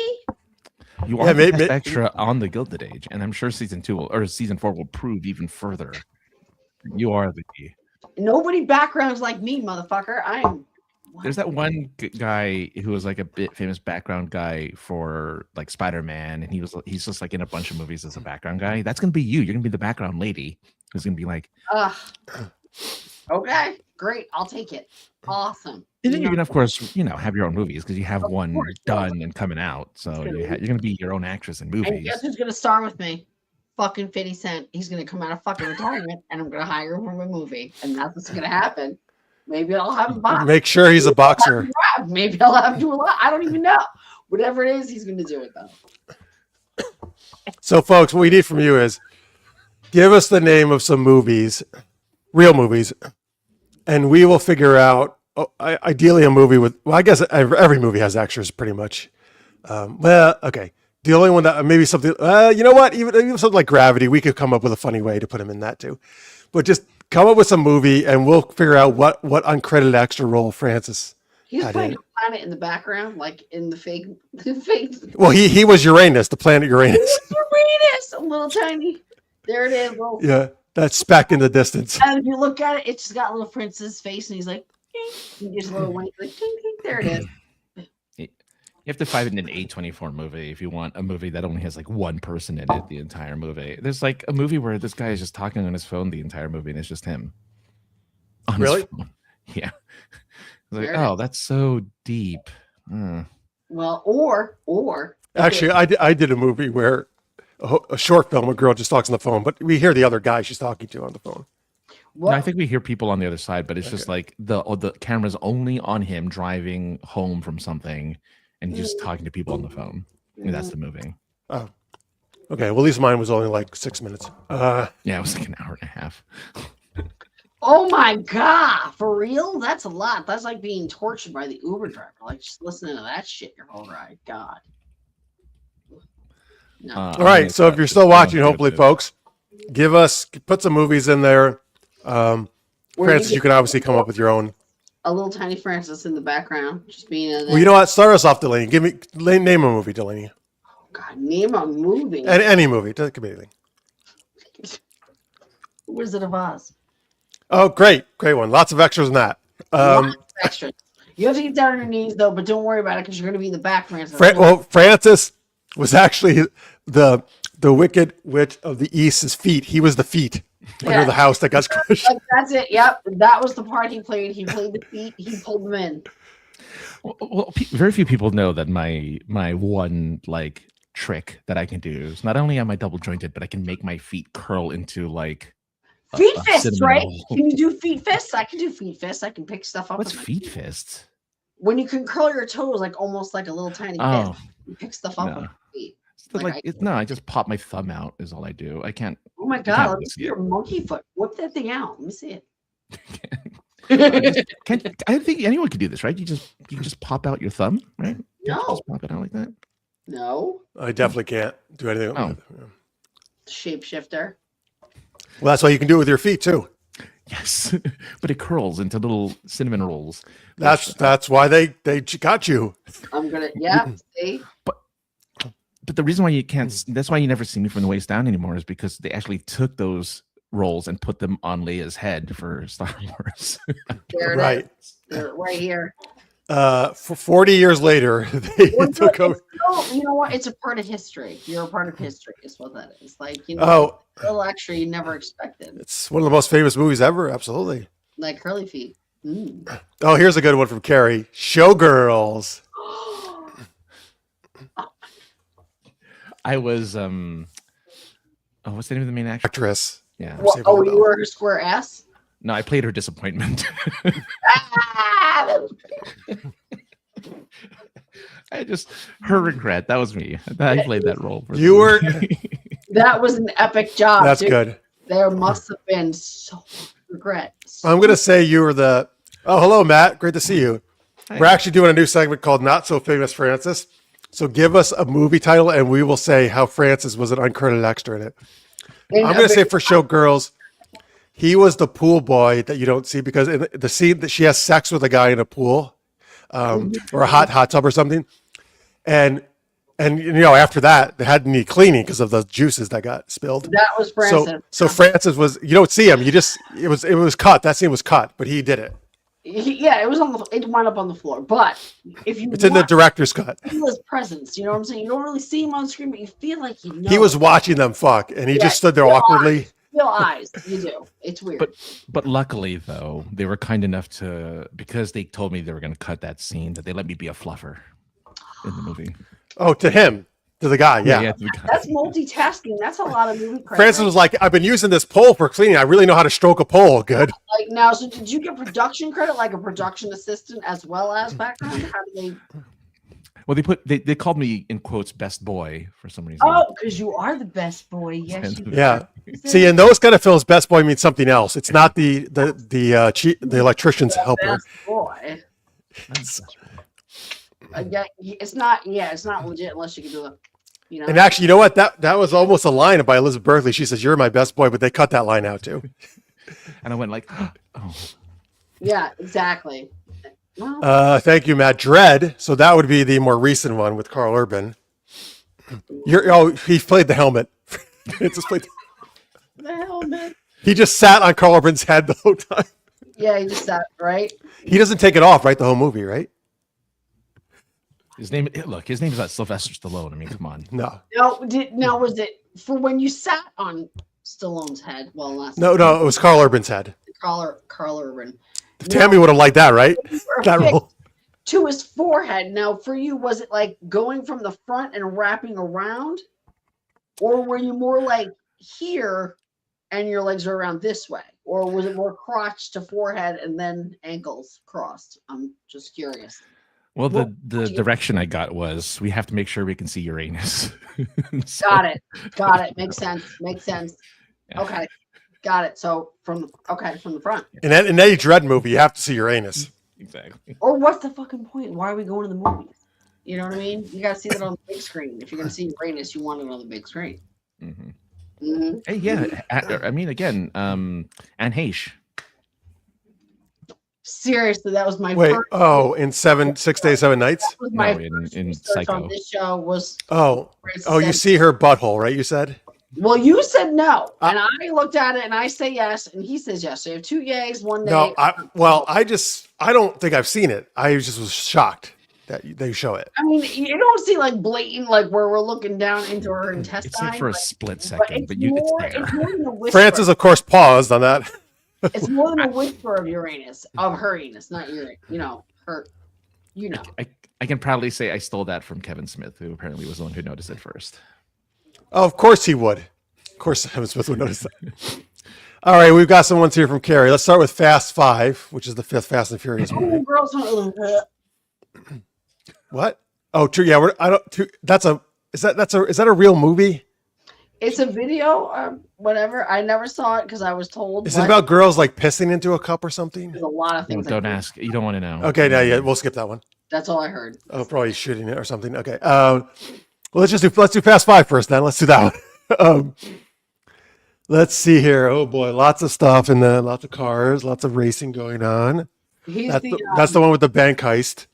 Speaker 2: You are the best extra on the Gilded Age, and I'm sure season 4 will prove even further. You are the key.
Speaker 3: Nobody backgrounds like me, motherfucker.
Speaker 2: There's that one guy who was like a bit famous background guy for like Spider-Man, and he's just like in a bunch of movies as a background guy. That's gonna be you. You're gonna be the background lady who's gonna be like,
Speaker 3: okay, great, I'll take it. Awesome.
Speaker 2: And then you can, of course, have your own movies because you have one done and coming out. So you're going to be your own actress in movies.
Speaker 3: And guess who's going to star with me? Fucking 50 Cent. He's going to come out of fucking retirement, and I'm going to hire him for a movie. And that's what's going to happen. Maybe I'll have him box.
Speaker 1: Make sure he's a boxer.
Speaker 3: Maybe I'll have him do a lot. I don't even know. Whatever it is, he's going to do it, though.
Speaker 1: So, folks, what we need from you is give us the name of some movies, real movies, and we will figure out. Ideally, a movie with. Well, I guess every movie has extras, pretty much. Okay. The only one that maybe something. You know what? Even something like Gravity, we could come up with a funny way to put him in that too. But just come up with some movie, and we'll figure out what uncredited extra role Francis.
Speaker 3: He's playing a planet in the background, like in the fake.
Speaker 1: Well, he was Uranus, the planet Uranus.
Speaker 3: Uranus, a little tiny. There it is.
Speaker 1: Yeah, that speck in the distance.
Speaker 3: And if you look at it, it's just got little Prince's face, and he's like. And just a little wink, like, ding, ding, there it is.
Speaker 2: You have to find an A24 movie if you want a movie that only has like one person in it the entire movie. There's like a movie where this guy is just talking on his phone the entire movie, and it's just him.
Speaker 1: Really?
Speaker 2: Yeah. Like, oh, that's so deep.
Speaker 3: Well, or
Speaker 1: actually, I did a movie where a short film. A girl just talks on the phone, but we hear the other guy she's talking to on the phone.
Speaker 2: No, I think we hear people on the other side, but it's just like the camera's only on him driving home from something, and he's just talking to people on the phone. And that's the movie.
Speaker 1: Oh, okay. Well, at least mine was only like 6 minutes.
Speaker 2: Yeah, it was like an hour and a half.
Speaker 3: Oh my God, for real? That's a lot. That's like being tortured by the Uber driver. Like just listening to that shit your whole ride. God. No.
Speaker 1: All right. So if you're still watching, hopefully, folks, put some movies in there. Francis, you can obviously come up with your own.
Speaker 3: A little tiny Francis in the background, just being in there.
Speaker 1: Well, you know what? Start us off, Delaney. Name a movie, Delaney.
Speaker 3: Oh God, name a movie.
Speaker 1: Any movie. It could be anything.
Speaker 3: Wizard of Oz.
Speaker 1: Oh, great one. Lots of extras in that.
Speaker 3: Lots of extras. You have to get down on your knees though, but don't worry about it because you're going to be in the back, Francis.
Speaker 1: Francis was actually the Wicked Witch of the East's feet. He was the feet under the house that got squished.
Speaker 3: That's it. Yep, that was the part he played. He played the feet. He pulled them in.
Speaker 2: Well, very few people know that my one like trick that I can do is not only am I double jointed, but I can make my feet curl into like
Speaker 3: feet fists,
Speaker 2: cinnamon
Speaker 3: right?
Speaker 2: roll.
Speaker 3: Can you do feet fists? I can do feet fists. I can pick stuff up.
Speaker 2: What's feet fists?
Speaker 3: When you can curl your toes like almost like a little tiny fist. You pick stuff up with your feet.
Speaker 2: I just pop my thumb out is all I do. I can't.
Speaker 3: Oh my God, let me see your monkey foot. Whip that thing out. Let me see it.
Speaker 2: I don't think anyone can do this, right? You just pop out your thumb, right?
Speaker 3: No.
Speaker 2: Just pop it out like that.
Speaker 3: No.
Speaker 1: I definitely can't do anything.
Speaker 2: Oh.
Speaker 3: Shapeshifter.
Speaker 1: Well, that's why you can do it with your feet too.
Speaker 2: Yes, but it curls into little cinnamon rolls.
Speaker 1: That's why they got you.
Speaker 3: I'm gonna see.
Speaker 2: But the reason why you can't, that's why you never see me from the waist down anymore, is because they actually took those rolls and put them on Leia's head for Star Wars.
Speaker 3: There it is. Right here.
Speaker 1: For 40 years later, they took over.
Speaker 3: You know what? It's a part of history. You're a part of history, is what that is. Like, you know, a little extra you never expected.
Speaker 1: It's one of the most famous movies ever. Absolutely.
Speaker 3: Like Curly Feet. Mm.
Speaker 1: Oh, here's a good one from Carrie. Showgirls.
Speaker 2: I was what's the name of the main actress? Yeah.
Speaker 3: Well, you were her square ass?
Speaker 2: No, I played her disappointment. Her regret. That was me. I played that role.
Speaker 3: That was an epic job.
Speaker 1: That's good.
Speaker 3: There must have been so much regret.
Speaker 1: I'm going to say you were the. Oh, hello, Matt. Great to see you. Hi. We're actually doing a new segment called Not So Famous Francis. So give us a movie title and we will say how Francis was an uncredited extra in it. I'm going to say for Showgirls, he was the pool boy that you don't see because in the scene that she has sex with a guy in a pool or a hot tub or something. And you know, after that, they had to need cleaning because of the juices that got spilled.
Speaker 3: That was Francis.
Speaker 1: So Francis was, you don't see him. It was cut. That scene was cut, but he did it.
Speaker 3: It wound up on the floor. But it's
Speaker 1: in the director's cut.
Speaker 3: Feel his presence. You know what I'm saying? You don't really see him on screen, but you feel like you know.
Speaker 1: He was watching them fuck, and he just stood there awkwardly.
Speaker 3: Feel eyes. You do. It's weird.
Speaker 2: But luckily, though, they were kind enough because they told me they were going to cut that scene, that they let me be a fluffer in the movie.
Speaker 1: Oh, to him. To the guy, yeah.
Speaker 3: That's multitasking. That's a lot of movie credit.
Speaker 1: Francis was like, I've been using this pole for cleaning. I really know how to stroke a pole. Good.
Speaker 3: Like now, so did you get production credit, like a production assistant as well as background? How do they?
Speaker 2: Well, they called me in quotes best boy for some reason.
Speaker 3: Oh, because you are the best boy. Yes.
Speaker 1: Yeah. See, in those kind of films, best boy means something else. It's not the electrician's helper.
Speaker 3: Best boy. It's not legit unless you can do it. You know?
Speaker 1: And actually, you know what? That was almost a line by Elizabeth Berkley. She says, "You're my best boy," but they cut that line out too.
Speaker 2: And I went like, "Oh."
Speaker 3: Yeah, exactly. Well,
Speaker 1: thank you, Matt. Dread. So that would be the more recent one with Carl Urban. He played the helmet.
Speaker 3: The helmet.
Speaker 1: He just sat on Carl Urban's head the whole time.
Speaker 3: Yeah, he just sat right.
Speaker 1: He doesn't take it off, right? The whole movie, right?
Speaker 2: His name is not Sylvester Stallone. I mean, come on.
Speaker 1: No.
Speaker 3: Was it for when you sat on Stallone's head? Well,
Speaker 1: no, it was Carl Urban's head.
Speaker 3: Carl Urban.
Speaker 1: Tammy would have liked that, right? That role.
Speaker 3: To his forehead. Now, for you, was it like going from the front and wrapping around? Or were you more like here and your legs are around this way? Or was it more crotch to forehead and then ankles crossed? I'm just curious.
Speaker 2: Well,
Speaker 3: What
Speaker 2: the
Speaker 3: do you-
Speaker 2: direction I got was we have to make sure we can see Uranus. So,
Speaker 3: Got it. Got it. Makes sense. Makes sense.
Speaker 2: yeah.
Speaker 3: Okay. Got it. So from the front.
Speaker 1: In any Dread movie, you have to see Uranus.
Speaker 2: Exactly.
Speaker 3: Or what's the fucking point? Why are we going to the movies? You know what I mean? You gotta see that on the big screen. If you're gonna see Uranus, you want it on the big screen.
Speaker 2: Hmm.
Speaker 3: Mm-hmm.
Speaker 2: Hey, yeah. I mean, again, Anne Heche.
Speaker 3: Seriously, that was my
Speaker 1: Wait,
Speaker 3: first.
Speaker 1: oh, in 6 Days, 7 Nights?
Speaker 3: That was my
Speaker 2: No,
Speaker 3: first
Speaker 2: in
Speaker 3: research
Speaker 2: Psycho.
Speaker 3: on this show was.
Speaker 1: Oh, you see her butthole, right? You said?
Speaker 3: Well, you said no, and I looked at it and I say yes, and he says yes. So you have two yays, one nay.
Speaker 1: No, I don't think I've seen it. I just was shocked that they show it.
Speaker 3: I mean, you don't see like blatant, like where we're looking down into her intestine.
Speaker 2: It's like for a
Speaker 3: but-
Speaker 2: split second, but
Speaker 3: it's more
Speaker 2: it's there.
Speaker 3: than a whisper.
Speaker 1: Francis, of course, paused on that.
Speaker 3: It's more than a whisper of Uranus, of her anus, not your, her,
Speaker 2: I can proudly say I stole that from Kevin Smith, who apparently was the one who noticed it first.
Speaker 1: Oh, of course he would. Of course, Kevin Smith would notice that. All right, we've got some ones here from Carrie. Let's start with Fast 5, which is the 5th Fast and Furious movie.
Speaker 3: Oh, girls don't.
Speaker 1: What? Oh, true. Yeah, is that a real movie?
Speaker 3: It's a video, whatever. I never saw it because I was told.
Speaker 1: Is it
Speaker 3: but
Speaker 1: about girls like pissing into a cup or something?
Speaker 3: There's a lot of things.
Speaker 2: Don't ask. You don't want to know.
Speaker 1: Okay, now yeah, we'll skip that one.
Speaker 3: That's all I heard.
Speaker 1: Oh, probably shooting it or something. Okay. Well, let's do Fast 5 first. Then let's do that one. Let's see here. Oh boy, lots of stuff in there. Lots of cars. Lots of racing going on. That's the one with the bank heist.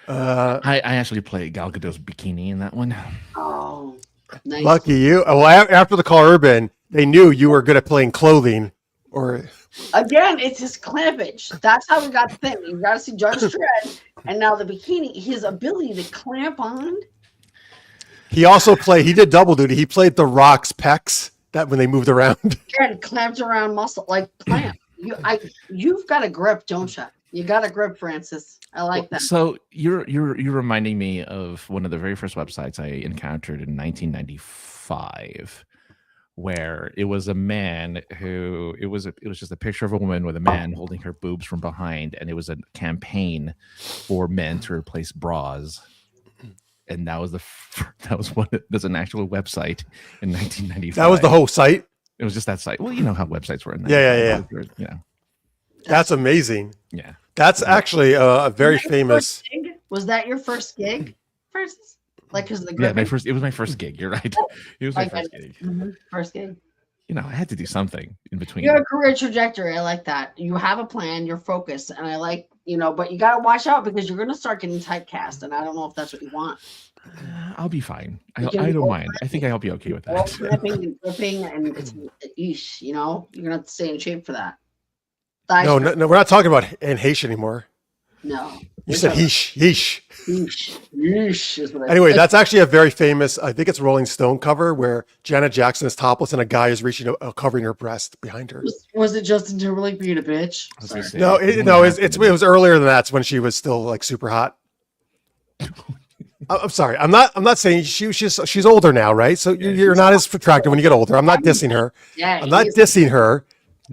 Speaker 2: I actually played Gal Gadot's bikini in that one.
Speaker 3: Oh, nice.
Speaker 1: Lucky you. Well, after the Call Urban, they knew you were good at playing clothing. Or
Speaker 3: Again, it's his clampage. That's how we got the thing. You got to see Judge Dredd, and now the bikini. His ability to clamp on.
Speaker 1: he did double duty. He played the Rock's pecs that when they moved around.
Speaker 3: Again, clamped around muscle, like clamp. You've got a grip, don't you? You got a grip, Francis. I like that.
Speaker 2: So you're reminding me of one of the very first websites I encountered in 1995, where it was a man who it was just a picture of a woman with a man holding her boobs from behind, and it was a campaign for men to replace bras. And that was there's an actual website in 1995.
Speaker 1: That was the whole site.
Speaker 2: It was just that site. Well, you know how websites were in
Speaker 1: Yeah.
Speaker 2: You know.
Speaker 1: That's amazing.
Speaker 2: Yeah.
Speaker 1: That's actually a very famous.
Speaker 3: Was that your first gig, Francis? Like, because the
Speaker 2: Yeah, it was my first gig. You're right. It was my first gig.
Speaker 3: First gig.
Speaker 2: You know, I had to do something in between.
Speaker 3: You have a career trajectory. I like that. You have a plan. You're focused, and I like, but you got to watch out because you're going to start getting typecast, and I don't know if that's what you want.
Speaker 2: I'll be fine. I don't mind. I think I'll be okay with
Speaker 3: All
Speaker 2: that.
Speaker 3: flipping and flipping, and it's eesh, you're going to have to stay in shape for that.
Speaker 1: No, we're not talking about Anne Heche anymore.
Speaker 3: No.
Speaker 1: You said yeesh.
Speaker 3: Yeesh is what
Speaker 1: Anyway, that's actually a very famous, I think it's a Rolling Stone cover where Janet Jackson is topless and a guy is reaching, covering her breast behind her.
Speaker 3: Was it Justin Timberlake being a bitch?
Speaker 1: No, it was earlier than that. It's when she was still like super hot. I'm sorry. I'm not saying she's older now, right? So you're not as attractive when you get older. I'm not dissing her.
Speaker 3: Yeah,
Speaker 1: I'm not dissing her.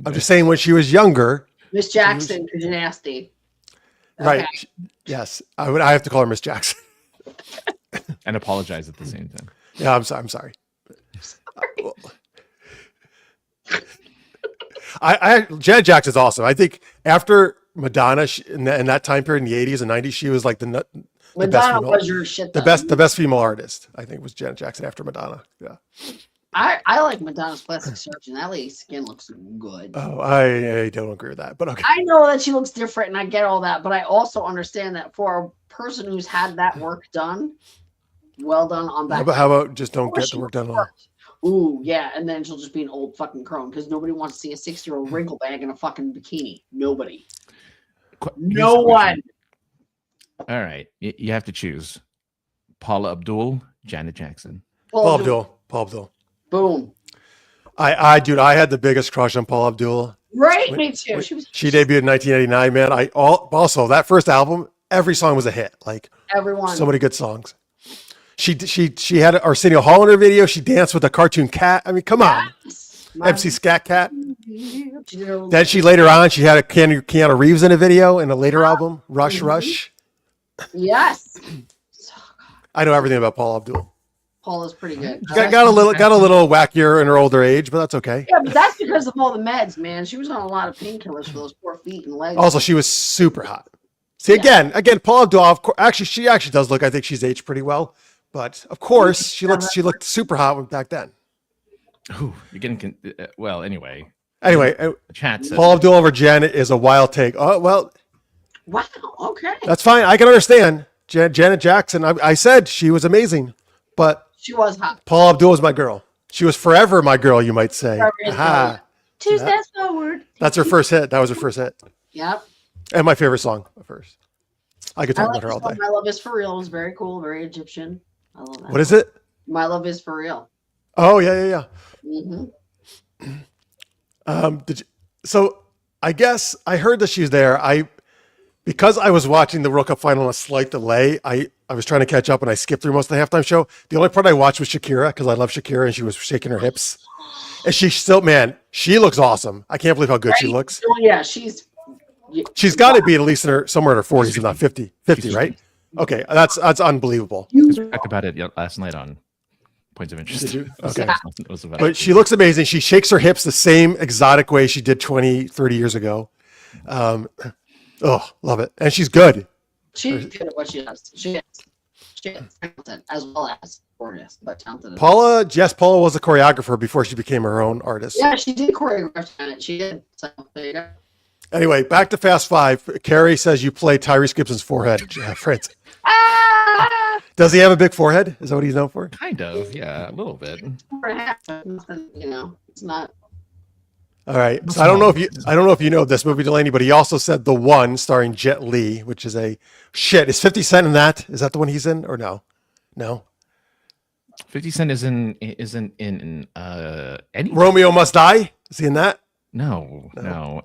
Speaker 1: I'm just saying when she was younger.
Speaker 3: Miss Jackson, because you're nasty.
Speaker 1: Right.
Speaker 3: Okay.
Speaker 1: Yes. I have to call her Miss Jackson.
Speaker 2: And apologize at the same time.
Speaker 1: Yeah, I'm sorry. Janet Jackson's awesome. I think after Madonna in that time period in the 80s and 90s, she was like the
Speaker 3: Madonna was your shit.
Speaker 1: The best female artist, I think, was Janet Jackson after Madonna. Yeah.
Speaker 3: I like Madonna's plastic surgeon. That lady's skin looks good.
Speaker 1: Oh, I don't agree with that, but okay.
Speaker 3: I know that she looks different, and I get all that, but I also understand that for a person who's had that work done, well done on that.
Speaker 1: How about just don't get the work done at all?
Speaker 3: Ooh, yeah, and then she'll just be an old fucking crone because nobody wants to see a 60-year-old wrinkle bag in a fucking bikini. Nobody. No one.
Speaker 2: All right, you have to choose Paula Abdul, Janet Jackson.
Speaker 1: Paula Abdul.
Speaker 3: Boom.
Speaker 1: I had the biggest crush on Paula Abdul.
Speaker 3: Right, me too.
Speaker 1: She debuted in 1989, man. Also that first album, every song was a hit. Like
Speaker 3: everyone.
Speaker 1: So many good songs. She had Arsenio Hall in her video. She danced with a cartoon cat. I mean, come on. MC Scat Cat. Then she later on, she had a Keanu Reeves in a video in a later album, Rush.
Speaker 3: Yes.
Speaker 1: I know everything about Paula Abdul.
Speaker 3: Paula's pretty good.
Speaker 1: Got a little wackier in her older age, but that's okay.
Speaker 3: Yeah, but that's because of all the meds, man. She was on a lot of painkillers for those poor feet and legs.
Speaker 1: Also, she was super hot. See, again, Paula Abdul, of course, she actually does look, I think she's aged pretty well. But of course, she looked super hot back then.
Speaker 2: Ooh, you're getting well. Anyway,
Speaker 1: chat says Paula Abdul over Janet is a wild take. Oh well,
Speaker 3: wow. Okay,
Speaker 1: that's fine. I can understand Janet Jackson. I said she was amazing, but
Speaker 3: she was hot.
Speaker 1: Paula Abdul was my girl. She was forever my girl, you might say.
Speaker 3: Two steps forward.
Speaker 1: That's her first hit. That was her first hit.
Speaker 3: Yep.
Speaker 1: And my favorite song at first. I could talk about her all day.
Speaker 3: My Love Is For Real was very cool, very Egyptian. I love that.
Speaker 1: What is it?
Speaker 3: My Love Is For Real.
Speaker 1: Oh yeah.
Speaker 3: Mm-hmm.
Speaker 1: So I guess I heard that she's there. Because I was watching the World Cup final on a slight delay, I was trying to catch up and I skipped through most of the halftime show. The only part I watched was Shakira because I love Shakira and she was shaking her hips. And she looks awesome. I can't believe how good she looks.
Speaker 3: Oh, yeah, she's
Speaker 1: got to be at least somewhere in her 40s, if not 50, right? Okay, that's unbelievable.
Speaker 2: We talked about it last night on Points of Interest.
Speaker 1: Did you? Okay.
Speaker 2: But
Speaker 1: she looks amazing. She shakes her hips the same exotic way she did 20, 30 years ago. Love it. And she's good.
Speaker 3: She's good at what she does. She is talented as well as gorgeous, but talented.
Speaker 1: Paula was a choreographer before she became her own artist.
Speaker 3: Yeah, she did choreograph it. She did. So there you go.
Speaker 1: Anyway, back to Fast Five. Carrie says you play Tyrese Gibson's forehead. France. Does he have a big forehead? Is that what he's known for?
Speaker 2: Kind of, yeah, a little bit.
Speaker 3: It's not.
Speaker 1: All right. So I don't know if you know this movie, Delaney, but he also said The One, starring Jet Li, which is Is 50 Cent in that? Is that the one he's in or no? No.
Speaker 2: 50 Cent isn't in any
Speaker 1: Romeo Must Die? Is he in that?
Speaker 2: No.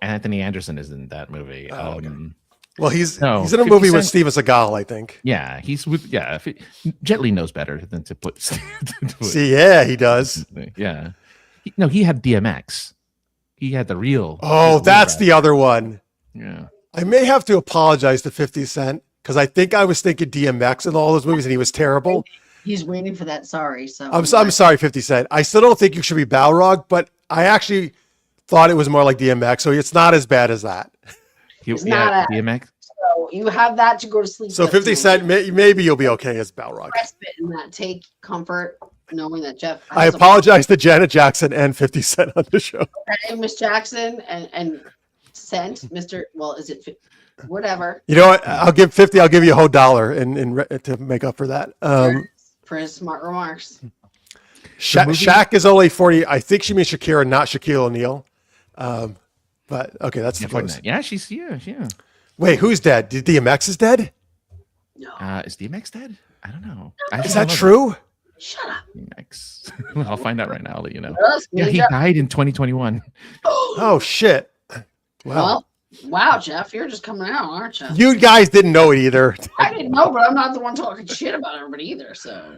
Speaker 2: Anthony Anderson is in that movie.
Speaker 1: Okay. Well, he's in a movie with Steven Seagal, I think.
Speaker 2: Yeah, Jet Li knows better than to put.
Speaker 1: See, yeah, he does.
Speaker 2: Yeah, he had DMX. He had the real.
Speaker 1: Oh, that's the other one.
Speaker 2: Yeah,
Speaker 1: I may have to apologize to 50 Cent because I think I was thinking DMX in all those movies, and he was terrible.
Speaker 3: He's waiting for that. Sorry, so
Speaker 1: I'm sorry, 50 Cent. I still don't think you should be Balrog, but I actually thought it was more like DMX, so it's not as bad as that.
Speaker 2: DMX.
Speaker 3: So you have that to go to sleep.
Speaker 1: So 50 Cent, maybe you'll be okay as Balrog.
Speaker 3: Respite in that. Take comfort knowing that Jeff.
Speaker 1: I apologize to Janet Jackson and 50 Cent on the show.
Speaker 3: Okay, Miss Jackson and Cent, Mr. Well, is it whatever?
Speaker 1: You know what? I'll give 50. I'll give you a whole $1 to make up for that.
Speaker 3: For his smart remarks.
Speaker 1: Shaq is only 40. I think she means Shakira, not Shaquille O'Neal. But okay, that's the close.
Speaker 2: Yeah, she's yeah.
Speaker 1: Wait, who's dead? DMX is dead?
Speaker 3: No.
Speaker 2: Is DMX dead? I don't know.
Speaker 1: Is that true?
Speaker 3: Shut up.
Speaker 2: DMX. I'll find out right now. I'll let you know.
Speaker 3: Yeah,
Speaker 2: he died in 2021.
Speaker 1: Oh shit!
Speaker 3: Well, wow, Jeff, you're just coming out, aren't you?
Speaker 1: You guys didn't know it either.
Speaker 3: I didn't know, but I'm not the one talking shit about everybody either. So.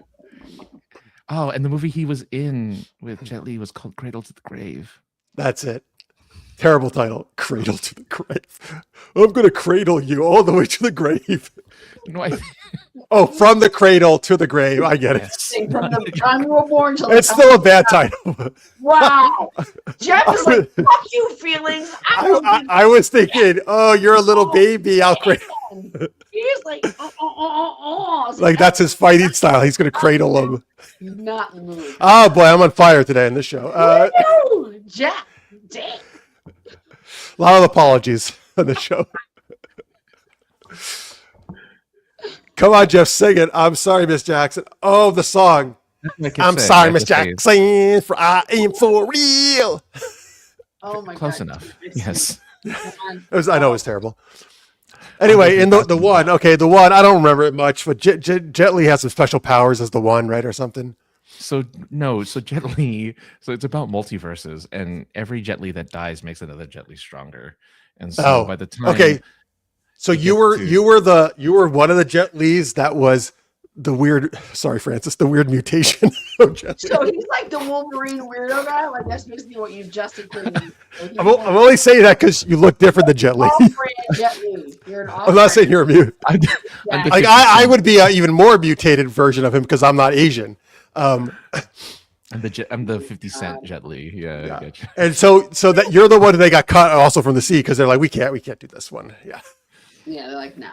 Speaker 2: Oh, and the movie he was in with Jet Li was called Cradle to the Grave.
Speaker 1: That's it. Terrible title. Cradle to the Grave. I'm going to cradle you all the way to the grave.
Speaker 2: No,
Speaker 1: from the cradle to the grave. I get it.
Speaker 3: From the time you were born till
Speaker 1: it's still a bad title.
Speaker 3: Wow. Jeff is like, fuck you, feelings.
Speaker 1: I was thinking, you're a little baby. I'll cradle.
Speaker 3: He's like,
Speaker 1: like that's his fighting style. He's going to cradle him.
Speaker 3: Not in the movie.
Speaker 1: Oh, boy, I'm on fire today in this show.
Speaker 3: Jeff, damn.
Speaker 1: A lot of apologies on the show. Come on, Jeff, sing it. I'm sorry, Miss Jackson. Oh, the song. I'm sorry, Miss Jackson, for I am for real.
Speaker 3: Oh my God.
Speaker 2: Close enough. Yes.
Speaker 1: I know it was terrible. Anyway, in the one, I don't remember it much, but Jet Li has some special powers as the one, right, or something.
Speaker 2: So Jet Li, so it's about multiverses, and every Jet Li that dies makes another Jet Li stronger. And so by the time
Speaker 1: so you were one of the Jet Lis that was the weird. Sorry, Francis. The weird mutation of Jet Li.
Speaker 3: So he's like the Wolverine weirdo guy. Like that's basically what you've just included. Like,
Speaker 1: I'm only saying that because you look different than Jet Li.
Speaker 3: off-brand Jet Li. You're an
Speaker 1: I'm not saying you're a mute.
Speaker 2: I'm
Speaker 3: Yeah.
Speaker 2: the
Speaker 1: Like
Speaker 2: 50
Speaker 1: I
Speaker 2: Cent.
Speaker 1: would be an even more mutated version of him because I'm not Asian.
Speaker 2: I'm the 50 Cent Jet Li. Yeah,
Speaker 1: Yeah.
Speaker 2: I get you.
Speaker 1: And so that you're the one that they got cut also from the sea because they're like, we can't do this one. Yeah.
Speaker 3: Yeah, they're like, no,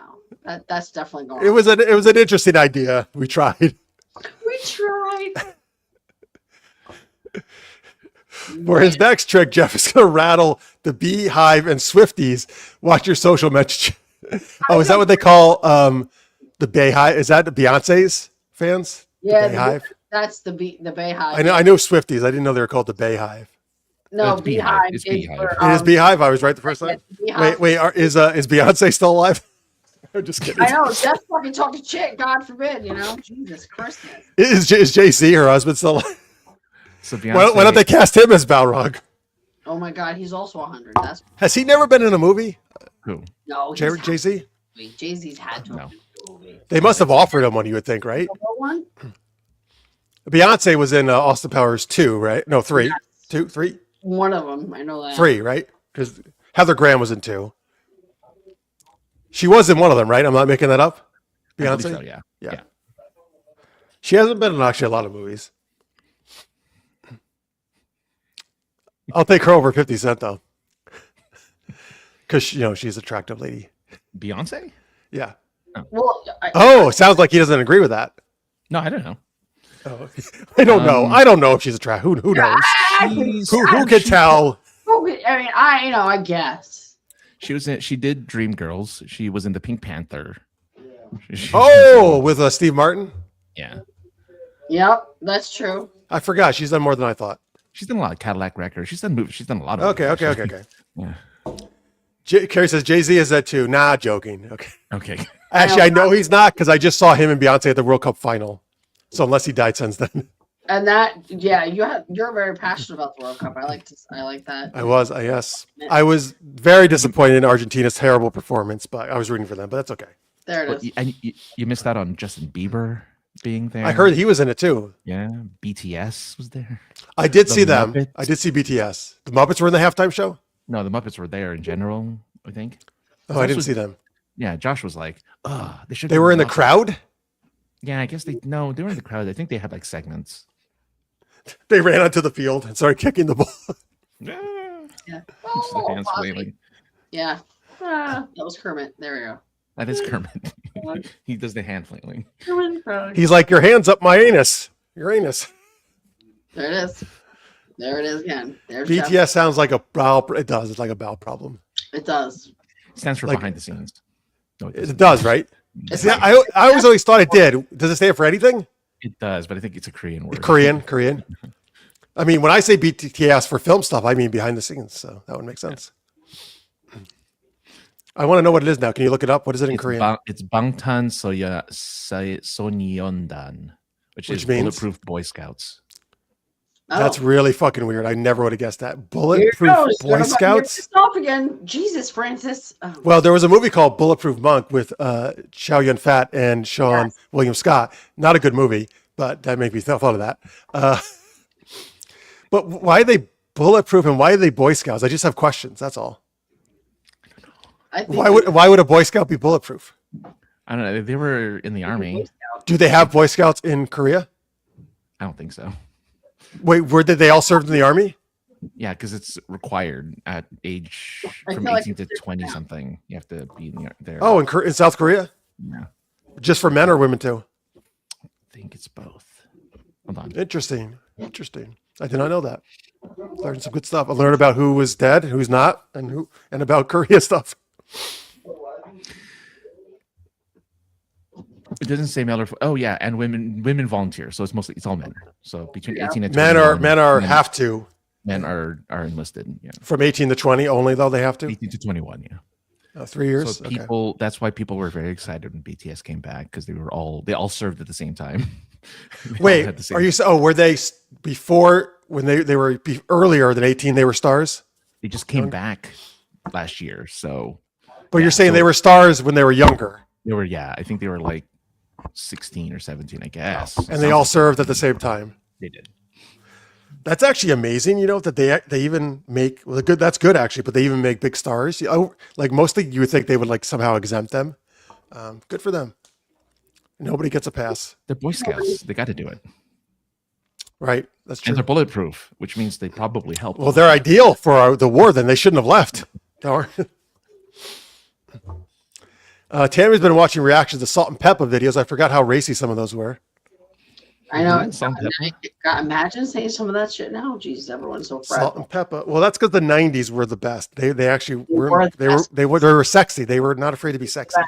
Speaker 3: that's definitely going.
Speaker 1: It was an interesting idea. We tried.
Speaker 3: We tried.
Speaker 1: For his next trick, Jeff is going to rattle the Beehive and Swifties. Watch your social message. Oh, is that what they call the Bayhive? Is that the Beyonce's fans?
Speaker 3: Yeah,
Speaker 1: The Bayhive?
Speaker 3: that's the Bayhive.
Speaker 1: I know Swifties. I didn't know they were called the Bayhive.
Speaker 3: No,
Speaker 2: It's Beehive.
Speaker 3: Beehive.
Speaker 2: It's
Speaker 3: is
Speaker 2: Beehive.
Speaker 3: for,
Speaker 1: It is Beehive. I was right the first time.
Speaker 3: Beehive.
Speaker 1: Wait, is Beyonce still alive? I'm just kidding.
Speaker 3: I know. Jeff fucking talking shit. God forbid. You know, Jesus Christmas.
Speaker 1: Is Jay-Z her husband still alive?
Speaker 2: So
Speaker 1: Why don't they cast him as Balrog?
Speaker 3: Oh my God, he's also 100. That's
Speaker 1: Has he never been in a movie?
Speaker 2: Who?
Speaker 3: no.
Speaker 1: Jay-Z?
Speaker 3: Jay-Z's had to.
Speaker 2: No.
Speaker 3: have been in the movie.
Speaker 1: They must have offered him one, you would think, right?
Speaker 3: The real one?
Speaker 1: Beyonce was in Austin Powers 2, right? No, 3.
Speaker 3: Yes.
Speaker 1: 2, 3?
Speaker 3: One of them. I know that.
Speaker 1: 3, right? Because Heather Graham was in 2. She was in one of them, right? I'm not making that up.
Speaker 2: I believe
Speaker 1: Beyonce?
Speaker 2: so, yeah.
Speaker 1: Yeah. She hasn't been in actually a lot of movies. I'll take her over 50 Cent, though. Because, she's an attractive lady.
Speaker 2: Beyonce?
Speaker 1: Yeah.
Speaker 3: Well,
Speaker 1: Oh, sounds like he doesn't agree with that.
Speaker 2: No, I don't know.
Speaker 1: Oh, I don't know. I don't know if she's attractive. Who knows?
Speaker 2: She's-
Speaker 1: Who can tell?
Speaker 3: I mean, I guess.
Speaker 2: She did Dreamgirls. She was in the Pink Panther.
Speaker 1: Oh, with Steve Martin?
Speaker 2: Yeah.
Speaker 3: Yep, that's true.
Speaker 1: I forgot. She's done more than I thought.
Speaker 2: She's done a lot of Cadillac Records. She's done movies. She's done a lot of
Speaker 1: Okay.
Speaker 2: Yeah.
Speaker 1: Carrie says Jay-Z is that too. Nah, joking. Okay.
Speaker 2: Okay.
Speaker 1: Actually, I know he's not because I just saw him and Beyonce at the World Cup final. So unless he died since then.
Speaker 3: And that, yeah, you're very passionate about the World Cup. I like that.
Speaker 1: Yes. I was very disappointed in Argentina's terrible performance, but I was rooting for them, but that's okay.
Speaker 3: There it
Speaker 2: Well,
Speaker 3: is.
Speaker 2: and you missed out on Justin Bieber being there.
Speaker 1: I heard he was in it too.
Speaker 2: Yeah. BTS was there.
Speaker 1: I did
Speaker 2: The
Speaker 1: see them.
Speaker 2: Muppets.
Speaker 1: I did see BTS. The Muppets were in the halftime show?
Speaker 2: No, the Muppets were there in general, I think.
Speaker 1: Oh, I didn't
Speaker 2: also-
Speaker 1: see them.
Speaker 2: Yeah, Josh was like, they should.
Speaker 1: They were in the crowd?
Speaker 2: Yeah, I guess they were in the crowd. I think they had like segments.
Speaker 1: They ran onto the field and started kicking the ball.
Speaker 2: Yeah.
Speaker 3: Yeah.
Speaker 2: Just the
Speaker 3: Oh,
Speaker 2: hands
Speaker 3: Fozzie.
Speaker 2: flailing.
Speaker 3: Yeah. That was Kermit. There we go.
Speaker 2: That is Kermit. He does the hand flailing.
Speaker 3: Kermit.
Speaker 1: He's like, your hands up my anus. Your anus.
Speaker 3: There it is. There it is again. There's
Speaker 1: BTS
Speaker 3: Jeff.
Speaker 1: sounds like a bowel. It does. It's like a bowel problem.
Speaker 3: It does.
Speaker 2: Stands for
Speaker 1: Like-
Speaker 2: behind the scenes. No, it
Speaker 1: It
Speaker 2: doesn't.
Speaker 1: does, right?
Speaker 3: It's
Speaker 1: See,
Speaker 3: like-
Speaker 1: I always thought it did. Does it stand for anything?
Speaker 2: It does, but I think it's a Korean word.
Speaker 1: Korean. I mean, when I say BTS for film stuff, I mean behind the scenes. So that would make sense. I want to know what it is now. Can you look it up? What is it in Korean?
Speaker 2: It's Bangtan Sonyeondan, which is
Speaker 1: means?
Speaker 2: Bulletproof Boy Scouts.
Speaker 1: That's
Speaker 3: Oh.
Speaker 1: really fucking weird. I never would have guessed that.
Speaker 3: Here it
Speaker 1: Bulletproof
Speaker 3: goes.
Speaker 1: Boy Scouts?
Speaker 3: Stop again. Jesus, Francis. Oh.
Speaker 1: Well, there was a movie called Bulletproof Monk with Chow Yun Fat and Sean
Speaker 3: Yes.
Speaker 1: William Scott. Not a good movie, but that made me thought of that. But why are they bulletproof and why are they Boy Scouts? I just have questions. That's all.
Speaker 3: I think
Speaker 1: Why would a Boy Scout be bulletproof?
Speaker 2: I don't know. They were in the army.
Speaker 1: Do they have Boy Scouts in Korea?
Speaker 2: I don't think so.
Speaker 1: Wait, did they all serve in the army?
Speaker 2: Yeah, because it's required at age
Speaker 3: I
Speaker 2: from
Speaker 3: feel like
Speaker 2: 18 to
Speaker 3: it's
Speaker 2: 20
Speaker 3: now.
Speaker 2: something. You have to be there.
Speaker 1: Oh, in South Korea?
Speaker 2: yeah.
Speaker 1: Just for men or women too?
Speaker 2: I think it's both. Hold on.
Speaker 1: Interesting. I did not know that. Learned some good stuff. I learned about who was dead, who's not, and about Korea stuff.
Speaker 2: It doesn't say male or oh yeah, and women volunteer. So it's all men. So between 18 and 20.
Speaker 1: Men have to.
Speaker 2: Men are enlisted. Yeah.
Speaker 1: From 18 to 20 only, though, they have to?
Speaker 2: 18 to 21, yeah.
Speaker 1: 3 years?
Speaker 2: So
Speaker 1: Okay.
Speaker 2: that's why people were very excited when BTS came back because they all served at the same time. They all
Speaker 1: Wait,
Speaker 2: had the same-
Speaker 1: are you? Oh, were they before when they were earlier than 18? They were stars,
Speaker 2: They just came back last year, so
Speaker 1: but
Speaker 2: Yeah,
Speaker 1: you're saying
Speaker 2: so-
Speaker 1: they were stars when they were younger.
Speaker 2: they were. Yeah, I think they were like 16 or 17, I guess.
Speaker 1: And they all served at the same time.
Speaker 2: They did.
Speaker 1: That's actually amazing, that they even make good. That's good actually, but they even make big stars. Like mostly, you would think they would like somehow exempt them. Good for them. Nobody gets a pass.
Speaker 2: They're Boy Scouts. They got to do it.
Speaker 1: Right, that's true.
Speaker 2: And they're bulletproof, which means they probably help.
Speaker 1: Well, they're ideal for the war. Then they shouldn't have left. Tammy's been watching reactions to Salt and Pepper videos. I forgot how racy some of those were.
Speaker 3: I know. Imagine saying some of that shit now. Jesus, everyone's so fragile.
Speaker 1: Salt and Pepper. Well, that's because the '90s were the best. They actually were. They were sexy. They were not afraid to be sexy.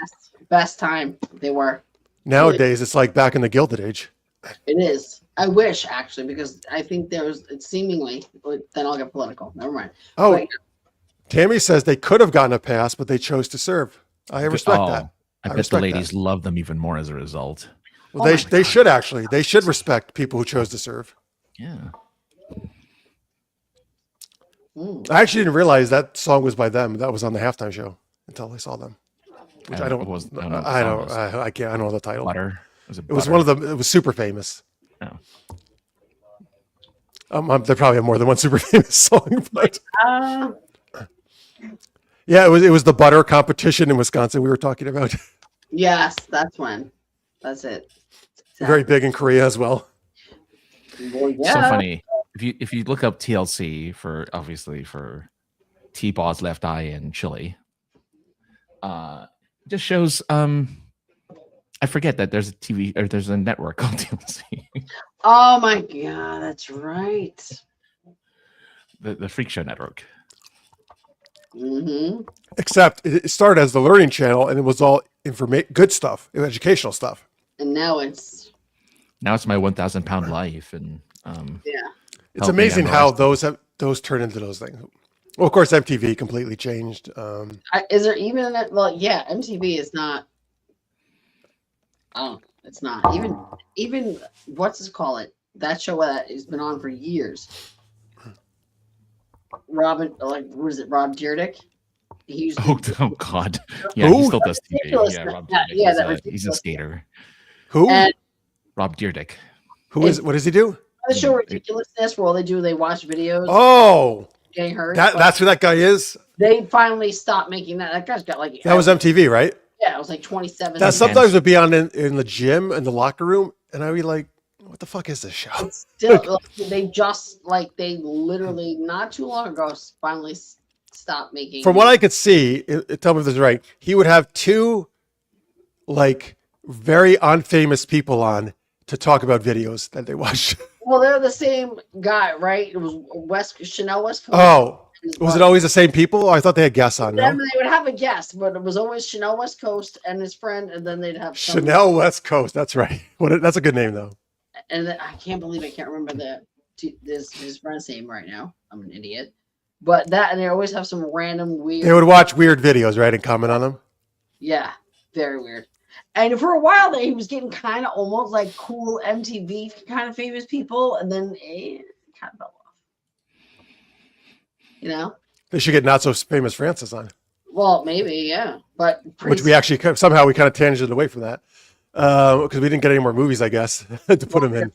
Speaker 3: Best time they were.
Speaker 1: Nowadays, it's like back in the Gilded Age.
Speaker 3: It is. I wish actually, because I think it's seemingly. But then I'll get political. Never mind.
Speaker 1: Oh,
Speaker 3: but,
Speaker 1: Tammy says they could have gotten a pass, but they chose to serve. I respect that.
Speaker 2: I bet the ladies love them even more as a result.
Speaker 1: Well, they should actually. They should respect people who chose to serve.
Speaker 2: Yeah.
Speaker 1: I actually didn't realize that song was by them. That was on the halftime show until I saw them. Which I don't know the title.
Speaker 2: Butter.
Speaker 1: It was one of them. It was super famous.
Speaker 2: Oh.
Speaker 1: They probably have more than one super famous song, but yeah, it was the butter competition in Wisconsin we were talking about.
Speaker 3: Yes, that's it. Exactly.
Speaker 1: Very big in Korea as well.
Speaker 3: Well, yeah.
Speaker 2: So funny. If you look up TLC for T-Ball's Left Eye in Chile, it just shows I forget that there's a network called TLC.
Speaker 3: Oh my god, that's right.
Speaker 2: The Freak Show Network.
Speaker 3: Mm-hmm.
Speaker 1: Except it started as the Learning Channel, and it was all good stuff, educational stuff.
Speaker 3: And now it's
Speaker 2: my 1,000 pound life, and
Speaker 1: it's amazing how those turn into those things. Well, of course, MTV completely changed.
Speaker 3: Is there even that? Well, yeah, MTV is not. Oh, it's not even what's it call it? That show that has been on for years. Robin, was it Rob Dyrdek?
Speaker 2: Oh God, yeah, he still does TV. Yeah, Rob Dyrdek. He's a skater.
Speaker 1: Who?
Speaker 3: And
Speaker 1: Rob Dyrdek. What does he do?
Speaker 3: The show Ridiculousness, where all they watch videos.
Speaker 1: Oh,
Speaker 3: getting hurt.
Speaker 1: That's who that guy is.
Speaker 3: They finally stopped making that. That guy's got
Speaker 1: that was MTV, right?
Speaker 3: Yeah, it was like 27.
Speaker 1: That sometimes would be on in the gym in the locker room, and I'd be like, "What the fuck is this show?"
Speaker 3: It's still, they literally not too long ago finally stopped making.
Speaker 1: From what I could see, tell me if this is right. He would have two very unfamous people on to talk about videos that they watch.
Speaker 3: Well, they're the same guy, right? It was Chanel West Coast.
Speaker 1: Oh, was it always the same people? I thought they had guests on.
Speaker 3: Then they would have a guest, but it was always Chanel West Coast and his friend, and then they'd have
Speaker 1: Chanel West Coast. That's right. That's a good name, though.
Speaker 3: And I can't believe I can't remember his friend's name right now. I'm an idiot. But and they always have some random weird.
Speaker 1: They would watch weird videos, right, and comment on them.
Speaker 3: Yeah, very weird. And for a while there, he was getting kind of almost like cool MTV kind of famous people, and then it kind of fell off.
Speaker 1: They should get not so famous Francis on.
Speaker 3: Well, maybe, yeah, but
Speaker 1: which we actually somehow we kind of tangented away from that because we didn't get any more movies, I guess, to put him in.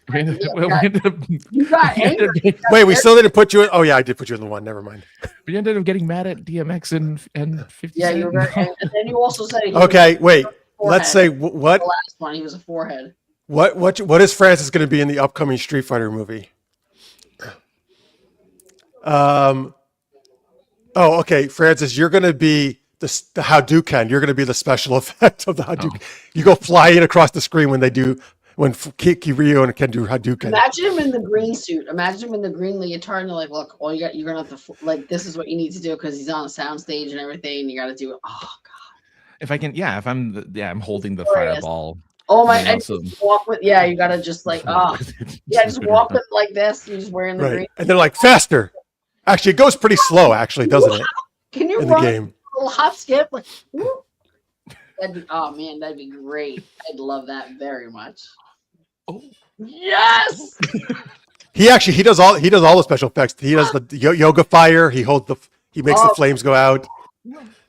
Speaker 3: You got angry.
Speaker 1: Wait, we still didn't put you in. Oh yeah, I did put you in the one. Never mind.
Speaker 2: We ended up getting mad at DMX and 50
Speaker 3: Yeah,
Speaker 2: Cent.
Speaker 3: you were very, and then you also said.
Speaker 1: Okay, wait. Let's say what
Speaker 3: the last one. He was a forehead.
Speaker 1: What is Francis going to be in the upcoming Street Fighter movie? Oh, okay, Francis, you're going to be the Hadouken. You're going to be the special effect of the Hadouken. Oh. You go flying across the screen when Kiki Ryo and Ken do Hadouken.
Speaker 3: Imagine him in the green suit. Imagine him in the green leotard. And they're like, look, you're going to have to this is what you need to do because he's on a soundstage and everything. You got to do it. Oh God.
Speaker 2: If I can, I'm holding the fireball.
Speaker 3: Oh my! And just walk with, you gotta just just walk with like this. You're just wearing the green.
Speaker 1: And they're like faster. Actually, it goes pretty slow. Actually, doesn't it?
Speaker 3: Can you run the game? A little hop skip? Like, that'd be great. I'd love that very much. Oh yes!
Speaker 1: He does all the special effects. He does the yoga fire. He makes the flames go out.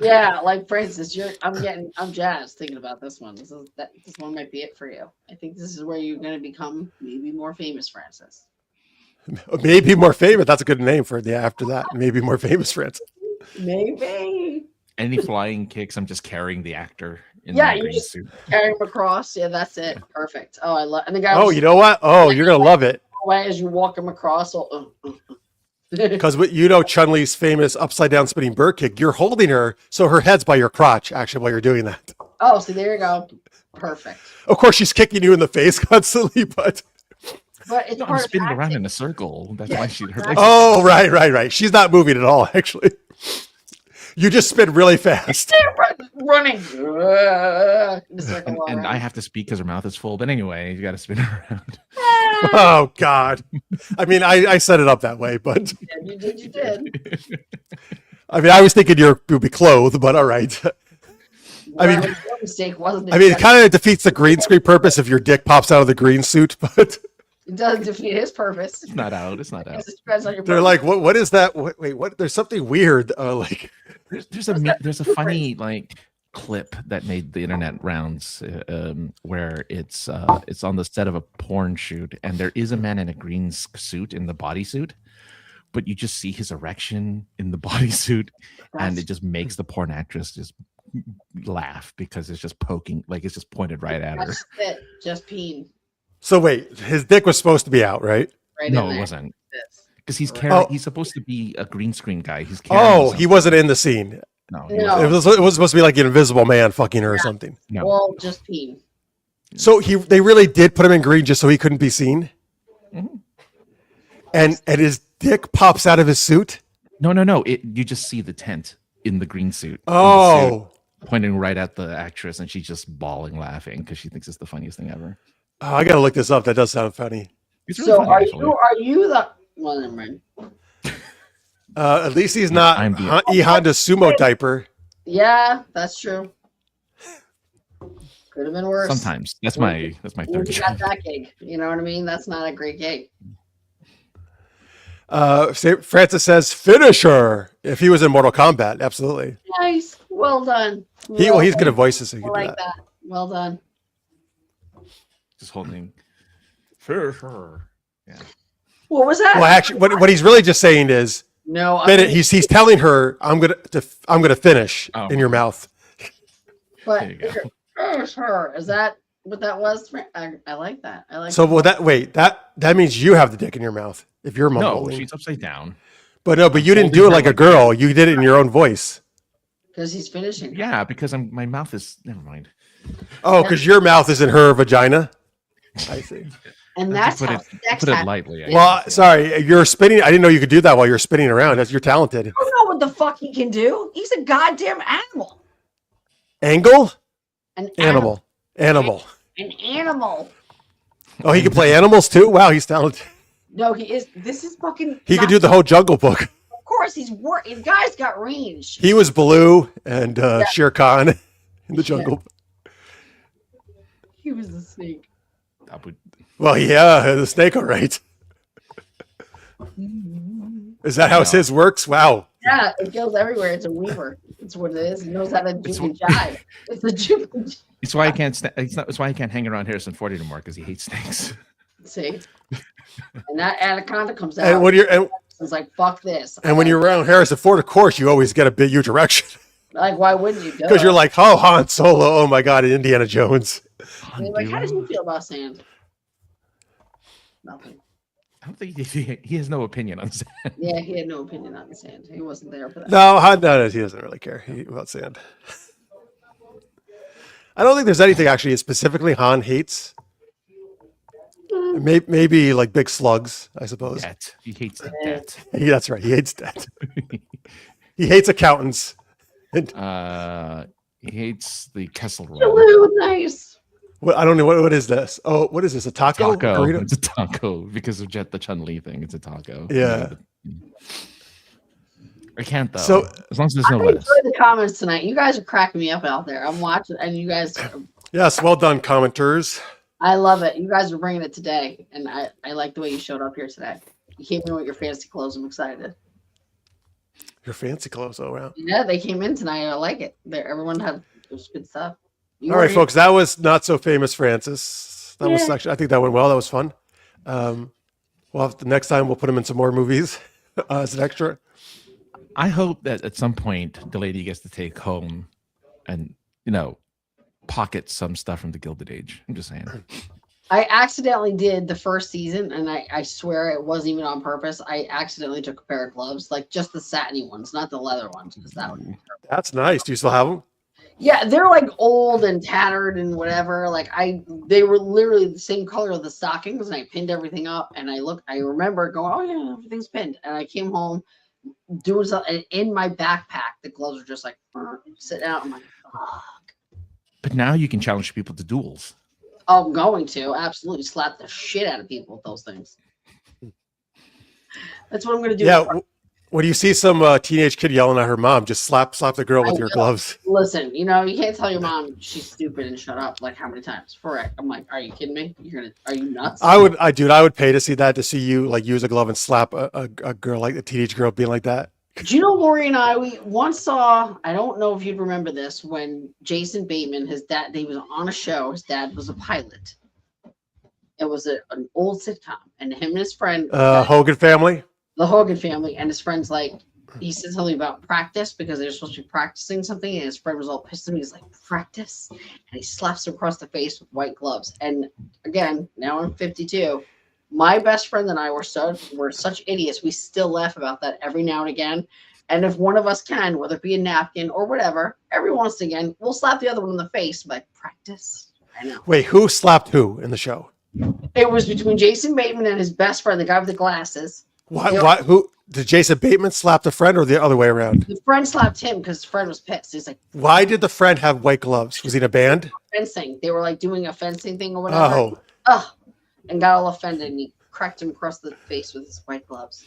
Speaker 3: Yeah, like Francis, I'm jazzed thinking about this one. This one might be it for you. I think this is where you're going to become maybe more famous, Francis.
Speaker 1: Maybe more famous. That's a good name for the after that. Maybe more famous friends.
Speaker 3: Maybe.
Speaker 2: Any flying kicks, I'm just carrying the actor in
Speaker 3: Yeah,
Speaker 2: the
Speaker 3: you
Speaker 2: green
Speaker 3: just
Speaker 2: suit.
Speaker 3: carry him across. Yeah, that's it. Perfect. Oh, I love. And the guy.
Speaker 1: Oh, you know what? Oh, you're gonna love it
Speaker 3: away as you walk him across.
Speaker 1: because Chun-Li's famous upside down spinning bird kick. You're holding her, so her head's by your crotch. Actually, while you're doing that.
Speaker 3: Oh, see, there you go. Perfect.
Speaker 1: Of course, she's kicking you in the face constantly, but
Speaker 3: it's
Speaker 2: I'm
Speaker 3: part of
Speaker 2: spinning around
Speaker 3: acting.
Speaker 2: in a circle. That's
Speaker 3: Yeah,
Speaker 2: why she. Her
Speaker 3: exactly.
Speaker 2: legs.
Speaker 1: oh, right. She's not moving at all. Actually, you just spin really fast.
Speaker 3: Running. In a circle all
Speaker 2: And
Speaker 3: around.
Speaker 2: I have to speak because her mouth is full. But anyway, you got to spin her around.
Speaker 1: Oh God! I mean, I set it up that way, but
Speaker 3: Yeah, you did.
Speaker 1: I mean, I was thinking you'd be clothed, but all right. I mean-
Speaker 3: Well, your mistake wasn't it?
Speaker 1: I mean, it kind of defeats the green screen purpose if your dick pops out of the green suit, but
Speaker 3: It doesn't defeat his purpose.
Speaker 2: It's not out. It's not out.
Speaker 3: It depends on your
Speaker 1: they're
Speaker 3: purpose.
Speaker 1: like, what is that? Wait, what? There's something weird. Like,
Speaker 2: There's a funny like clip that made the internet rounds where it's on the set of a porn shoot and there is a man in a green suit in the bodysuit, but you just see his erection in the bodysuit and it just makes the porn actress just laugh because it's just poking, like it's just pointed right at her.
Speaker 3: That's it. Just peeing.
Speaker 1: so wait, his dick was supposed to be out, right?
Speaker 3: Right
Speaker 2: No,
Speaker 3: in
Speaker 2: it
Speaker 3: there.
Speaker 2: wasn't.
Speaker 3: This.
Speaker 2: Because he's carrying.
Speaker 1: Oh.
Speaker 2: He's supposed to be a green screen guy. He's carrying.
Speaker 1: Oh, he
Speaker 2: something.
Speaker 1: wasn't in the scene.
Speaker 2: No,
Speaker 3: No.
Speaker 1: It was supposed to be like an invisible man fucking her or something.
Speaker 2: no.
Speaker 3: Well, just peeing.
Speaker 1: So they really did put him in green just so he couldn't be seen.
Speaker 2: Mhm.
Speaker 1: And his dick pops out of his suit.
Speaker 2: No. You just see the tent in the green suit. in the
Speaker 1: Oh,
Speaker 2: suit, pointing right at the actress, and she's just bawling, laughing because she thinks it's the funniest thing ever.
Speaker 1: Oh, I gotta look this up. That does sound funny.
Speaker 2: It's really
Speaker 3: So
Speaker 2: funny,
Speaker 3: are
Speaker 2: actually.
Speaker 3: you the well never mind.
Speaker 1: At least he's not
Speaker 2: I'm the-
Speaker 1: E Honda sumo diaper.
Speaker 3: Yeah, that's true. Could have been worse.
Speaker 2: Sometimes that's my third
Speaker 3: You got
Speaker 2: job.
Speaker 3: that gig. You know what I mean? That's not a great gig.
Speaker 1: Francis says finisher. If he was in Mortal Kombat, absolutely.
Speaker 3: Nice. Well done.
Speaker 1: He's good at voices, so he
Speaker 3: I
Speaker 1: can do
Speaker 3: like
Speaker 1: that.
Speaker 3: that. Well done.
Speaker 2: Just holding. Sure. Yeah.
Speaker 3: What was that?
Speaker 1: Well, actually, what he's really just saying is,
Speaker 3: No,
Speaker 1: he's telling her, I'm gonna finish
Speaker 2: Oh.
Speaker 1: in your mouth.
Speaker 3: but
Speaker 2: There you go.
Speaker 3: finish her. Is that what that was? I like that. I like
Speaker 1: So that means you have the dick in your mouth if you're
Speaker 2: No,
Speaker 1: mumbling.
Speaker 2: she's upside down.
Speaker 1: But you didn't
Speaker 2: holding
Speaker 1: do it
Speaker 2: her
Speaker 1: like a
Speaker 2: like
Speaker 1: girl. You did it in your own voice.
Speaker 3: because he's finishing.
Speaker 2: Yeah, because my mouth is. Never mind.
Speaker 1: Oh, because your mouth is in her vagina. I see.
Speaker 3: And
Speaker 2: I have
Speaker 3: that's
Speaker 2: to
Speaker 3: how
Speaker 2: put
Speaker 3: sex
Speaker 2: Put it
Speaker 3: happens.
Speaker 2: lightly. I
Speaker 1: Well,
Speaker 2: guess, yeah.
Speaker 1: sorry, you're spinning. I didn't know you could do that while you're spinning around. You're talented.
Speaker 3: I don't know what the fuck he can do. He's a goddamn animal.
Speaker 1: Angle?
Speaker 3: An
Speaker 1: Animal.
Speaker 3: An animal.
Speaker 1: Oh, he can play animals too? Wow, he's talented.
Speaker 3: No, he is. This is fucking.
Speaker 1: He could do the whole Jungle Book.
Speaker 3: Of course, he's working. The guy's got range.
Speaker 1: He was Baloo and Shere Khan in the Jungle Book.
Speaker 3: He was the snake.
Speaker 2: That would-
Speaker 1: Well, yeah, the snake, all right. Is that how
Speaker 2: No.
Speaker 1: his works? Wow.
Speaker 3: Yeah, it goes everywhere. It's a weaver. It's what it is. He knows how to
Speaker 2: It's
Speaker 3: jib and jive. It's a jib and jive.
Speaker 2: It's why I can't. It's why I can't hang around Harrison Ford anymore because he hates snakes.
Speaker 3: See? And that anaconda comes
Speaker 1: And
Speaker 3: out.
Speaker 1: when you're
Speaker 3: It's like, fuck this.
Speaker 1: and when you're around Harrison Ford, of course, you always get a big huge erection
Speaker 3: like, why wouldn't you?
Speaker 1: because you're like, oh, Han Solo, oh my God, Indiana Jones.
Speaker 3: You're like, how did you feel about sand? Nothing.
Speaker 2: I don't think he has no opinion on that.
Speaker 3: Yeah, he had no opinion on the sand. He wasn't there for that.
Speaker 1: No, Han, no, he doesn't really care about sand. I don't think there's anything actually specifically Han hates. Maybe like big slugs, I suppose.
Speaker 2: Debt. He hates the debt.
Speaker 1: That's right. He hates debt. He hates accountants.
Speaker 2: He hates the Kessel Run.
Speaker 3: Hello, nice.
Speaker 1: I don't know what is this. Oh, what is this? A taco?
Speaker 2: Taco.
Speaker 1: Burrito?
Speaker 2: It's a taco because of the Chun-Li thing. It's a taco.
Speaker 1: Yeah.
Speaker 2: I can't though.
Speaker 1: So-
Speaker 2: as long as there's
Speaker 3: I
Speaker 2: no
Speaker 3: enjoyed
Speaker 2: lettuce.
Speaker 3: the comments tonight. You guys are cracking me up out there. I'm watching, and you guys,
Speaker 1: Yes, well done, commenters.
Speaker 3: I love it. You guys are bringing it today, and I like the way you showed up here today. You came in with your fancy clothes. I'm excited.
Speaker 1: Your fancy clothes all around.
Speaker 3: Yeah, they came in tonight. I like it. Everyone had it was good stuff.
Speaker 1: All right, folks. That was Not So Famous Francis. That was actually, I think that went well. That was fun. Well, the next time we'll put him in some more movies as an extra.
Speaker 2: I hope that at some point Delaney gets to take home and, pocket some stuff from the Gilded Age. I'm just saying.
Speaker 3: I accidentally did the first season, and I swear it wasn't even on purpose. I accidentally took a pair of gloves, like just the satiny ones, not the leather ones.
Speaker 1: That's nice. Do you still have them?
Speaker 3: Yeah, they're like old and tattered and whatever. Like they were literally the same color of the stockings, and I pinned everything up. And I remember going, oh yeah, everything's pinned. And I came home doing something, and in my backpack, the gloves were just like sitting out. I'm like, fuck.
Speaker 2: But now you can challenge people to duels.
Speaker 3: I'm going to absolutely slap the shit out of people with those things. That's what I'm going to do.
Speaker 1: Yeah. When you see some teenage kid yelling at her mom, just slap the girl with your gloves.
Speaker 3: Listen, you can't tell your mom she's stupid and shut up. Like how many times? I'm like, are you kidding me? Are you nuts?
Speaker 1: I would pay to see that, to see you like use a glove and slap a girl, like a teenage girl being like that.
Speaker 3: Do you know, Lori and I, we once saw, I don't know if you'd remember this, when Jason Bateman, his dad, he was on a show. His dad was a pilot. It was an old sitcom, and him and his friend,
Speaker 1: Hogan family.
Speaker 3: The Hogan family, and his friend's like, he said something about practice because they're supposed to be practicing something, and his friend was all pissed at him. He's like, practice? And he slaps him across the face with white gloves. And again, now I'm 52. My best friend and I were such idiots. We still laugh about that every now and again. And if one of us can, whether it be a napkin or whatever, every once again, we'll slap the other one in the face. Like, practice. I know.
Speaker 1: Wait, who slapped who in the show?
Speaker 3: It was between Jason Bateman and his best friend, the guy with the glasses.
Speaker 1: Why? Who did Jason Bateman slap the friend, or the other way around?
Speaker 3: The friend slapped him because his friend was pissed. He's like,
Speaker 1: why did the friend have white gloves? Was he in a band?
Speaker 3: Fencing. They were like doing a fencing thing or whatever. Oh. And got all offended, and he cracked him across the face with his white gloves.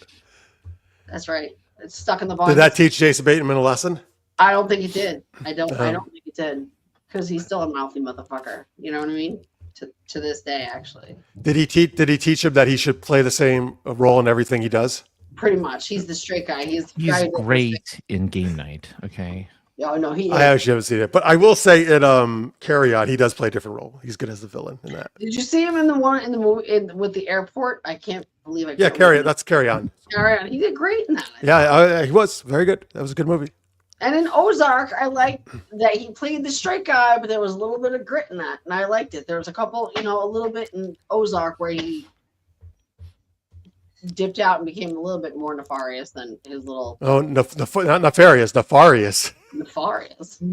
Speaker 3: That's right. It's stuck in the body.
Speaker 1: Did that teach Jason Bateman a lesson?
Speaker 3: I don't think it did. I don't think it did, because he's still a mouthy motherfucker. You know what I mean? To this day, actually. Did he
Speaker 1: teach him that he should play the same role in everything he does?
Speaker 3: Pretty much. He's the straight guy. He's
Speaker 2: great in Game Night. Okay.
Speaker 3: Oh no,
Speaker 1: I actually haven't seen it, but I will say in Carry On, he does play a different role. He's good as the villain in that.
Speaker 3: Did you see him in the one in the movie with the airport? I can't believe it.
Speaker 1: Yeah, Carry On. That's Carry On.
Speaker 3: Carry On. He did great in that.
Speaker 1: Yeah, he was very good. That was a good movie.
Speaker 3: And in Ozark, I liked that he played the straight guy, but there was a little bit of grit in that, and I liked it. There was a couple, a little bit in Ozark where he dipped out and became a little bit more nefarious than his little.
Speaker 1: Oh, not nefarious, nefarious.
Speaker 3: Nefarious.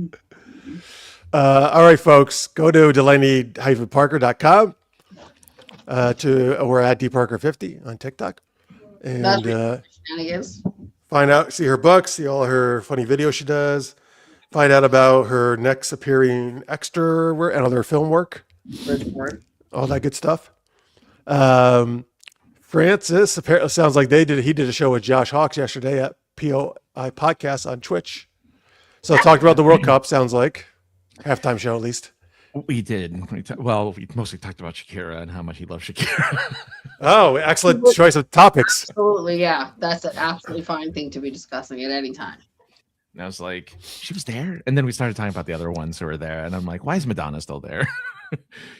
Speaker 1: All right, folks, go to Delaney-Parker.com. We're at DParker50 on TikTok, and
Speaker 3: shenanigans.
Speaker 1: Find out, see her books, see all her funny videos she does. Find out about her next appearing extra work and other film work. All that good stuff. Francis, apparently sounds like he did a show with Josh Hawks yesterday at POI Podcast on Twitch. So talked about the World Cup, sounds like. Halftime show, at least.
Speaker 2: We did. We mostly talked about Shakira and how much he loves Shakira.
Speaker 1: Oh, excellent choice of topics.
Speaker 3: Absolutely, yeah. That's an absolutely fine thing to be discussing at any time.
Speaker 2: And I was like, she was there. And then we started talking about the other ones who were there. And I'm like, why is Madonna still there?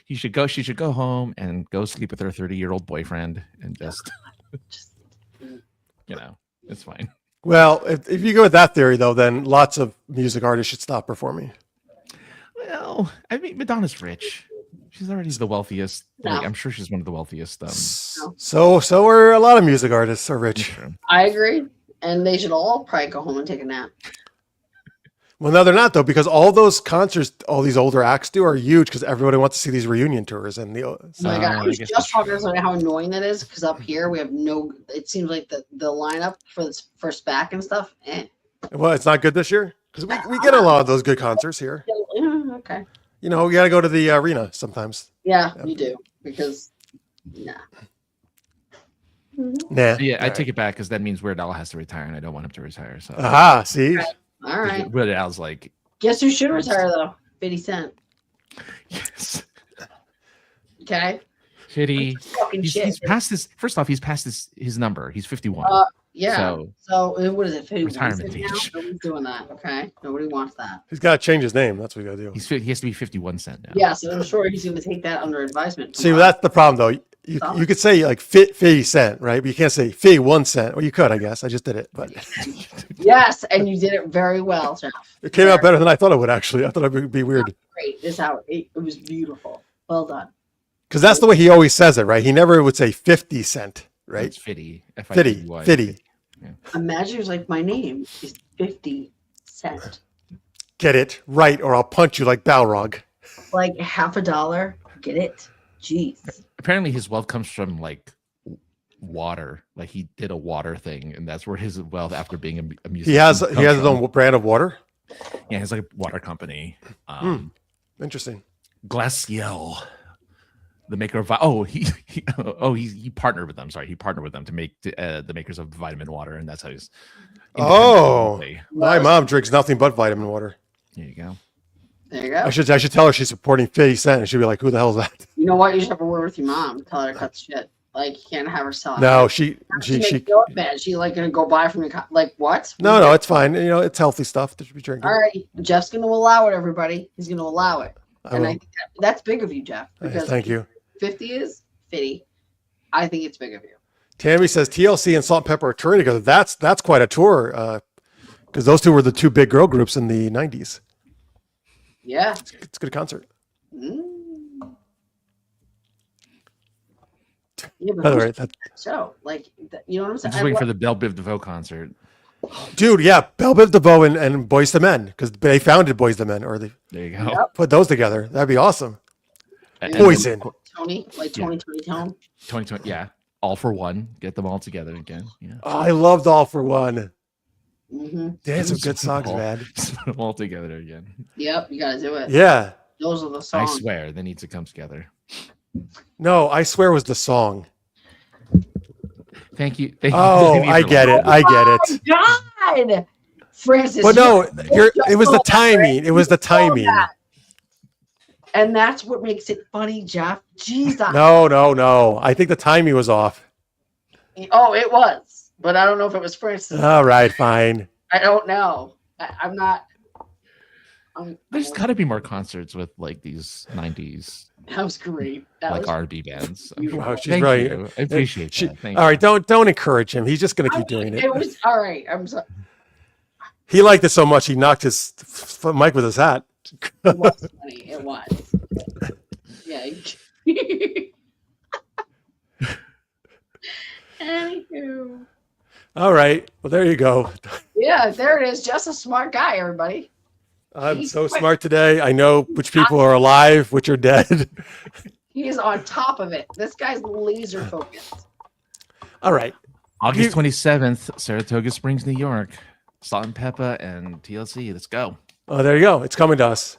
Speaker 2: She should go home and go sleep with her 30-year-old boyfriend and just it's fine. Well,
Speaker 1: if you go with that theory, though, then lots of music artists should stop performing.
Speaker 2: Well, I mean, Madonna's rich. She's already the wealthiest. No. I'm sure she's one of the wealthiest.
Speaker 1: So are a lot of music artists are rich.
Speaker 3: I agree. And they should all probably go home and take a nap.
Speaker 1: Well, no, they're not, though, because all those concerts all these older acts do are huge because everybody wants to see these reunion tours. And
Speaker 3: oh my God, I was just talking about how annoying that is, because up here we have it seems like the lineup for this first back and stuff.
Speaker 1: Well, it's not good this year because we get a lot of those good concerts here.
Speaker 3: Okay.
Speaker 1: You got to go to the arena sometimes.
Speaker 3: Yeah, you do, because
Speaker 1: Nah.
Speaker 2: Yeah, I take it back because that means Weird Al has to retire, and I don't want him to retire. So.
Speaker 1: Aha, see?
Speaker 3: All right.
Speaker 2: Weird Al's like.
Speaker 3: Guess who should retire though? 50 Cent.
Speaker 2: Yes.
Speaker 3: Okay.
Speaker 2: He's past his. First off, he's past his number. He's 51.
Speaker 3: Yeah. So what is it? 51
Speaker 2: Retirement
Speaker 3: cent now?
Speaker 2: age.
Speaker 3: Nobody's doing that. Okay. Nobody wants that.
Speaker 1: He's got to change his name. That's what we got to do.
Speaker 2: He has to be 51 cent now.
Speaker 3: Yeah. So I'm sure he's going to take that under advisement.
Speaker 1: See, that's the problem, though. You could say like 50 cent, right? But you can't say fee 1 cent. Well, you could, I guess. I just did it, but
Speaker 3: Yes, and you did it very well, Jeff.
Speaker 1: it came out better than I thought it would. Actually, I thought it would be weird.
Speaker 3: Great. This how it was beautiful. Well done.
Speaker 1: Because that's the way he always says it, right? He never would say 50 cent, right?
Speaker 2: It's Fitty.
Speaker 1: 50.
Speaker 2: Yeah.
Speaker 3: Imagine it's like my name is 50 cent.
Speaker 1: Get it right, or I'll punch you like Balrog.
Speaker 3: Like $50. Get it? Jeez.
Speaker 2: Apparently, his wealth comes from like water. Like he did a water thing, and that's where his wealth after being a musician.
Speaker 1: He has his own brand of water.
Speaker 2: Yeah, he's like a water company.
Speaker 1: Interesting.
Speaker 2: Glacial, the maker of he partnered with them. Sorry, he partnered with them to make the makers of vitamin water, and that's how he's. My mom drinks nothing but vitamin water. There you go.
Speaker 3: There you go.
Speaker 1: I should tell her she's supporting 50 cent, and she'll be like, "Who the hell is that?"
Speaker 3: You know what? You should have a word with your mom. Tell her to cut the shit. Like you can't have her sell.
Speaker 1: No, she
Speaker 3: feel bad. She like gonna go buy from your like what?
Speaker 1: No, it's fine. You know, it's healthy stuff that should be drinking.
Speaker 3: All right, Jeff's gonna allow it. Everybody, he's gonna allow it, I think that's big of you, Jeff. Because
Speaker 1: thank you.
Speaker 3: 50 is 50. I think it's big of you.
Speaker 1: Tammy says TLC and Salt and Pepper are touring together. That's quite a tour, because those two were the two big girl groups in the 90s.
Speaker 3: Yeah,
Speaker 1: it's a good concert.
Speaker 3: Yeah,
Speaker 1: by the way,
Speaker 3: so like you know what I'm saying.
Speaker 2: I'm just waiting for the Belle Biv DeVoe concert.
Speaker 1: Dude, yeah, Belle Biv DeVoe and Boyz II Men, because they founded Boyz II Men, or they
Speaker 2: there you go.
Speaker 1: Put those together. That'd be awesome.
Speaker 2: And
Speaker 1: Poison.
Speaker 3: Tony, like 2020 Tone.
Speaker 2: 2020, yeah. All for One. Get them all together again. Yeah.
Speaker 1: Oh, I loved All for One.
Speaker 3: Mm-hmm.
Speaker 1: They had some good songs, man.
Speaker 2: Put them all together again.
Speaker 3: Yep, you gotta do it.
Speaker 1: Yeah.
Speaker 3: Those are the songs.
Speaker 2: I swear, they need to come together.
Speaker 1: No, I swear was the song.
Speaker 2: Thank you.
Speaker 1: Oh, I get it. I get it.
Speaker 3: God, Francis.
Speaker 1: But no, it was the timing. It was the timing.
Speaker 3: And that's what makes it funny, Jeff. Jesus.
Speaker 1: No. I think the timing was off.
Speaker 3: Oh, it was. But I don't know if it was Francis.
Speaker 1: All right, fine.
Speaker 3: I don't know. I'm not.
Speaker 2: There's got to be more concerts with like these 90s.
Speaker 3: That was great.
Speaker 2: Like R&B bands.
Speaker 1: Wow, she's right.
Speaker 2: I appreciate that.
Speaker 1: All right, don't encourage him. He's just going to keep doing it.
Speaker 3: It was all right. I'm sorry.
Speaker 1: He liked it so much he knocked his mic with his hat.
Speaker 3: It was funny. It was. Yeah. Anywho.
Speaker 1: All right. Well, there you go.
Speaker 3: Yeah, there it is. Just a smart guy, everybody.
Speaker 1: I'm so smart today. I know which people are alive, which are dead.
Speaker 3: He is on top of it. This guy's laser focused.
Speaker 1: All right.
Speaker 2: August 27th, Saratoga Springs, New York. Salt and Pepper and TLC. Let's go.
Speaker 1: Oh, there you go. It's coming to us.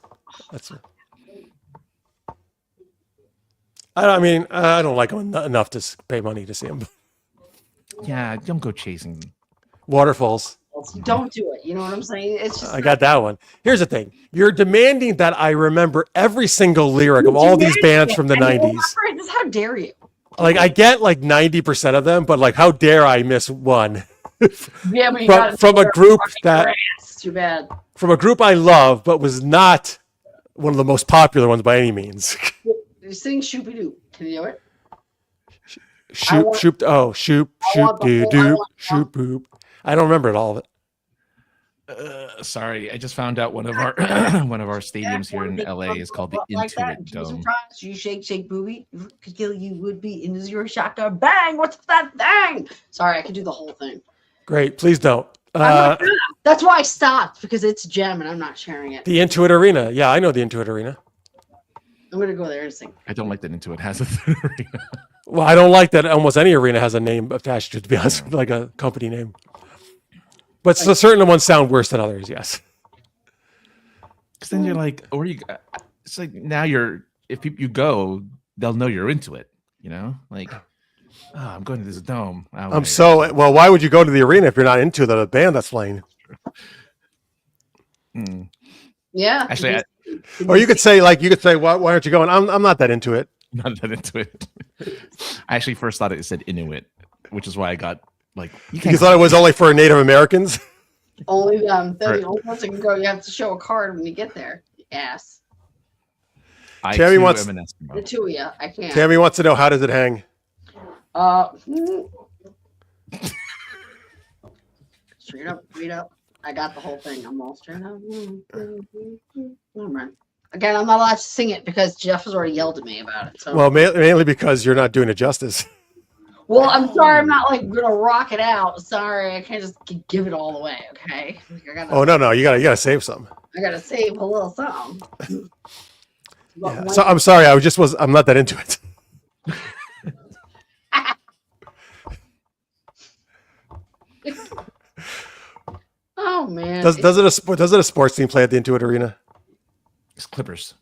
Speaker 1: I don't like him enough to pay money to see him.
Speaker 2: Yeah, don't go chasing
Speaker 1: waterfalls.
Speaker 3: Don't do it. You know what I'm saying? It's just
Speaker 1: I got that one. Here's the thing. You're demanding that I remember every single lyric of all these bands from the 90s.
Speaker 3: How dare you?
Speaker 1: Like, I get like 90% of them, but like, how dare I miss one?
Speaker 3: Yeah, but
Speaker 1: from a group that
Speaker 3: too bad.
Speaker 1: From a group I love, but was not one of the most popular ones by any means.
Speaker 3: Sing Shoopy-Doo. Can you do it?
Speaker 1: Shoop, doo doo, shoop, boop. I don't remember it all of it.
Speaker 2: Sorry, I just found out one of our stadiums here in LA is called the Intuit Dome.
Speaker 3: You shake booby, could kill you would be into your shotgun. Bang! What's that thing? Sorry, I could do the whole thing.
Speaker 1: Great, please don't.
Speaker 3: That's why I stopped, because it's gem and I'm not sharing it.
Speaker 1: The Intuit Arena. Yeah, I know the Intuit Arena.
Speaker 3: I'm gonna go there and sing.
Speaker 2: I don't like that Intuit has a third arena.
Speaker 1: Well, I don't like that almost any arena has a name attached to it, to be honest, like a company name. But so certain ones sound worse than others, yes.
Speaker 2: Because then you're like, or you, it's like now if you go, they'll know you're into it, you know? Like, oh, I'm going to this dome.
Speaker 1: Well, why would you go to the arena if you're not into the band that's playing?
Speaker 3: Yeah.
Speaker 2: Actually,
Speaker 1: or you could say, why aren't you going? I'm not that into it.
Speaker 2: Not that into it. I actually first thought it said Inuit, which is why I got Like
Speaker 1: You thought it was only for Native Americans?
Speaker 3: Only them. They're
Speaker 2: Right.
Speaker 3: the only ones that can go. You have to show a card when you get there. Ass.
Speaker 2: I
Speaker 1: Tammy
Speaker 2: too
Speaker 1: wants-
Speaker 2: am an
Speaker 3: The
Speaker 2: Eskimo.
Speaker 3: two of you. I can't.
Speaker 1: Tammy wants to know, how does it hang?
Speaker 3: Straight up, read up. I got the whole thing. I'm all straight up. Never mind. Again, I'm not allowed to sing it because Jeff has already yelled at me about it. So,
Speaker 1: Well, mainly because you're not doing it justice.
Speaker 3: well, I'm sorry. I'm not like gonna rock it out. Sorry, I can't just give it all away. Okay. I gotta,
Speaker 1: Oh no, you gotta save some.
Speaker 3: I gotta save a little something. But
Speaker 1: Yeah.
Speaker 3: when-
Speaker 1: So I'm sorry, I'm not that into it.
Speaker 3: Oh man.
Speaker 1: Does a sports team play at the Intuit Arena?
Speaker 2: It's Clippers.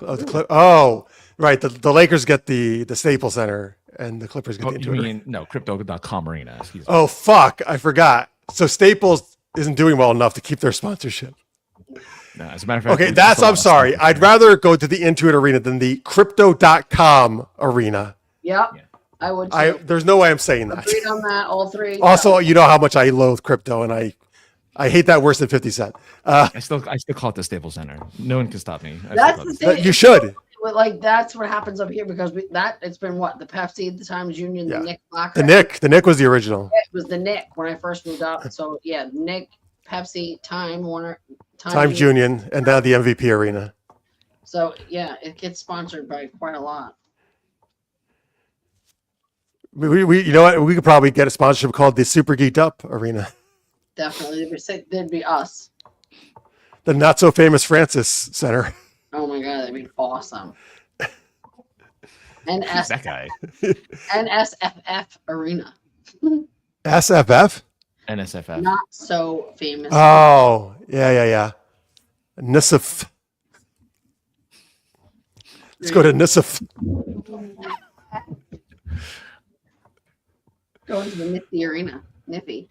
Speaker 1: Right. The Lakers get the Staples Center, and the Clippers get
Speaker 2: Oh,
Speaker 1: the
Speaker 2: you
Speaker 1: Intuit.
Speaker 2: mean no, crypto.com arena. Excuse me.
Speaker 1: Oh fuck, I forgot. So Staples isn't doing well enough to keep their sponsorship.
Speaker 2: No, as a matter of fact,
Speaker 1: Okay,
Speaker 2: we just
Speaker 1: I'm
Speaker 2: lost
Speaker 1: sorry.
Speaker 2: something.
Speaker 1: I'd rather go to the Intuit Arena than the crypto.com arena.
Speaker 3: Yep.
Speaker 2: Yeah.
Speaker 3: I would. Too.
Speaker 1: There's no way I'm saying that.
Speaker 3: Agreed on that. All three.
Speaker 1: Also, you know how much I loathe crypto, and I hate that worse than 50 Cent.
Speaker 2: I still call it the Staples Center. No one can stop me. I
Speaker 3: That's
Speaker 2: still
Speaker 3: the
Speaker 2: call it
Speaker 3: thing.
Speaker 1: You should.
Speaker 3: But like that's what happens up here because it's been what, the Pepsi, the Times Union,
Speaker 1: Yeah.
Speaker 3: the Nick Locker.
Speaker 1: The Nick was the original.
Speaker 3: It was the Nick when I first moved up. So yeah, Nick, Pepsi, Time Warner,
Speaker 1: Times Union, and now the MVP Arena.
Speaker 3: So yeah, it gets sponsored by quite a lot.
Speaker 1: We you know what? We could probably get a sponsorship called the Super Geeked Up Arena.
Speaker 3: Definitely, they'd be us.
Speaker 1: The not so famous Francis Center.
Speaker 3: Oh my god, that'd be awesome.
Speaker 2: Who's that guy?
Speaker 3: NSFF Arena,
Speaker 1: SFF?
Speaker 2: NSFF.
Speaker 3: not so famous.
Speaker 1: Oh, yeah. NSF. Let's go to NSF.
Speaker 3: Going to the Nifty Arena, Nippy.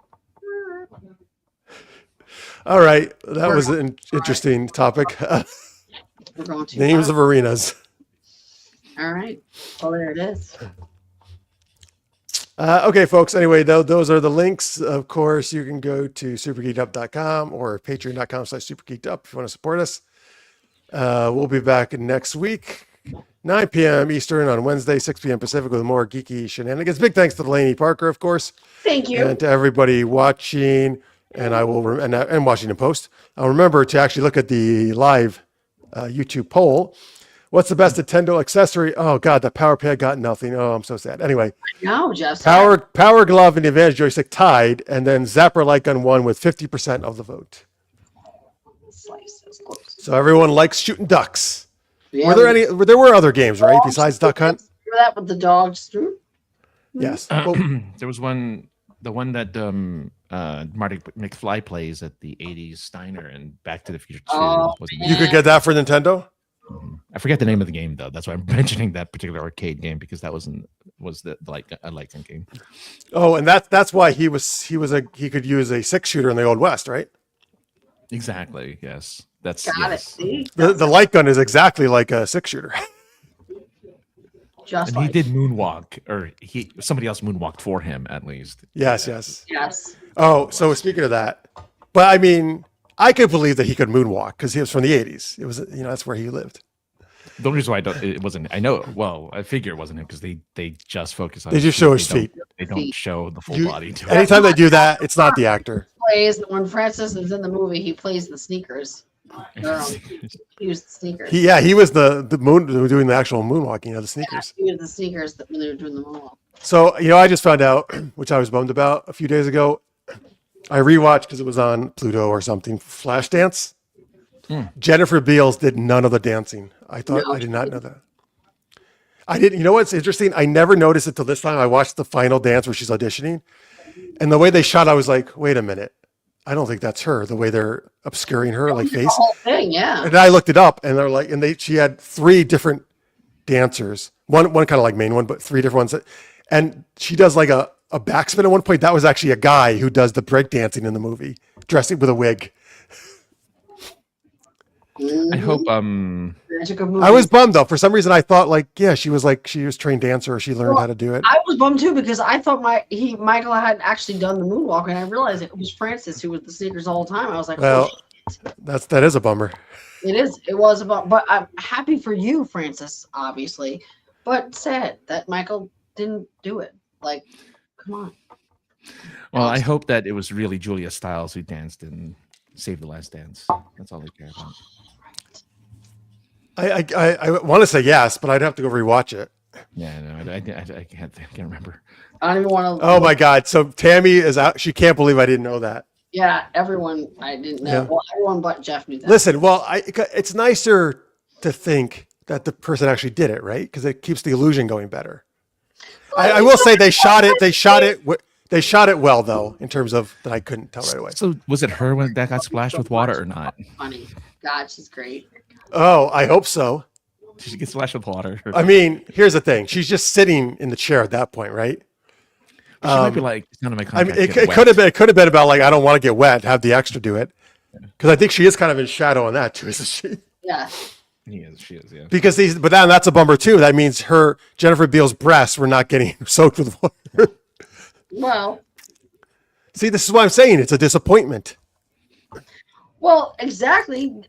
Speaker 1: All right, that was an interesting topic.
Speaker 3: We're going to
Speaker 1: Names of arenas.
Speaker 3: All right. Well, there it is.
Speaker 1: Okay, folks. Anyway, those are the links. Of course, you can go to supergeekedup.com or patreon.com/supergeekedup if you want to support us. We'll be back next week, 9 p.m. Eastern on Wednesday, 6 p.m. Pacific with more geeky shenanigans. Big thanks to Delaney Parker, of course,
Speaker 3: Thank you.
Speaker 1: and to everybody watching. And I will and Washington Post. I'll remember to actually look at the live YouTube poll. What's the best Nintendo accessory? Oh God, the Power Pad got nothing. Oh, I'm so sad. Anyway,
Speaker 3: No, Jeff.
Speaker 1: Power Glove and the Advantage Joystick tied, and then Zapper Light Gun won with 50% of the vote.
Speaker 3: Slices close.
Speaker 1: So everyone likes shooting ducks.
Speaker 3: Yeah,
Speaker 1: Were there any? There were other games, right? Besides Duck Hunt.
Speaker 3: Remember that with the dogs?
Speaker 1: Yes. Well,
Speaker 2: There was the one that Marty McFly plays at the 80s Steiner and Back to the Future 2.
Speaker 3: Oh,
Speaker 2: wasn't
Speaker 3: man.
Speaker 1: you could get that for Nintendo.
Speaker 2: I forget the name of the game though. That's why I'm mentioning that particular arcade game because that was the like a Lycan game.
Speaker 1: Oh, and that's why he could use a 6-shooter in the Old West, right?
Speaker 2: Exactly. Yes. That's
Speaker 3: Got it.
Speaker 2: yes.
Speaker 3: See?
Speaker 1: The light gun is exactly like a 6-shooter.
Speaker 3: Just
Speaker 2: And
Speaker 3: like
Speaker 2: he did moonwalk, or somebody else moonwalked for him at least.
Speaker 1: Yes.
Speaker 3: yes.
Speaker 1: Oh, so speaking of that, but I mean, I could believe that he could moonwalk because he was from the 80s. It was, that's where he lived.
Speaker 2: The only reason why it wasn't, I know. Well, I figure it wasn't him because they just focus on.
Speaker 1: They just show his feet.
Speaker 2: They don't show the full
Speaker 1: You-
Speaker 2: body. To it.
Speaker 1: Anytime they do that, it's not the actor.
Speaker 3: Plays when Francis is in the movie, he plays the sneakers. He was the sneakers.
Speaker 1: He was the moon doing the actual moonwalking, the sneakers.
Speaker 3: He was the sneakers that when they were doing the moonwalk.
Speaker 1: So, I just found out, which I was bummed about a few days ago. I rewatched because it was on Pluto or something. Flashdance. Jennifer Beals did none of the dancing. I did not know that. I didn't. You know what's interesting? I never noticed it till this time. I watched the final dance where she's auditioning, and the way they shot, I was like, "Wait a minute, I don't think that's her." The way they're obscuring her
Speaker 3: The
Speaker 1: face.
Speaker 3: whole thing, yeah.
Speaker 1: And I looked it up, and they're like, she had 3 different dancers. One kind of like main one, but 3 different ones. And she does like a backspin at one point. That was actually a guy who does the break dancing in the movie, dressing with a wig.
Speaker 2: I hope
Speaker 3: Magic of
Speaker 1: I was
Speaker 3: movies.
Speaker 1: bummed though. For some reason, I thought she was trained dancer, or she learned how to do it.
Speaker 3: I was bummed too because I thought Michael had actually done the moonwalk, and I realized it was Francis who was the sneakers all the time. I was like,
Speaker 1: Well,
Speaker 3: oh,
Speaker 1: that is a bummer.
Speaker 3: it was about, but I'm happy for you, Francis, obviously, but sad that Michael didn't do it. Like, come on.
Speaker 2: Well, I hope that it was really Julia Stiles who danced in Save the Last Dance. That's all I care about.
Speaker 1: I want to say yes, but I'd have to go rewatch it.
Speaker 2: Yeah, no, I can't remember.
Speaker 3: I don't even want to.
Speaker 1: Oh my God! So Tammy is out. She can't believe I didn't know that.
Speaker 3: Yeah, everyone. I didn't know.
Speaker 1: Yeah.
Speaker 3: Well, everyone but Jeff knew that.
Speaker 1: Listen, it's nicer to think that the person actually did it, right? Because it keeps the illusion going better. I will say they shot it well though, in terms of that I couldn't tell right away.
Speaker 2: So was it her when that got splashed with water or not?
Speaker 3: Funny. God, she's great.
Speaker 1: Oh, I hope so.
Speaker 2: Did she get splashed with water?
Speaker 1: I mean, here's the thing: she's just sitting in the chair at that point, right?
Speaker 2: She might be like, it's none of my
Speaker 1: I mean,
Speaker 2: contract.
Speaker 1: it could have been about like I don't want to get wet, have the extra do it, because I think she is kind of in shadow on that too, isn't she?
Speaker 3: Yeah.
Speaker 2: She is, yeah.
Speaker 1: Because but then that's a bummer too. That means Jennifer Beals' breasts were not getting soaked with water.
Speaker 3: Well.
Speaker 1: See, this is what I'm saying. It's a disappointment.
Speaker 3: Well, exactly.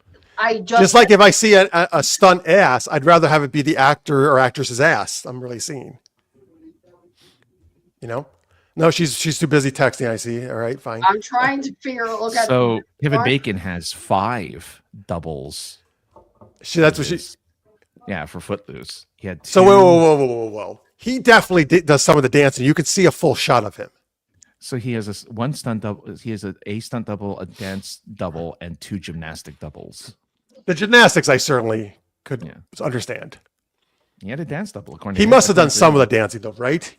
Speaker 1: Just like if I see a stunt ass, I'd rather have it be the actor or actress's ass I'm really seeing. You know? No, she's too busy texting, I see. All right, fine.
Speaker 3: I'm trying to look at.
Speaker 2: So Kevin Bacon has 5 doubles.
Speaker 1: That's what she.
Speaker 2: Yeah, for Footloose. He had 2.
Speaker 1: So whoa. He definitely does some of the dancing. You could see a full shot of him.
Speaker 2: So he has one stunt double. He has a stunt double, a dance double, and 2 gymnastic doubles.
Speaker 1: The gymnastics, I certainly could understand.
Speaker 2: He had a dance double. According
Speaker 1: He
Speaker 2: to
Speaker 1: must have done some of the dancing, though, right?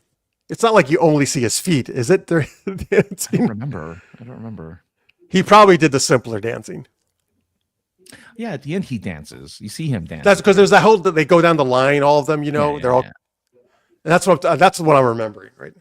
Speaker 1: It's not like you only see his feet, is it?
Speaker 2: I don't remember.
Speaker 1: He probably did the simpler dancing.
Speaker 2: Yeah, at the end he dances. You see him dance.
Speaker 1: That's because there's that whole they go down the line, all of them. You know, they're all.
Speaker 2: Yeah.
Speaker 1: That's what I'm remembering, right?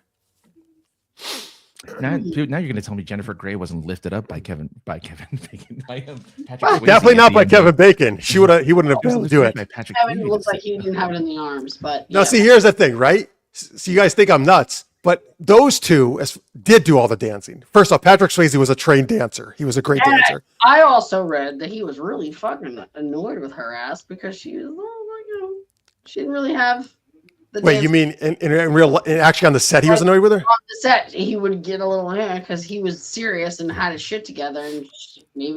Speaker 2: Now you're going to tell me Jennifer Grey wasn't lifted up by Kevin Bacon. Patrick
Speaker 1: Definitely not by Kevin Bacon. He wouldn't have been able to do it.
Speaker 3: Kevin looked like he didn't have it in the arms, but
Speaker 1: no. See, here's the thing, right? So you guys think I'm nuts, but those two did do all the dancing. First off, Patrick Swayze was a trained dancer. He was a great dancer.
Speaker 3: I also read that he was really fucking annoyed with her ass because she was, she didn't really have.
Speaker 1: Wait, you mean in real, actually on the set, he was annoyed with her?
Speaker 3: On the set, he would get a little because he was serious and had his shit together, and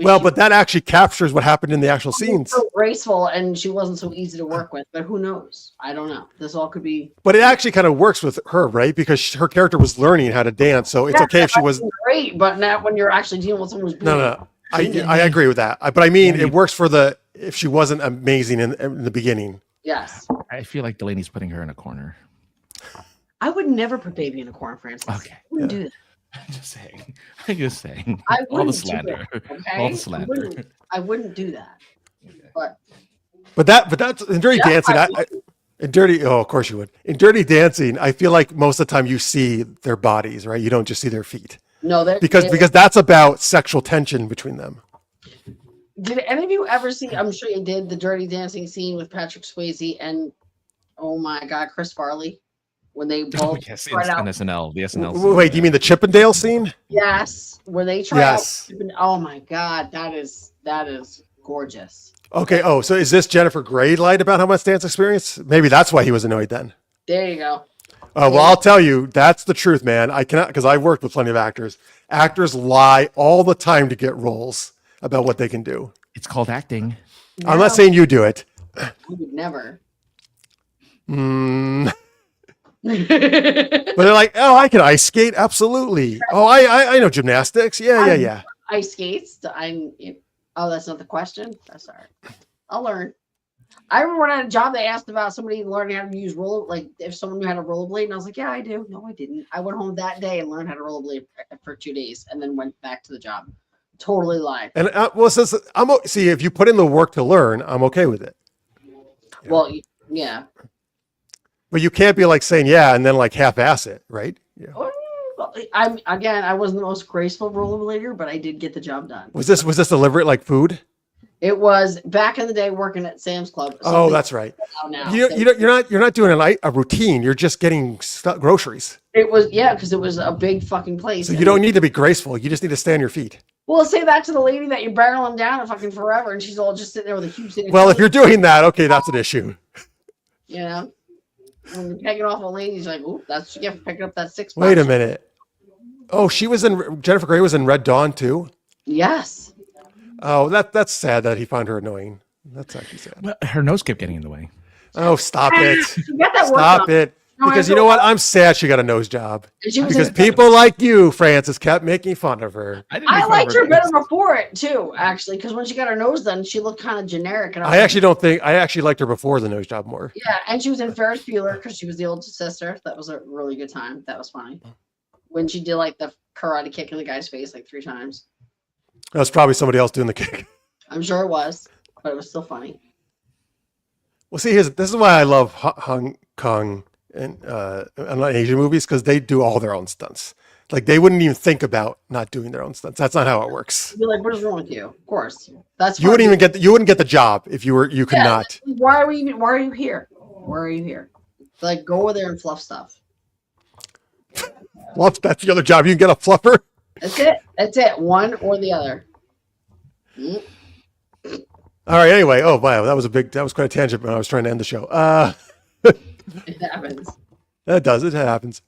Speaker 1: but that actually captures what happened in the actual scenes.
Speaker 3: So graceful, and she wasn't so easy to work with. But who knows? I don't know. This all could be.
Speaker 1: But it actually kind of works with her, right? Because her character was learning how to dance, so it's okay if she was
Speaker 3: great. But not when you're actually dealing with someone who's
Speaker 1: no. I agree with that. But I mean, it works for if she wasn't amazing in the beginning.
Speaker 3: Yes.
Speaker 2: I feel like Delaney's putting her in a corner.
Speaker 3: I would never put baby in a corner, Francis.
Speaker 2: Okay.
Speaker 3: I wouldn't do that.
Speaker 2: I'm just saying.
Speaker 3: I
Speaker 2: All the
Speaker 3: wouldn't
Speaker 2: slander.
Speaker 3: do that, okay?
Speaker 2: All the slander.
Speaker 3: I wouldn't do that. Okay.
Speaker 1: But that's in Dirty Dancing. In Dirty, of course you would. In Dirty Dancing, I feel like most of the time you see their bodies, right? You don't just see their feet.
Speaker 3: No,
Speaker 1: because that's about sexual tension between them.
Speaker 3: Did any of you ever see? I'm sure you did the Dirty Dancing scene with Patrick Swayze and oh my God, Chris Farley when they both
Speaker 2: tried out. SNL, the SNL. Scene,
Speaker 1: Wait, do you mean the Chippendale scene?
Speaker 3: Yes, where they try out. Oh my God, that is gorgeous.
Speaker 1: Okay. Oh, so is this Jennifer Grey lied about how much dance experience? Maybe that's why he was annoyed then.
Speaker 3: There you go.
Speaker 1: Well, I'll tell you, that's the truth, man. I cannot, because I've worked with plenty of actors. Actors lie all the time to get roles about what they can do.
Speaker 2: It's called acting.
Speaker 3: No.
Speaker 1: I'm not saying you do it.
Speaker 3: I would never.
Speaker 1: But they're like, oh, I can ice skate. Absolutely. Oh, I know gymnastics. Yeah.
Speaker 3: Ice skates. That's not the question. That's all right. I'll learn. I remember when I had a job, they asked about somebody learning how to use if someone knew how to rollerblade, and I was like, yeah, I do. No, I didn't. I went home that day and learned how to rollerblade for 2 days, and then went back to the job. Totally lied.
Speaker 1: And see, if you put in the work to learn, I'm okay with it.
Speaker 3: Well, yeah.
Speaker 1: But you can't be like saying yeah and then like half-ass it, right? Yeah.
Speaker 3: I wasn't the most graceful rollerblader, but I did get the job done.
Speaker 1: Was this deliberate like food?
Speaker 3: It was back in the day working at Sam's Club.
Speaker 1: Oh, that's right.
Speaker 3: Now.
Speaker 1: You're not doing a routine. You're just getting groceries.
Speaker 3: It was because it was a big fucking place.
Speaker 1: So you don't need to be graceful. You just need to stay on your feet.
Speaker 3: Well, say that to the lady that you're barreling down fucking forever, and she's all just sitting there with a huge thing.
Speaker 1: Well, if you're doing that, okay, that's an issue.
Speaker 3: You know, when you're pegging off a lady, she's like, "Ooh, that's you have picking up that $6."
Speaker 1: Wait a minute. Oh, Jennifer Grey was in Red Dawn too.
Speaker 3: Yes.
Speaker 1: Oh, that's sad that he found her annoying. That's actually sad.
Speaker 2: Well, her nose kept getting in the way.
Speaker 1: Oh, stop it.
Speaker 3: You got that
Speaker 1: Stop
Speaker 3: worked
Speaker 1: it. Because you know what? I'm sad she got a nose job.
Speaker 3: She was
Speaker 1: Because people like you, Francis, kept making fun of her.
Speaker 3: I liked her better before it too, actually, because when she got her nose done, she looked kind of generic. And
Speaker 1: I actually liked her before the nose job more.
Speaker 3: Yeah, and she was in Ferris Bueller because she was the older sister. That was a really good time. That was funny. When she did like the karate kick in the guy's face like 3 times.
Speaker 1: That was probably somebody else doing the kick.
Speaker 3: I'm sure it was, but it was still funny.
Speaker 1: Well, see, this is why I love Hong Kong and Asian movies, because they do all their own stunts. Like they wouldn't even think about not doing their own stunts. That's not how it works.
Speaker 3: You're like, what is wrong with you? Of course, that's
Speaker 1: you wouldn't get the job if you could not.
Speaker 3: Why are you here? Why are you here? Like go over there and fluff stuff.
Speaker 1: Well, that's the other job. You can get a fluffer.
Speaker 3: That's it. One or the other.
Speaker 1: All right. Anyway, oh wow, that was quite a tangent when I was trying to end the show.
Speaker 3: It happens.
Speaker 1: That does. It happens.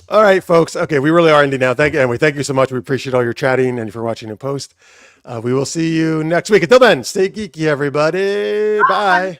Speaker 1: All right, folks. Okay, we really are ending now. Thank you so much. We appreciate all your chatting and for watching in post. We will see you next week. Until then, stay geeky, everybody. Bye.